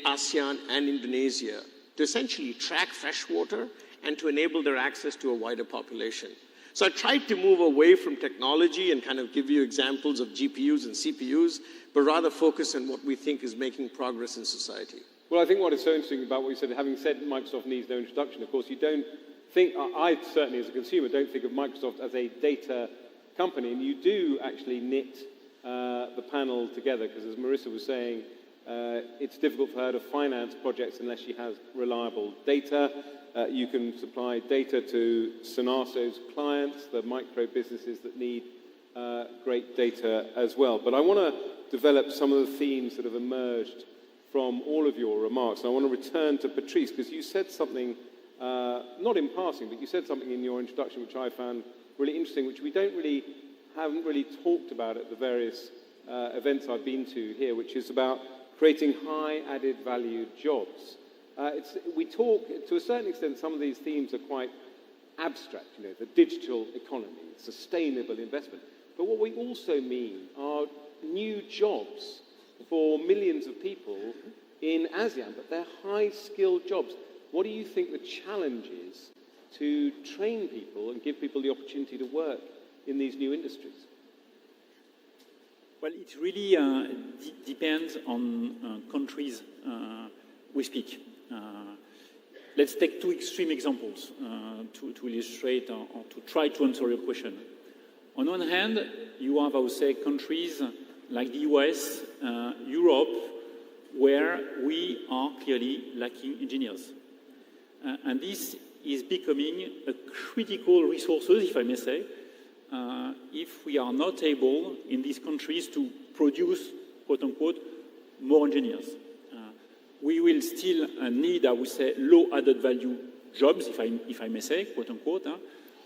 S10: ASEAN and Indonesia to essentially track fresh water and to enable their access to a wider population. So I tried to move away from technology and kind of give you examples of GPUs and CPUs, but rather focus on what we think is making progress in society.
S6: Well, I think what is so interesting about what you said, having said Microsoft needs no introduction, of course, you don't think, I certainly as a consumer don't think of Microsoft as a data company, and you do actually knit the panel together, because as Marissa was saying, it's difficult for her to finance projects unless she has reliable data. You can supply data to Sonaso's clients, the micro businesses that need great data as well. But I want to develop some of the themes that have emerged from all of your remarks. And I want to return to Patrice, because you said something, not in passing, but you said something in your introduction which I found really interesting, which we haven't really talked about at the various events I've been to here, which is about creating high added value jobs. We talk, to a certain extent, some of these themes are quite abstract, you know, the digital economy, sustainable investment. But what we also mean are new jobs for millions of people in ASEAN, but they're high-skilled jobs. What do you think the challenge is to train people and give people the opportunity to work in these new industries?
S11: Well, it really depends on countries we speak. Let's take two extreme examples to illustrate or to try to answer your question. On one hand, you have, I would say, countries like the US, Europe, where we are clearly lacking engineers. And this is becoming a critical resource, if I may say, if we are not able in these countries to produce, quote unquote, more engineers. We will still need, I would say, low added value jobs, if I may say, quote unquote,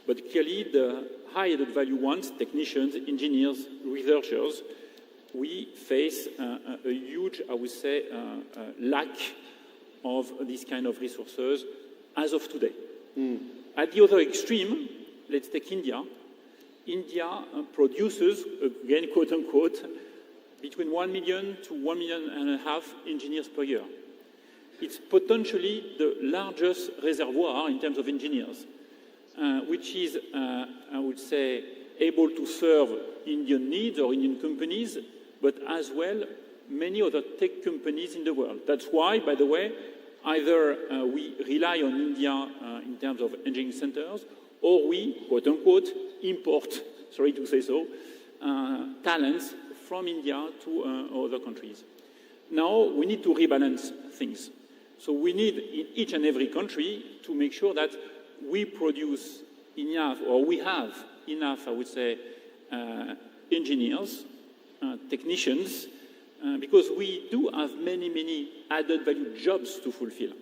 S11: but clearly the high added value ones, technicians, engineers, researchers, we face a huge, I would say, lack of these kind of resources as of today. At the other extreme, let's take India. India produces, again, quote unquote, between 1 million to 1.5 million engineers per year. It's potentially the largest reservoir in terms of engineers, which is, I would say, able to serve Indian needs or Indian companies, but as well many other tech companies in the world. That's why, by the way, either we rely on India in terms of engineering centers, or we, quote unquote, import, sorry to say so, talents from India to other countries. Now we need to rebalance things. So we need in each and every country to make sure that we produce enough, or we have enough, I would say, engineers, technicians, because we do have many added value jobs to fulfill.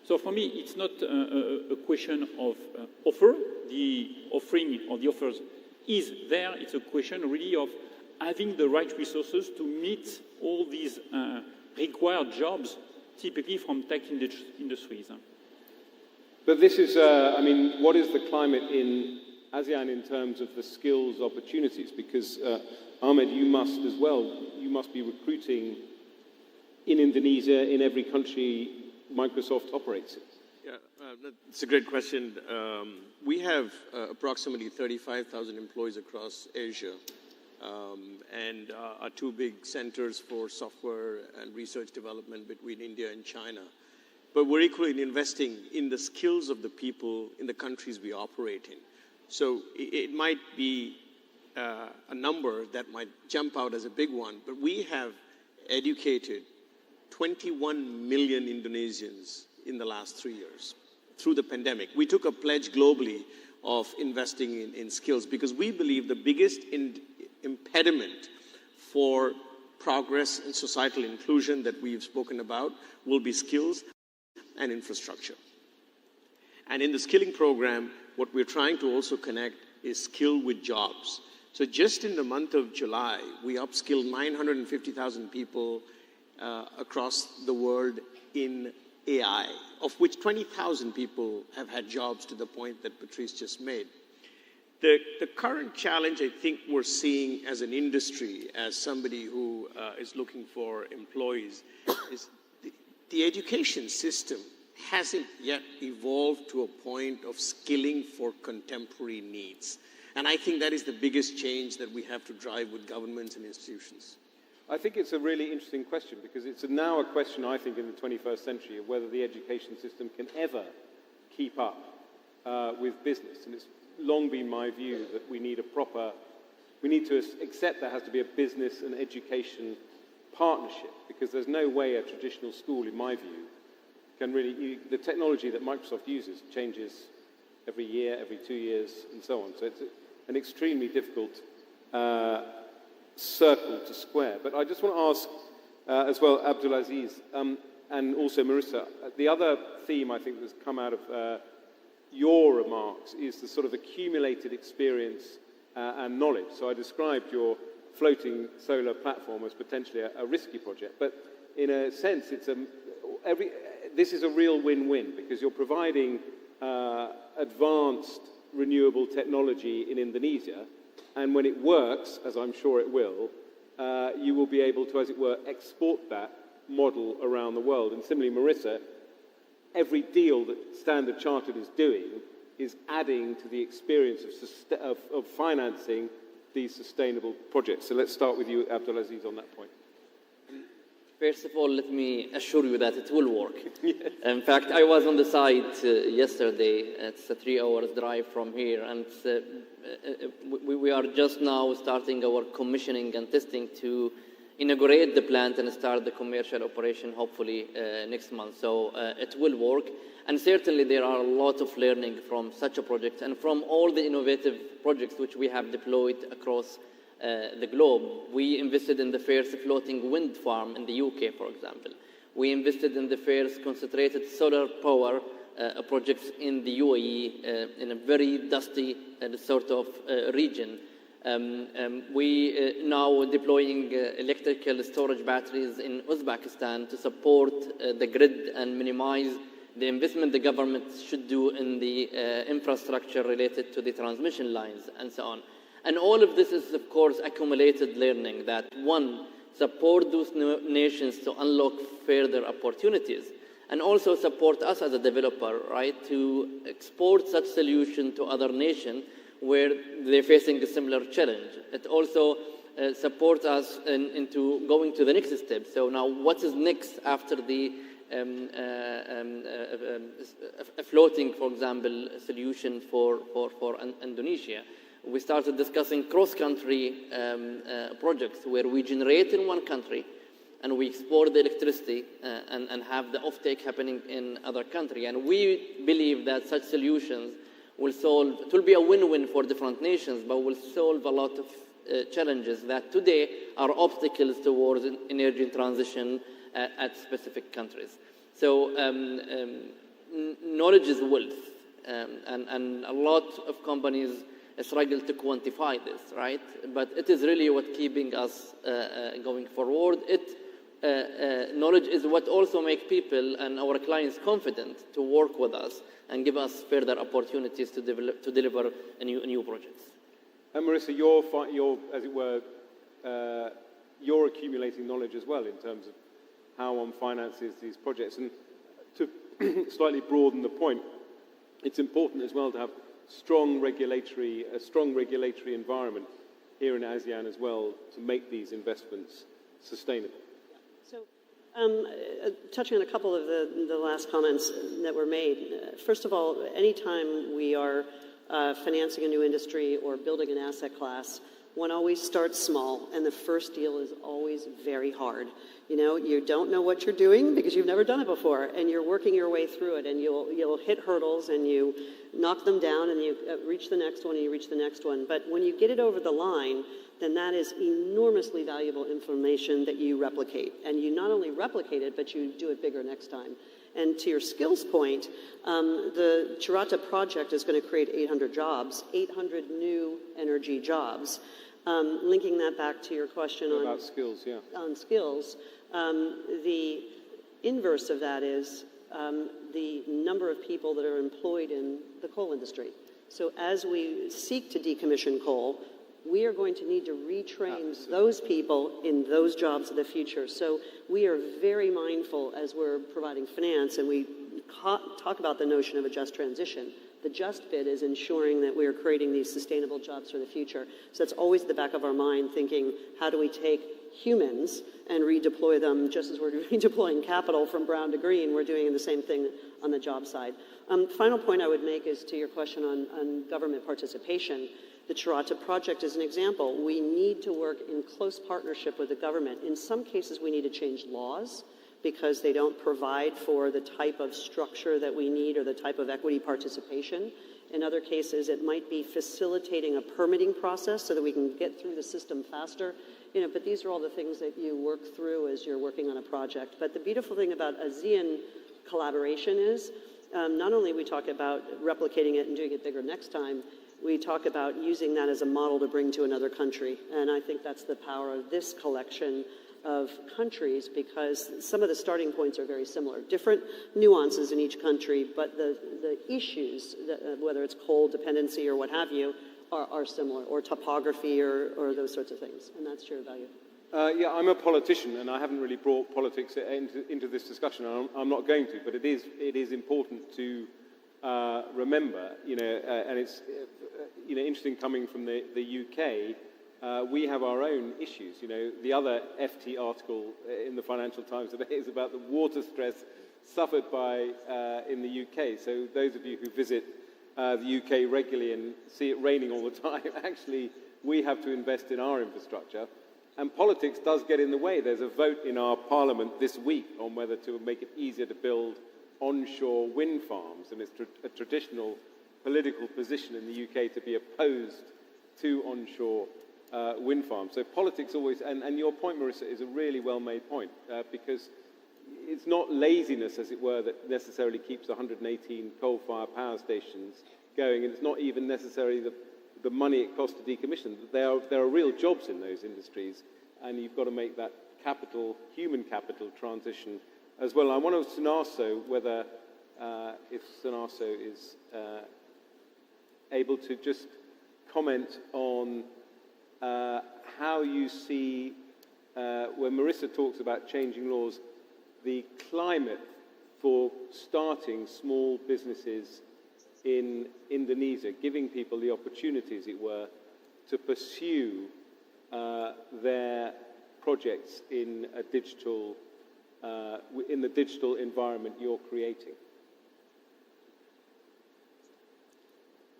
S11: So for me, it's not a question of offer. The offering or the offers is there. It's a question really of having the right resources to meet all these required jobs, typically from tech industries.
S6: But this is, I mean, what is the climate in ASEAN in terms of the skills opportunities? Because, Ahmed, you must as well, you must be recruiting in Indonesia, in every country Microsoft operates in.
S10: Yeah, that's a great question. We have approximately 35,000 employees across Asia, and our two big centers for software and research development between India and China. But we're equally investing in the skills of the people in the countries we operate in. So it might be a number that might jump out as a big one, but we have educated 21 million Indonesians in the last 3 years through the pandemic. We took a pledge globally of investing in skills because we believe the biggest impediment for progress and societal inclusion that we've spoken about will be skills and infrastructure. And in the skilling program, what we're trying to also connect is skill with jobs. So just in the month of July, we upskilled 950,000 people across the world in AI, of which 20,000 people have had jobs to the point that Patrice just made. The current challenge I think we're seeing as an industry, as somebody who is looking for employees, is the education system hasn't yet evolved to a point of skilling for contemporary needs. And I think that is the biggest change that we have to drive with governments and institutions.
S6: I think it's a really interesting question because it's now a question, I think, in the 21st century of whether the education system can ever keep up with business. And it's long been my view that we need to accept there has to be a business and education partnership because there's no way a traditional school, in my view, can really, the technology that Microsoft uses changes every year, every 2 years, and so on. So it's an extremely difficult circle to square. But I just want to ask as well, Abdulaziz, and also Marissa, the other theme I think that's come out of your remarks is the sort of accumulated experience and knowledge. So I described your floating solar platform as potentially a risky project, but in a sense, this is a real win-win because you're providing advanced renewable technology in Indonesia, and when it works, as I'm sure it will, you will be able to, as it were, export that model around the world. And similarly, Marissa, every deal that Standard Chartered is doing is adding to the experience of financing these sustainable projects. So let's start with you, Abdulaziz, on that point.
S9: First of all, let me assure you that it will work. In fact, I was on the site yesterday. It's a 3 hours drive from here, and we are just now starting our commissioning and testing to inaugurate the plant and start the commercial operation hopefully next month. So it will work. And certainly there are a lot of learning from such a project and from all the innovative projects which we have deployed across the globe. We invested in the first floating wind farm in the UK, for example. We invested in the first concentrated solar power projects in the UAE in a very dusty sort of region. We now deploying electrical storage batteries in Uzbekistan to support the grid and minimize the investment the government should do in the infrastructure related to the transmission lines and so on. And all of this is, of course, accumulated learning that, one, support those nations to unlock further opportunities, and also support us as a developer, right, to export such solution to other nations where they're facing a similar challenge. It also supports us into going to the next step. So now what is next after the floating, for example, solution for Indonesia? We started discussing cross-country projects where we generate in one country and we export the electricity and have the offtake happening in other country. And we believe that such solutions will solve, it will be a win-win for different nations, but will solve a lot of challenges that today are obstacles towards energy transition at specific countries. So knowledge is wealth, and a lot of companies struggle to quantify this, right? But it is really what keeping us going forward. It knowledge is what also makes people and our clients confident to work with us and give us further opportunities to deliver new projects.
S6: And Marissa, you're as it were, you're accumulating knowledge as well in terms of how one finances these projects. And to slightly broaden the point, it's important as well to have a strong regulatory environment here in ASEAN as well to make these investments sustainable.
S8: So, touching on a couple of the last comments that were made. First of all, anytime we are financing a new industry or building an asset class, one always starts small, and the first deal is always very hard. You know, you don't know what you're doing because you've never done it before, and you're working your way through it, and you'll hit hurdles, and you knock them down, and you reach the next one, and you reach the next one. But when you get it over the line, then that is enormously valuable information that you replicate. And you not only replicate it, but you do it bigger next time. And to your skills point, the Chirata project is going to create 800 jobs, 800 new energy jobs. Linking that back to your question
S6: about skills, yeah.
S8: On skills, the inverse of that is the number of people that are employed in the coal industry. So as we seek to decommission coal, we are going to need to retrain those people in those jobs of the future. So we are very mindful as we're providing finance, and we talk about the notion of a just transition. The just bit is ensuring that we are creating these sustainable jobs for the future. So that's always at the back of our mind, thinking, how do we take humans and redeploy them just as we're redeploying capital from brown to green? We're doing the same thing on the job side. Final point I would make is to your question on government participation. The Chirata project is an example. We need to work in close partnership with the government. In some cases, we need to change laws because they don't provide for the type of structure that we need or the type of equity participation. In other cases, it might be facilitating a permitting process so that we can get through the system faster. You know, but these are all the things that you work through as you're working on a project. But the beautiful thing about ASEAN collaboration is not only we talk about replicating it and doing it bigger next time, we talk about using that as a model to bring to another country. And I think that's the power of this collection of countries, because some of the starting points are very similar. Different nuances in each country, but the issues, whether it's coal dependency or what have you, are similar, or topography or those sorts of things. And that's shared value.
S6: Yeah, I'm a politician, and I haven't really brought politics into this discussion. I'm not going to, but it is important to remember, and it's interesting coming from the UK. We have our own issues. The other FT article in the Financial Times today is about the water stress suffered by in the UK. So those of you who visit the UK regularly and see it raining all the time, actually, we have to invest in our infrastructure. And politics does get in the way. There's a vote in our parliament this week on whether to make it easier to build onshore wind farms. And it's a traditional political position in the UK to be opposed to onshore wind farms. So politics always, and your point, Marissa, is a really well-made point, because it's not laziness, as it were, that necessarily keeps 118 coal-fired power stations going, and it's not even necessarily the money it costs to decommission. There are real jobs in those industries, and you've got to make that human capital transition as well. I want to Sunaso whether, if Sunaso is able to just comment on how you see, when Marissa talks about changing laws, the climate for starting small businesses in Indonesia, giving people the opportunity, as it were, to pursue their projects in the digital environment you're creating.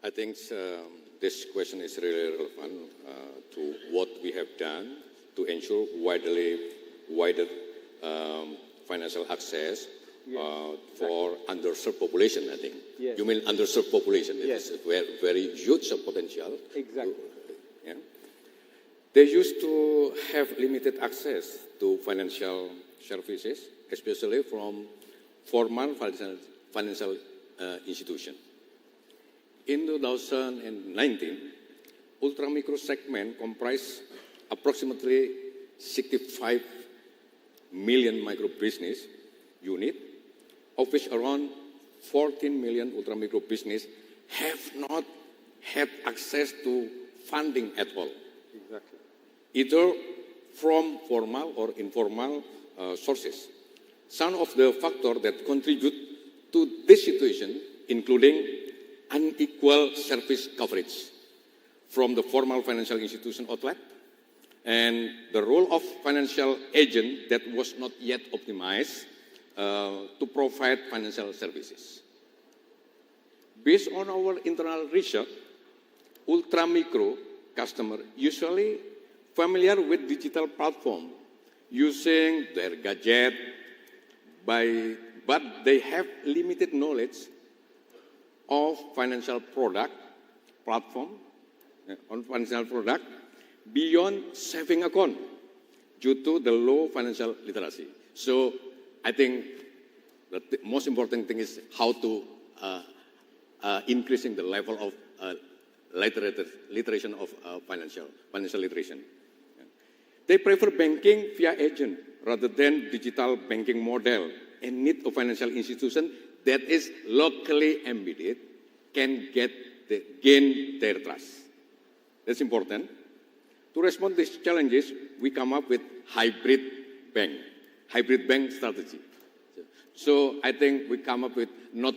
S7: I think this question is really relevant to what we have done to ensure wider financial access for underserved population, I think.
S6: Yes.
S7: You mean underserved population?
S6: Yes.
S7: It is very huge potential.
S6: Exactly.
S7: Yeah. They used to have limited access to financial services, especially from formal financial institutions. In 2019, ultra-micro segment comprised approximately 65 million micro business unit, of which around 14 million ultra micro business have not had access to funding at all.
S6: Exactly.
S7: Either from formal or informal sources. Some of the factors that contribute to this situation, including unequal service coverage from the formal financial institution outlet, and the role of financial agent that was not yet optimized to provide financial services. Based on our internal research, ultra micro customers usually familiar with digital platform using their gadget, but they have limited knowledge of financial product platform, on financial product beyond saving account due to the low financial literacy. So I think the most important thing is how to increasing the level of literation of financial literation. They prefer banking via agent rather than digital banking model and need a financial institution that is locally embedded can gain their trust. That's important. To respond to these challenges, we come up with hybrid bank strategy. So I think we come up with not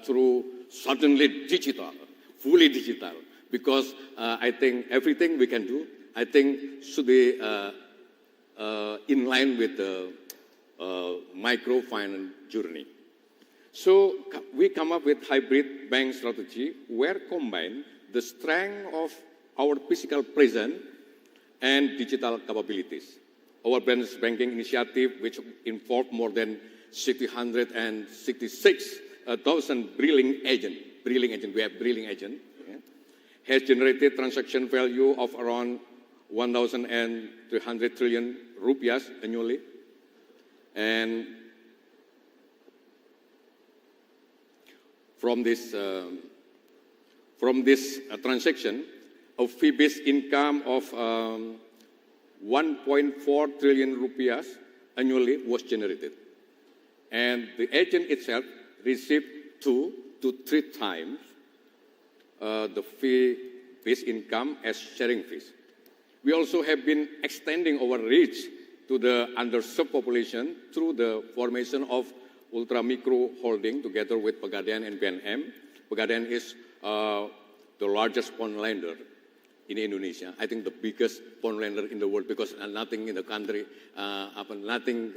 S7: through suddenly digital, fully digital, because I think everything we can do, I think should be in line with the microfinance journey. So we come up with hybrid bank strategy where combine the strength of our physical presence and digital capabilities. Our branch banking initiative, which involved more than 666,000 brilliant agents, we have brilliant agents, has generated transaction value of around 1,300 trillion rupiah annually. And from this transaction, a fee-based income of 1.4 trillion rupiah annually was generated. And the agent itself received 2 to 3 times the fee-based income as sharing fees. We also have been extending our reach to the underserved population through the formation of Ultra Micro Holding together with Pegadaian and BNM. Pegadaian is the largest pawn lender in Indonesia. I think the biggest pawn lender in the world because nothing in the country, nothing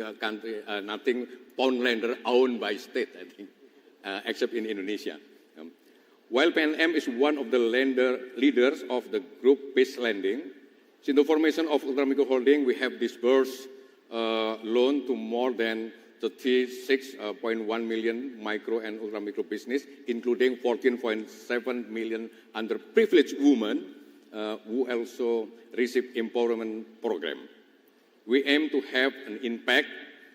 S7: pawn lender owned by state, I think, except in Indonesia. While PNM is one of the leaders of the group-based lending, since the formation of Ultra Micro Holding, we have disbursed loan to more than 36.1 million micro and ultra micro business, including 14.7 million underprivileged women who also receive empowerment program. We aim to have an impact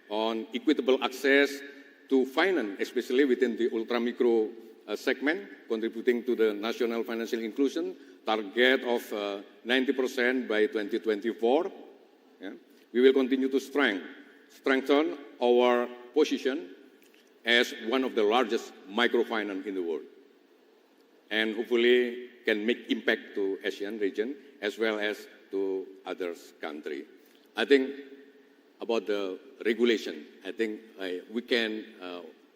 S7: on equitable access to finance, especially within the ultra micro segment, contributing to the national financial inclusion target of 90% by 2024. Yeah. We will continue to strengthen our position as one of the largest microfinance in the world, and hopefully can make impact to ASEAN region as well as to other countries. I think about the regulation, I think we can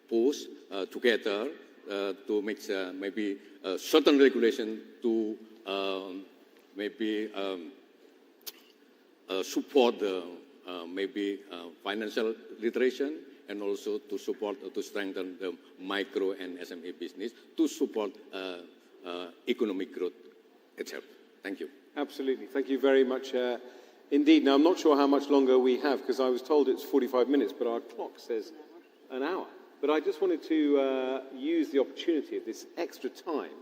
S7: push together to make maybe certain regulation to support the financial literation and also to support, to strengthen the micro and SME business to support economic growth itself. Thank you.
S6: Absolutely. Thank you very much indeed. Now, I'm not sure how much longer we have because I was told it's 45 minutes, but our clock says an hour. But I just wanted to use the opportunity of this extra time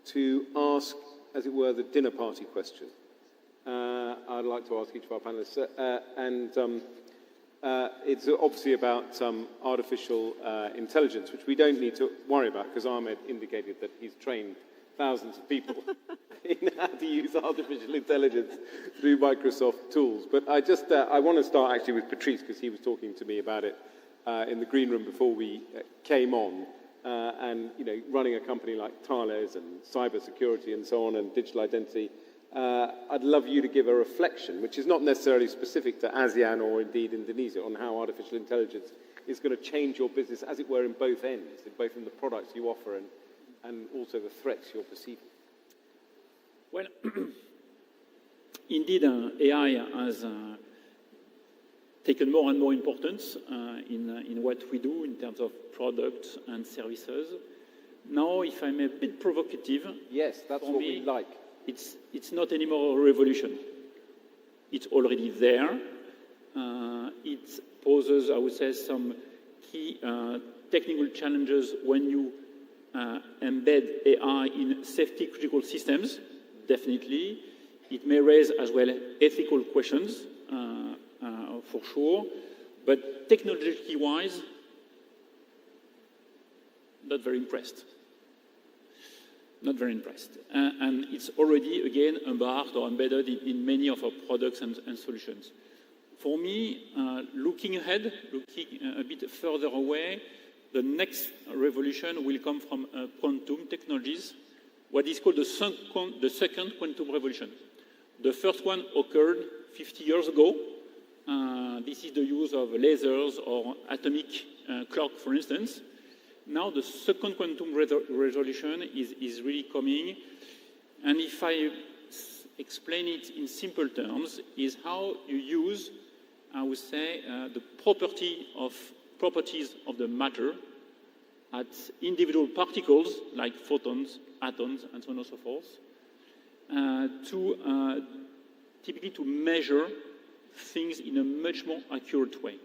S6: to ask, as it were, the dinner party question. I'd like to ask each of our panelists. It's obviously about artificial intelligence, which we don't need to worry about because Ahmed indicated that he's trained thousands of people in how to use artificial intelligence through Microsoft tools. But I want to start actually with Patrice, because he was talking to me about it in the green room before we came on. And, you know, running a company like Thales and cybersecurity and so on and digital identity, I'd love you to give a reflection, which is not necessarily specific to ASEAN or indeed Indonesia, on how artificial intelligence is going to change your business, as it were, in both ends, both in the products you offer and also the threats you're perceiving.
S11: Well, indeed, AI has taken more and more importance in what we do in terms of products and services. Now, if I'm a bit provocative,
S6: yes, that's what we like.
S11: It's not anymore a revolution. It's already there. It poses, I would say, some key technical challenges when you embed AI in safety-critical systems, definitely. It may raise as well ethical questions, for sure. But technologically-wise, not very impressed. Not very impressed. And it's already, again, embarked or embedded in many of our products and solutions. For me, looking ahead, looking a bit further away, the next revolution will come from quantum technologies, what is called the second quantum revolution. The first one occurred 50 years ago. This is the use of lasers or atomic clock, for instance. Now the second quantum resolution is really coming. And if I explain it in simple terms, is how you use, I would say, the properties of the matter at individual particles, like photons, atoms, and so on and so forth, typically to measure things in a much more accurate way.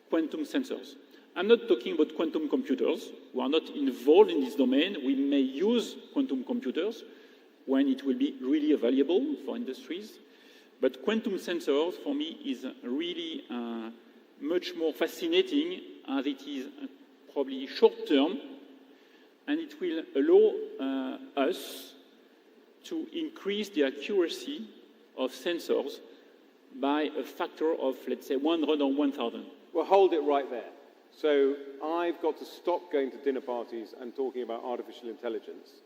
S11: Quantum sensors. I'm not talking about quantum computers. We are not involved in this domain. We may use quantum computers when it will be really available for industries. But quantum sensors, for me, is really much more fascinating, as it is probably short-term, and it will allow us to increase the accuracy of sensors by a factor of, let's say, 100 or 1,000.
S6: Well, hold it right there. So I've got to stop going to dinner parties and talking about artificial intelligence.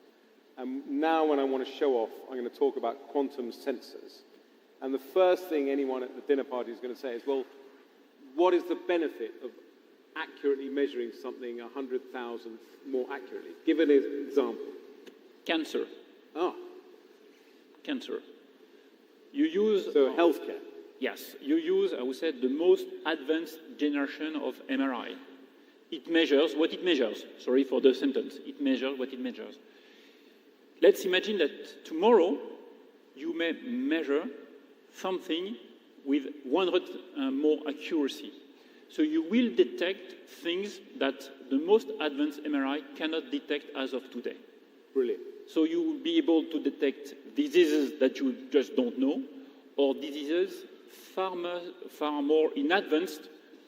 S6: And now when I want to show off, I'm going to talk about quantum sensors. And the first thing anyone at the dinner party is going to say is, well, what is the benefit of accurately measuring something 100,000 more accurately? Give an example.
S11: Cancer.
S6: Ah.
S11: Cancer. You use...
S6: So healthcare.
S11: Yes. You use, I would say, the most advanced generation of MRI. It measures what it measures. Sorry for the sentence. It measures what it measures. Let's imagine that tomorrow you may measure something with 100 more accuracy. So you will detect things that the most advanced MRI cannot detect as of today.
S6: Brilliant.
S11: So you will be able to detect diseases that you just don't know, or diseases far more in advance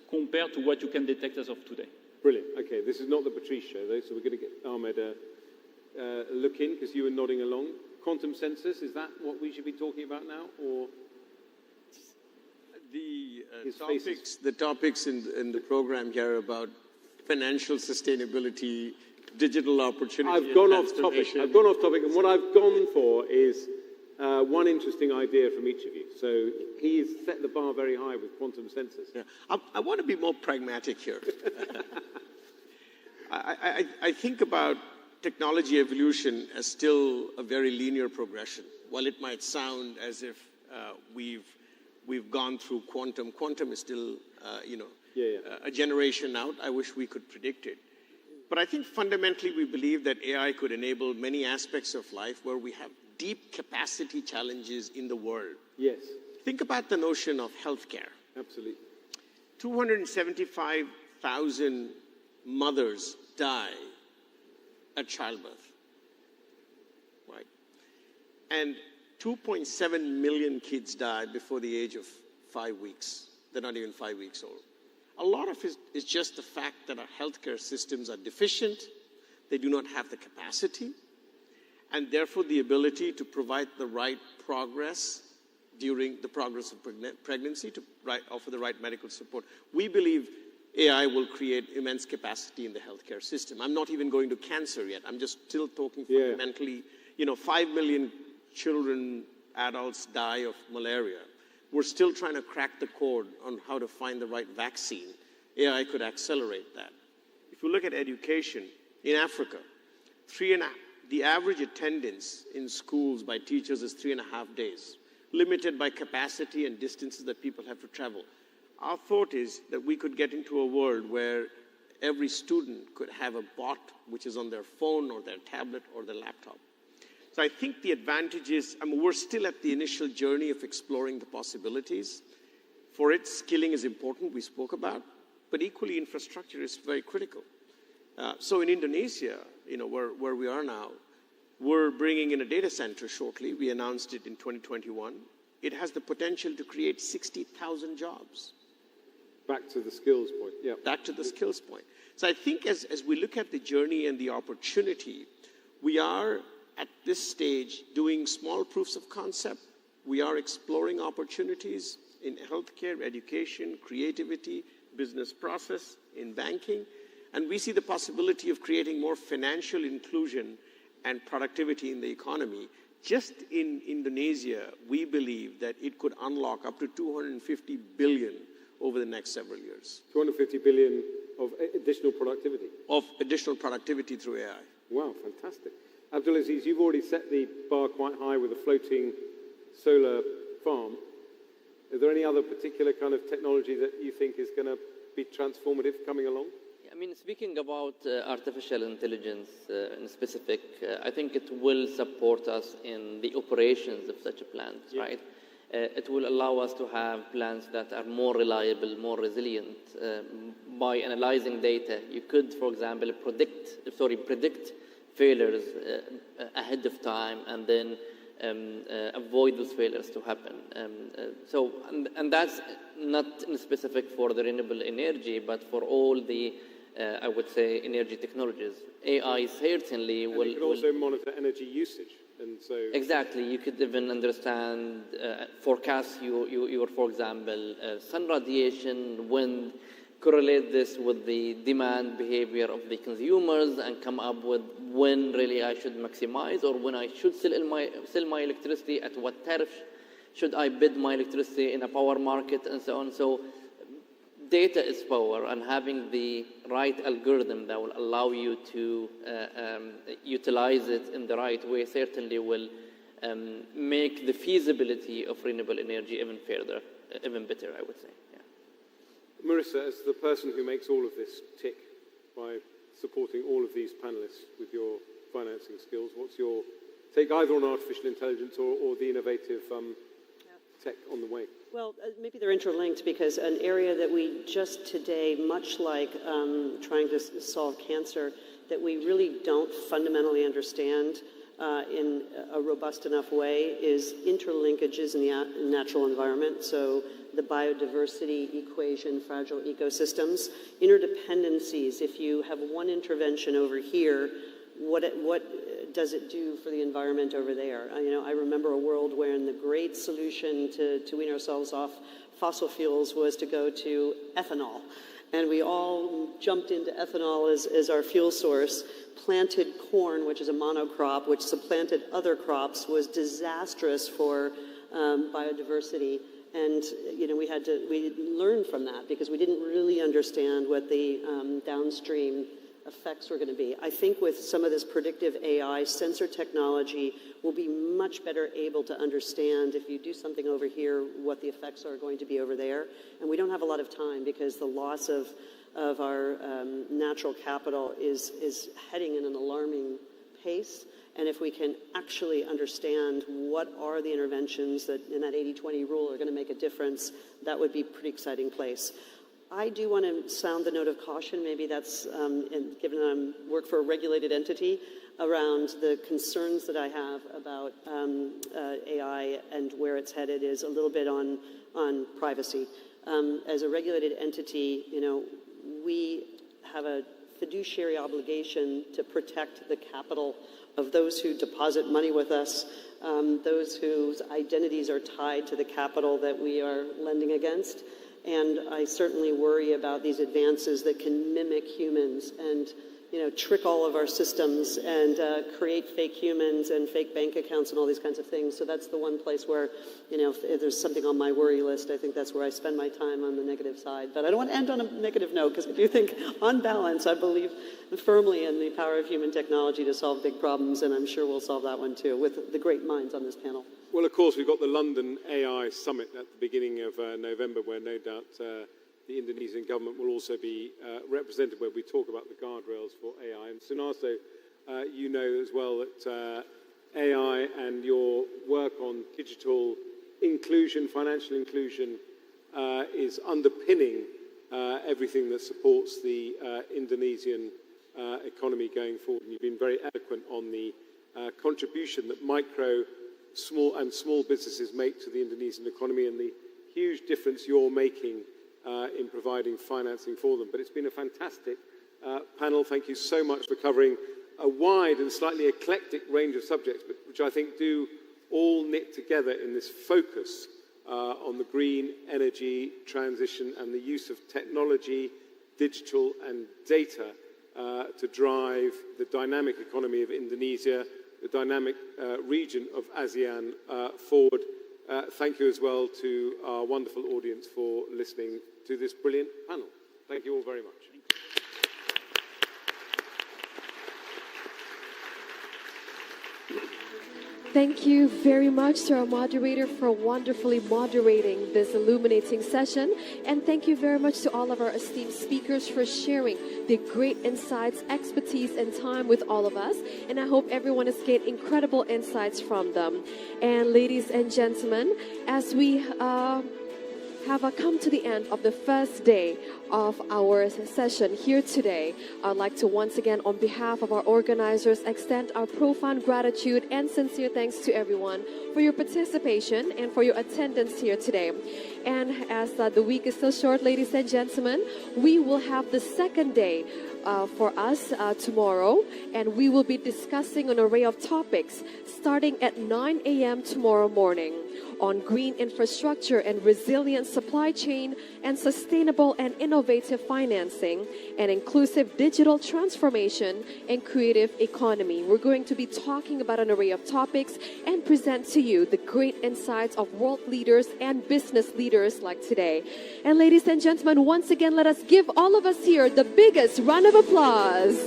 S11: compared to what you can detect as of today.
S6: Brilliant. Okay, this is not the Patrice show, though, so we're going to get Ahmed a look in, because you were nodding along. Quantum sensors, is that what we should be talking about now, or...?
S10: The topics in the program here about financial sustainability, digital opportunity.
S6: I've gone off topic, and what I've gone for is one interesting idea from each of you. So he's set the bar very high with quantum sensors.
S10: Yeah. I want to be more pragmatic here. I think about technology evolution as still a very linear progression. While it might sound as if we've gone through quantum. Quantum is still, a generation out. I wish we could predict it. But I think fundamentally we believe that AI could enable many aspects of life where we have deep capacity challenges in the world.
S6: Yes.
S10: Think about the notion of healthcare.
S6: Absolutely.
S10: 275,000 mothers die at childbirth, right? And 2.7 million kids die before the age of 5 weeks. They're not even 5 weeks old. A lot of it is just the fact that our healthcare systems are deficient. They do not have the capacity. and therefore the ability to provide the right progress during the progress of pregnancy, to offer the right medical support. We believe AI will create immense capacity in the healthcare system. I'm not even going to cancer yet. I'm just still talking fundamentally. 5 million children, adults die of malaria. We're still trying to crack the code on how to find the right vaccine. AI could accelerate that. If you look at education, in Africa, the average attendance in schools by teachers is 3.5 days, limited by capacity and distances that people have to travel. Our thought is that we could get into a world where every student could have a bot which is on their phone or their tablet or their laptop. So I think the advantage is, we're still at the initial journey of exploring the possibilities. For it, skilling is important, we spoke about, but equally infrastructure is very critical. So in Indonesia, where we are now, we're bringing in a data center shortly. We announced it in 2021. It has the potential to create 60,000 jobs.
S6: Back to the skills point, yeah.
S10: Back to the skills point. So I think as we look at the journey and the opportunity, we are at this stage doing small proofs of concept. We are exploring opportunities in healthcare, education, creativity, business process, in banking. And we see the possibility of creating more financial inclusion and productivity in the economy. Just in Indonesia, we believe that it could unlock up to 250 billion over the next several years.
S6: 250 billion of additional productivity?
S10: Of additional productivity through AI.
S6: Wow, fantastic. Abdulaziz, you've already set the bar quite high with a floating solar farm. Is there any other particular kind of technology that you think is going to be transformative coming along?
S9: Speaking about artificial intelligence in specific, I think it will support us in the operations of such a plant, right? It will allow us to have plants that are more reliable, more resilient. By analyzing data, you could, for example, predict failures ahead of time and then avoid those failures to happen. And that's not specific for the renewable energy, but for all the I would say energy technologies. AI certainly will...
S6: You can also monitor energy usage. And so
S9: exactly, you could even understand, forecast your, for example, sun radiation, wind, correlate this with the demand behavior of the consumers and come up with when really I should maximize or when I should sell my electricity, at what tariff should I bid my electricity in a power market and so on. So data is power, and having the right algorithm that will allow you to utilize it in the right way certainly will make the feasibility of renewable energy even further, even better, I would say. Yeah.
S6: Marissa, as the person who makes all of this tick by supporting all of these panelists with your financing skills, what's your take either on artificial intelligence or the innovative tech on the way?
S8: Well, maybe they're interlinked, because an area that we just today, much like trying to solve cancer, that we really don't fundamentally understand in a robust enough way is interlinkages in the natural environment. So the biodiversity equation, fragile ecosystems, interdependencies. If you have one intervention over here, what does it do for the environment over there? I remember a world where the great solution to wean ourselves off fossil fuels was to go to ethanol. And we all jumped into ethanol as our fuel source. Planted corn, which is a monocrop, which supplanted other crops, was disastrous for biodiversity. And we learned from that because we didn't really understand what the downstream effects were going to be. I think with some of this predictive AI, sensor technology will be much better able to understand if you do something over here, what the effects are going to be over there. And we don't have a lot of time because the loss of our natural capital is heading in an alarming pace. And if we can actually understand what are the interventions that in that 80-20 rule are going to make a difference, that would be a pretty exciting place. I do want to sound the note of caution. Maybe that's, given that I work for a regulated entity, around the concerns that I have about AI and where it's headed is a little bit on privacy. As a regulated entity, we have a fiduciary obligation to protect the capital of those who deposit money with us, those whose identities are tied to the capital that we are lending against. And I certainly worry about these advances that can mimic humans and trick all of our systems and create fake humans and fake bank accounts and all these kinds of things. So that's the one place where, if there's something on my worry list, I think that's where I spend my time on the negative side. But I don't want to end on a negative note, because I do think, on balance, I believe firmly in the power of human technology to solve big problems, and I'm sure we'll solve that one too, with the great minds on this panel.
S6: Well, of course, we've got the London AI Summit at the beginning of November, where no doubt the Indonesian government will also be represented, where we talk about the guardrails for AI. And Sunarso, you know as well that AI and your work on digital inclusion, financial inclusion, is underpinning everything that supports the Indonesian economy going forward. And you've been very eloquent on the contribution that small businesses make to the Indonesian economy, and the huge difference you're making in providing financing for them. But it's been a fantastic panel. Thank you so much for covering a wide and slightly eclectic range of subjects, but which I think do all knit together in this focus on the green energy transition and the use of technology, digital and data to drive the dynamic economy of Indonesia, the dynamic region of ASEAN forward. Thank you as well to our wonderful audience for listening to this brilliant panel. Thank you all very much.
S4: Thank you very much to our moderator for wonderfully moderating this illuminating session. And thank you very much to all of our esteemed speakers for sharing the great insights, expertise, and time with all of us. And I hope everyone has gained incredible insights from them. And ladies and gentlemen, as we have come to the end of the first day of our session here today, I'd like to once again, on behalf of our organizers, extend our profound gratitude and sincere thanks to everyone for your participation and for your attendance here today. And as the week is still short, ladies and gentlemen, we will have the second day for us tomorrow, and we will be discussing an array of topics starting at 9 a.m. tomorrow morning on green infrastructure and resilient supply chain and sustainable and innovative financing and inclusive digital transformation and creative economy. We're going to be talking about an array of topics and present to you the great insights of world leaders and business leaders like today. And ladies and gentlemen, once again, let us give all of us here the biggest round of applause.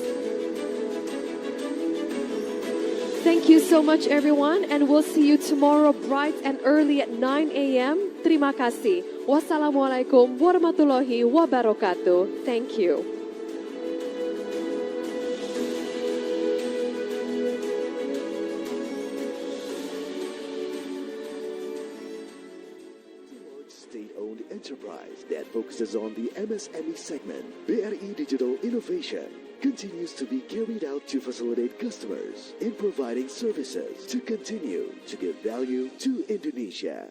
S4: Thank you so much, everyone, and we'll see you tomorrow bright and early at 9 a.m. Terima kasih. Wassalamualaikum warahmatullahi wabarakatuh. Thank you.
S12: State-owned enterprise that focuses on the MSME segment, BRI Digital Innovation continues to be carried out to facilitate customers in providing services to continue to give value to Indonesia.